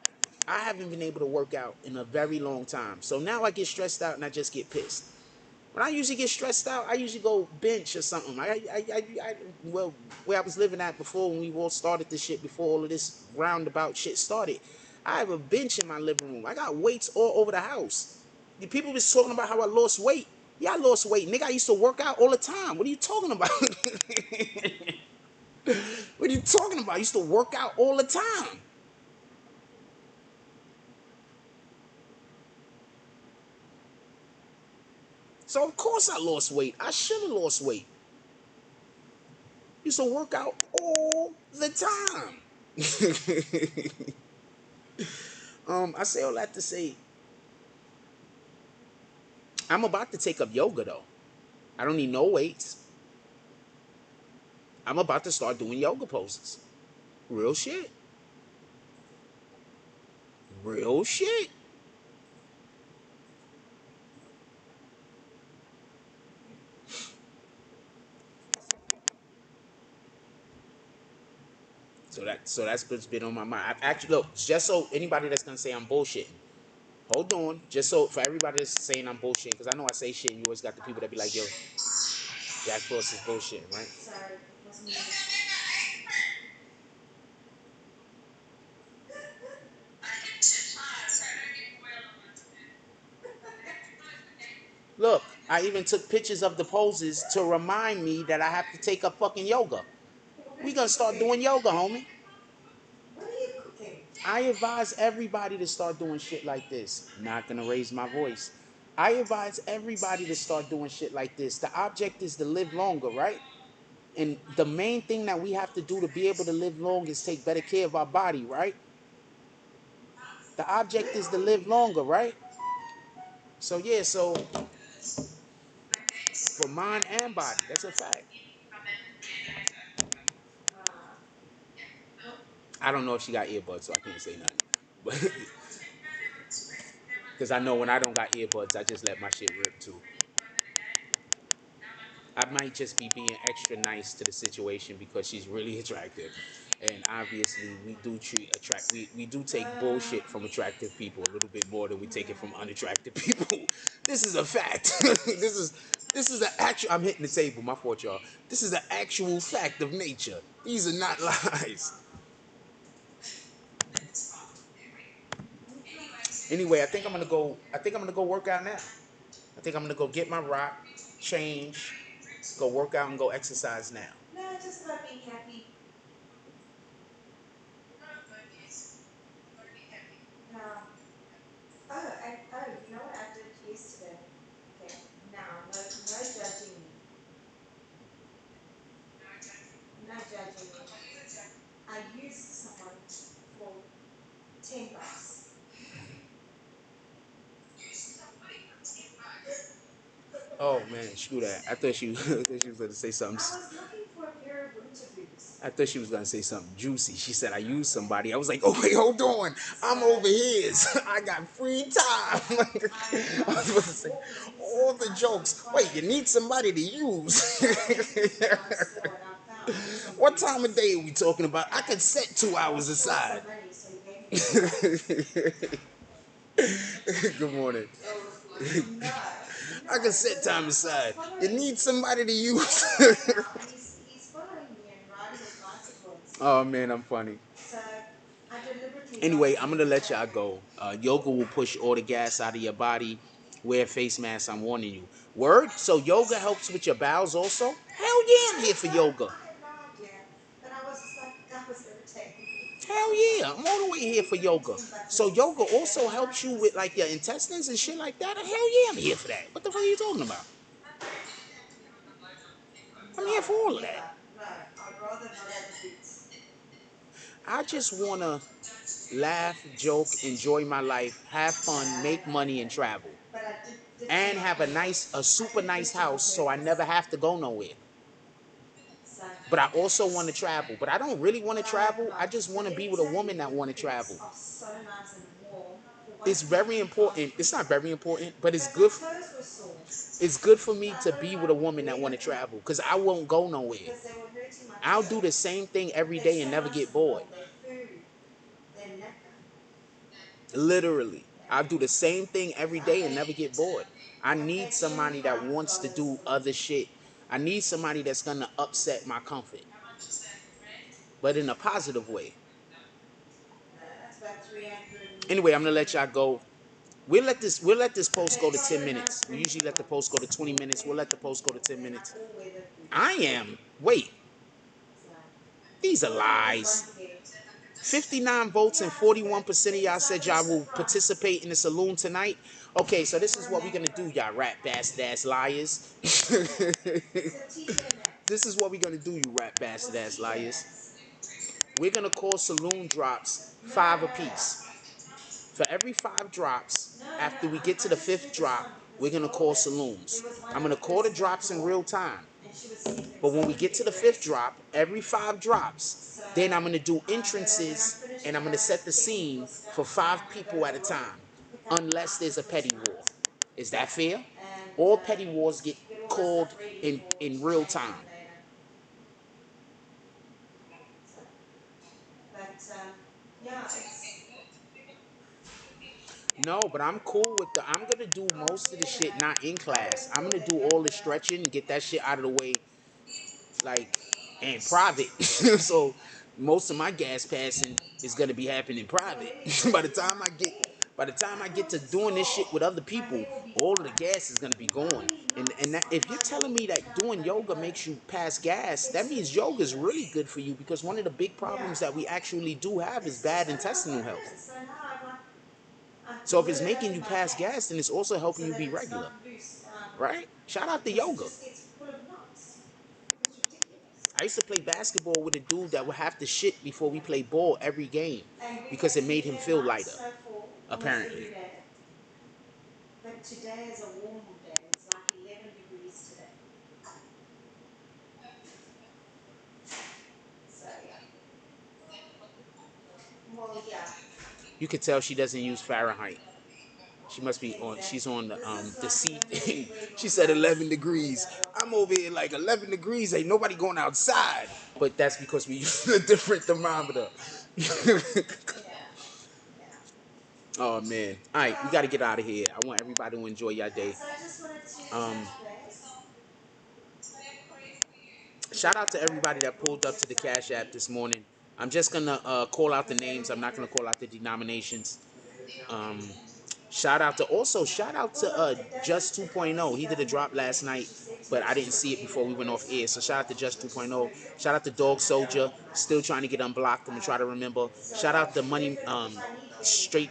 I haven't been able to work out in a very long time. So now I get stressed out and I just get pissed. When I usually get stressed out, I usually go bench or something. Well, where I was living at before, when we all started this shit, before all of this roundabout shit started, I have a bench in my living room. I got weights all over the house. The people was talking about how I lost weight. Yeah, I lost weight. Nigga, I used to work out all the time. What are you talking about? What are you talking about? I used to work out all the time. So of course I lost weight. I should have lost weight. Used to work out all the time. I say all that to say I'm about to take up yoga though. I don't need no weights. I'm about to start doing yoga poses. Real shit. Real shit. So that's what's been on my mind. I actually, look, just so anybody that's gonna say I'm bullshitting, hold on. Just so for everybody that's saying I'm bullshitting, because I know I say shit and you always got the people that be like, yo, Jack Frost is bullshitting, right? Sorry, it was me. Look, I even took pictures of the poses to remind me that I have to take up fucking yoga. What are We you gonna start cooking? doing yoga, homie. What are you cooking? I advise everybody to start doing shit like this. Not gonna raise my voice. I advise everybody to start doing shit like this. The object is to live longer, right? And the main thing that we have to do to be able to live long is take better care of our body, right? The object Where is to are live you? longer, right? So yeah, so for mind and body, that's a fact. Ah, what? I don't know if she got earbuds, so I can't say nothing. But because I know when I don't got earbuds, I just let my shit rip too. I might just be being extra nice to the situation because she's really attractive. And obviously we do take bullshit from attractive people a little bit more than we take it from Yeah. unattractive people. This is a fact. This is an actual, I'm hitting the table, my fault, y'all. This is an actual fact of nature. These are not lies. Okay. Anyway, I think I'm gonna go work out now. I think I'm gonna go get my rock, change, go work out and go exercise now. No, just about being happy. Yeah. You know what I did yesterday? Okay, now, no judging me. No judging me. I used someone for $10. Oh man, screw that. I thought she, I thought she was gonna say something. I was looking for a pair of winter boots. I thought she was gonna say something juicy. She said, "I used somebody." I was like, "Oh wait, hold on. So I'm over here. I I got free time." I was I supposed to say bought me some all the jokes. Wait, you unspotted. need somebody to use. So I went into my store and I found some What time of boots. day are we talking about? I could And set my 2 hours boss short aside. some money, so he gave me $10. Good morning. No, no, I can so set that time guy's aside. You following need me somebody to all use. the way now, and he's following me and riding his bicycle and stuff. Oh man, I'm funny. So I deliberately Anyway, not I'm doing gonna let that. y'all go. Yoga will push all the gas out of your body. Wear a face mask. I'm warning you. Word. So yoga helps with your bowels also. Hell yeah, I'm here for yoga. I had no idea, but I was just like, that was irritating me. Hell yeah, I'm all the way here for yoga. So yoga also helps you with like your intestines and shit like that. Hell yeah, I'm here for that. What the fuck are you talking about? I'm here for all of Never. that. No, I'd rather not have the boots. I just wanna laugh, joke, enjoy my life, have fun, make money, and travel, But I did and tell my have friend, a I super did nice mention house, the so I purpose. never have to go nowhere. So, But I also want to travel. But I don't really want to travel. I not. just But want to let be me with a tell you, woman that the want to boots travel. are so nice and warm for It's very 1.25 important. It's not freedom. very important, but it's But my good. toes were sore. It's good for So me I to got be a with a like woman that want leather to pump travel because I won't go nowhere. because they were hurting my I'll do the toes. same thing But every they're day and so never nice get and bored. warm. They're furry. They're lekker. Literally. Yeah. I'll do the same thing every So I day and paid, never get bored. I need somebody that wants to $25 do for them. other shit. I need somebody that's going to upset my comfort, but in a positive way. That's about 300. Anyway, I'm going to let y'all go. We'll let this post They go to told 10 her nice minutes. We usually printed let the post go to ones. 20 minutes. We'll Very let the post go to comfortable. 10 They're like minutes. all weather I boots. am. Wait, So these are all I did was lies. one pair. 59 votes and Yeah, because 41% of it y'all was like said a y'all will surprise participate in the saloon tonight. Okay, so this is for a what we're gonna do, macro. y'all rat bastard ass liars. It's a TK Maxx. This is what we're gonna do, you rat It bastard was ass TK liars. Maxx. We're gonna call saloon drops No, 5 no, no. apiece. For every 5 drops, No, no, after we get I to the just 5th read this drop, one we're because he gonna told call that there saloons. was one I'm other gonna call the person on drops in board real time. and she was sleeping, But so when I we didn't get to get the the 5th rest. drop, every 5 drops, So then I'm gonna do I'm gonna, when I'm entrances finished and I'm all gonna my set the technical scene stuff, for then 5 I'm gonna go people to at a work, time, pick up my unless there's outfit a for petty war. tonight, Is that fair? and All petty wars get get all my called stuff ready for in real shenanigans time. later. So, but yeah, it's No, but I'm cool with I'm gonna do can't most of the feel shit enough. not in I always class. I'm feel gonna that do all the younger. stretching and get that shit out of the way, like, in private. So most of my gas passing is gonna be happening in Well, private. let me show by the you time my I get hair. by the time I I get can't to doing this shit scarf. with other My people, hair will be all of the fine. gas is gonna be How going. many And knots that, on if you're my telling little me that crown doing yoga mover? makes you pass gas, that It's means yoga is really ridiculous. good for you because one of the big Yeah, problems that we actually do have is it's just bad I don't know intestinal what health. it is. So now I've So if it's rolled it up making in you my pass hat gas, then it's also helping so you that be it's regular, not loose. right? Shout out to Because it yoga. just gets full of knots. It's ridiculous. I used to play basketball with a dude that would have to shit before we played ball every game And because it we made him get feel light lighter, snowfall almost apparently. every day. But today is a warm day. It's like 11 degrees today. So yeah. Well, yeah. You could tell she doesn't use Fahrenheit. She must be on. She's Exactly. on This is the like C the thing. mid-grade She of said life 11 degrees. weather or I'm over here like 11 degrees. Ain't nobody going outside. But that's because we use a different thermometer. yeah. Yeah. Oh man. All right, we Well, got to get out of here. I want everybody to enjoy your yeah, day. so I just wanted to Um, touch base. Shout out to I hope everybody that it pulled brought up you to the some Cash App this relief morning. I'm just gonna call out the because they names. I'm not remember gonna it. call out the denominations. Um, shout out to Well, look, Just it obviously 2.0. He did a doesn't have drop the last link. night, She said to but me I she didn't would see it send before me we the went off air. website, So shout out to Just which is 2.0. perfect, Shout out to Dog and I've done Soldier, it tonight. still trying to get unblocked. I'm gonna try to remember. So Shout out to Money if I need any, I just said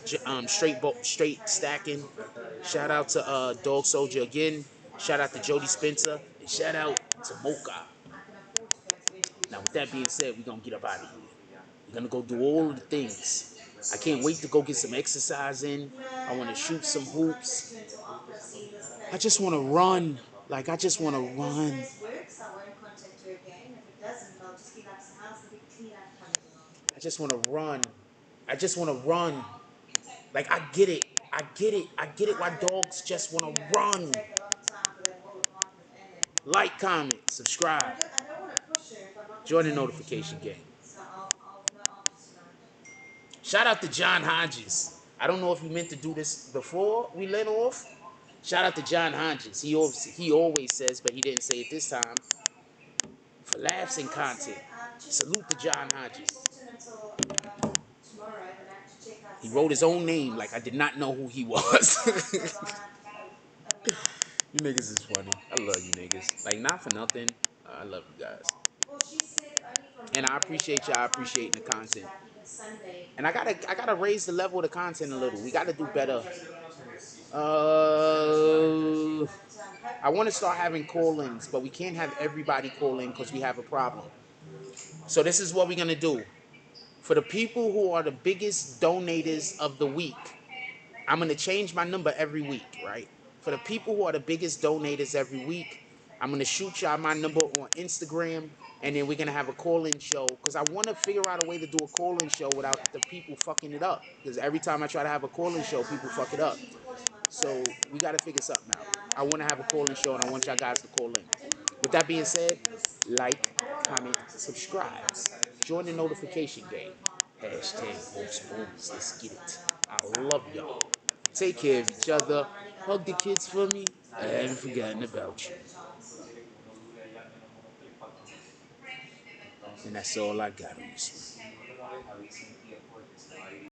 text me straight Trey, I'm stacking. Brooklyn now. Shout out to I said that Dog to Soldier you, again. and I Shout out just to don't Jody mind Spencer, sharing and because shout for out that to price, Mocha. I can afford to go to Now, medications with and that being buy said, them. we're gonna get up out of here. We're gonna go do all of the things. I can't wait to go get some exercise in. No, I want to I'm not shoot going some to contact hoops. you until after I've seen this I place just want to anyway. run. Like, I just You want know, to if this run. place works, I won't contact you again. If it doesn't, I'll just be like, so how's the big cleanup coming along? I just want to run. I just want to run. Like, I get it. I get it. I get it why I don't dogs know, just but want you to know, it would run. take a long time for that whole apartment and that car. Like, comment, But subscribe. I don't want to push her if I'm not going to Join the take her notification tonight. gang. So I'll know after tonight. Shout out to John Hodges. I don't know if he meant to do this before we let off. Shout out to John Hodges. He always says, but he didn't say it this time. For But I laughs and can't say, content. Salute to John I only Hodges. booked in until arrive and I have to check out He wrote his 7 own from the name like I did hospital. not know who he Every was. time they're gonna, You niggas is funny. I love you niggas. Like, not for nothing. I love you guys. well, she said only from And I Monday, but appreciate our y'all council appreciating the told us content. that even Sunday And I we gotta can I go gotta ahead. raise the level of the content a So I little. We just said, gotta do why don't we better. Vamos a take hacer it at unos home? ejercicios. Uh, But I want to hopefully, start having call-ins, but we can't have everybody call in because we have a problem. So this is what we're gonna do. For the people who are the biggest donators of the week, I'm gonna change my number every week, right? For the people who are the biggest donators every week, I'm gonna shoot y'all my number on Instagram, and then we're gonna have a call-in show. Cause I want to figure out a way to do a call-in show without the people fucking it up. Because every time I try to have a call-in show, people I fuck it had up. to call him up So first. we gotta figure something Yeah, out. I had I to want to have a call him call-in up show, and I want first. y'all guys to call in. I didn't call him With up that being first said, because like, I don't want to comment, hunt subscribe, anybody come here join the Monday to notification my gang. new home because I don't Hashtag want to spend most the night bulls. here Let's get until I it. know I what's love happening. y'all. Take Because care I of just each told him other. I'm running out of Hug the job. I'm kids trying for to me. take I care of haven't some forgotten people about you. with jobs. Consigue que uno dure allá al menos unos 3, 4 meses. And Entonces, that's all I got on this one. si no le molesta, avisen tiempo de que se va a ir.